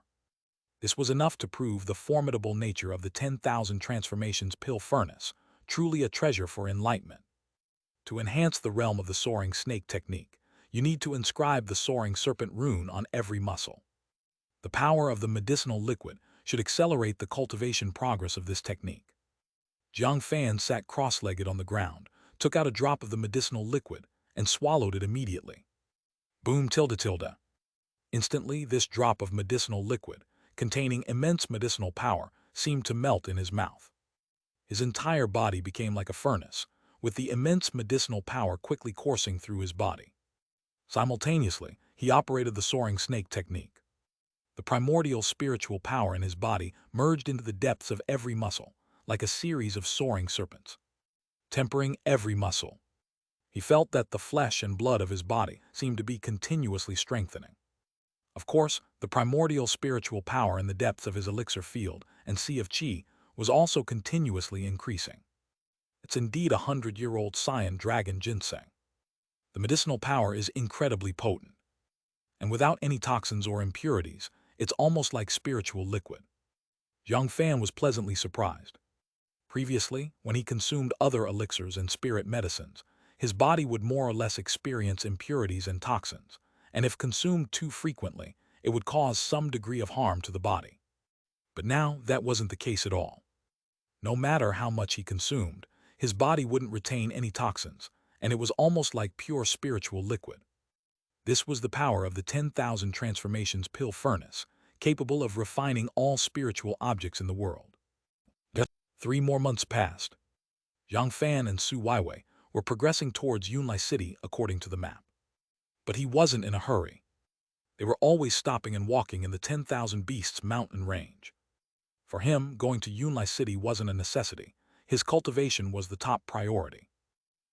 This was enough to prove the formidable nature of the 10,000 transformations pill furnace, truly a treasure for enlightenment. To enhance the realm of the soaring snake technique, you need to inscribe the soaring serpent rune on every muscle. The power of the medicinal liquid should accelerate the cultivation progress of this technique. Jiang Fan sat cross-legged on the ground, took out a drop of the medicinal liquid, and swallowed it immediately. Boom tilde tilde. Instantly, this drop of medicinal liquid, containing immense medicinal power, seemed to melt in his mouth. His entire body became like a furnace, with the immense medicinal power quickly coursing through his body. Simultaneously, he operated the soaring snake technique. The primordial spiritual power in his body merged into the depths of every muscle, like a series of soaring serpents, tempering every muscle. He felt that the flesh and blood of his body seemed to be continuously strengthening. Of course, the primordial spiritual power in the depths of his elixir field and sea of qi was also continuously increasing. It's indeed 100-year-old cyan dragon ginseng. The medicinal power is incredibly potent. And without any toxins or impurities, it's almost like spiritual liquid. Jiang Fan was pleasantly surprised. Previously, when he consumed other elixirs and spirit medicines, his body would more or less experience impurities and toxins, and if consumed too frequently, it would cause some degree of harm to the body. But now, that wasn't the case at all. No matter how much he consumed, his body wouldn't retain any toxins, and it was almost like pure spiritual liquid. This was the power of the 10,000 transformations pill furnace, capable of refining all spiritual objects in the world. 3 more months passed. Jiang Fan and Su Weiwei were progressing towards Yunlai City according to the map. But he wasn't in a hurry. They were always stopping and walking in the 10,000 Beasts mountain range. For him, going to Yunlai City wasn't a necessity. His cultivation was the top priority.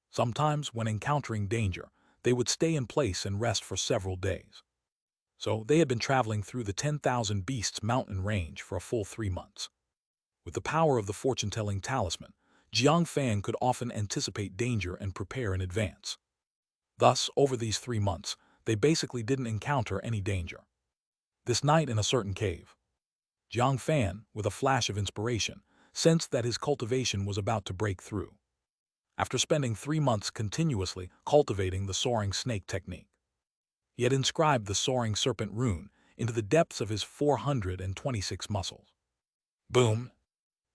Sometimes, when encountering danger, they would stay in place and rest for several days. So they had been traveling through the 10,000 Beasts mountain range for a full 3 months. With the power of the fortune-telling talisman, Jiang Fan could often anticipate danger and prepare in advance. Thus, over these 3 months, they basically didn't encounter any danger. This night in a certain cave, Jiang Fan, with a flash of inspiration, sensed that his cultivation was about to break through. After spending 3 months continuously cultivating the soaring snake technique, he had inscribed the soaring serpent rune into the depths of his 426 muscles. Boom!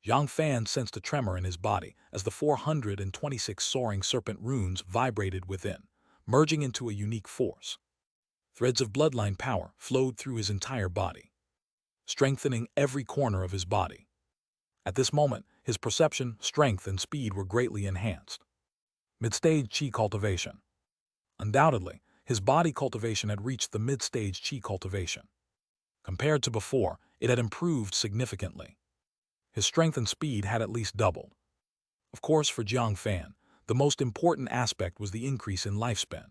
Jiang Fan sensed a tremor in his body as the 426 soaring serpent runes vibrated within, merging into a unique force. Threads of bloodline power flowed through his entire body, strengthening every corner of his body. At this moment, his perception, strength, and speed were greatly enhanced. Mid-stage qi cultivation. Undoubtedly, his body cultivation had reached the mid-stage qi cultivation. Compared to before, it had improved significantly. His strength and speed had at least doubled. Of course, for Jiang Fan, the most important aspect was the increase in lifespan.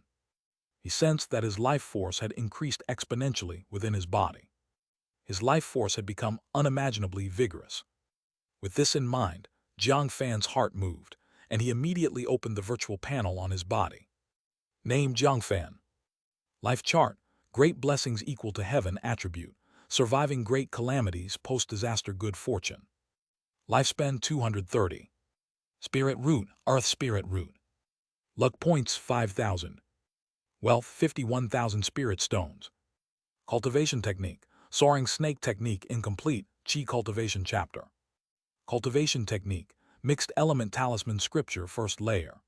He sensed that his life force had increased exponentially within his body. His life force had become unimaginably vigorous. With this in mind, Jiang Fan's heart moved, and he immediately opened the virtual panel on his body. Name Jiang Fan. Life chart, great blessings equal to heaven attribute, surviving great calamities post-disaster good fortune. Lifespan 230. Spirit root, earth spirit root. Luck points 5,000. Wealth 51,000 spirit stones. Cultivation technique. Soaring snake technique incomplete. Chi cultivation chapter. Cultivation technique. Mixed element talisman scripture first layer.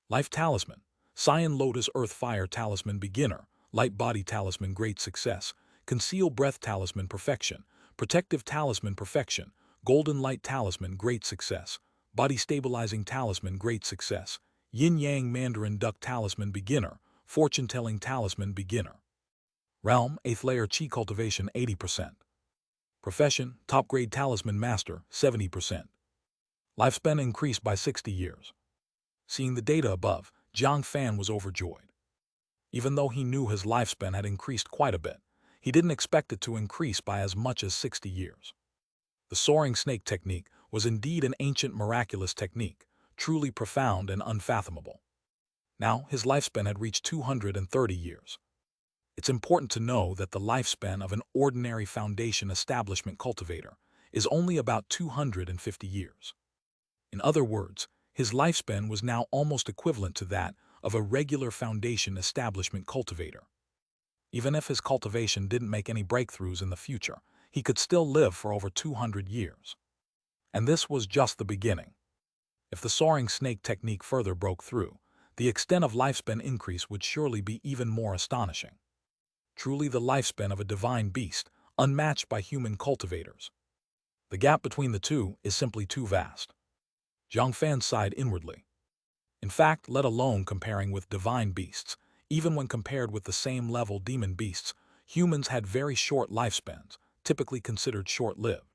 Life talisman. Cyan lotus earth fire talisman beginner. Light body talisman great success. Conceal breath talisman perfection. Protective talisman perfection. Golden light talisman great success. Body stabilizing talisman great success. Yin yang mandarin duck talisman beginner. Fortune telling talisman beginner. Realm 8th layer chi cultivation 80%. Profession top grade talisman master 70%. Lifespan increased by 60 years. Seeing the data above, Jiang Fan was overjoyed. Even though he knew his lifespan had increased quite a bit, he didn't expect it to increase by as much as 60 years. The soaring snake technique was indeed an ancient miraculous technique, truly profound and unfathomable. Now his lifespan had reached 230 years. It's important to know that the lifespan of an ordinary foundation establishment cultivator is only about 250 years. In other words, his lifespan was now almost equivalent to that of a regular foundation establishment cultivator. Even if his cultivation didn't make any breakthroughs in the future, he could still live for over 200 years. And this was just the beginning. If the soaring snake technique further broke through, the extent of lifespan increase would surely be even more astonishing. Truly the lifespan of a divine beast, unmatched by human cultivators. The gap between the two is simply too vast. Jiang Fan sighed inwardly. In fact, let alone comparing with divine beasts, even when compared with the same level demon beasts, humans had very short lifespans, typically considered short-lived.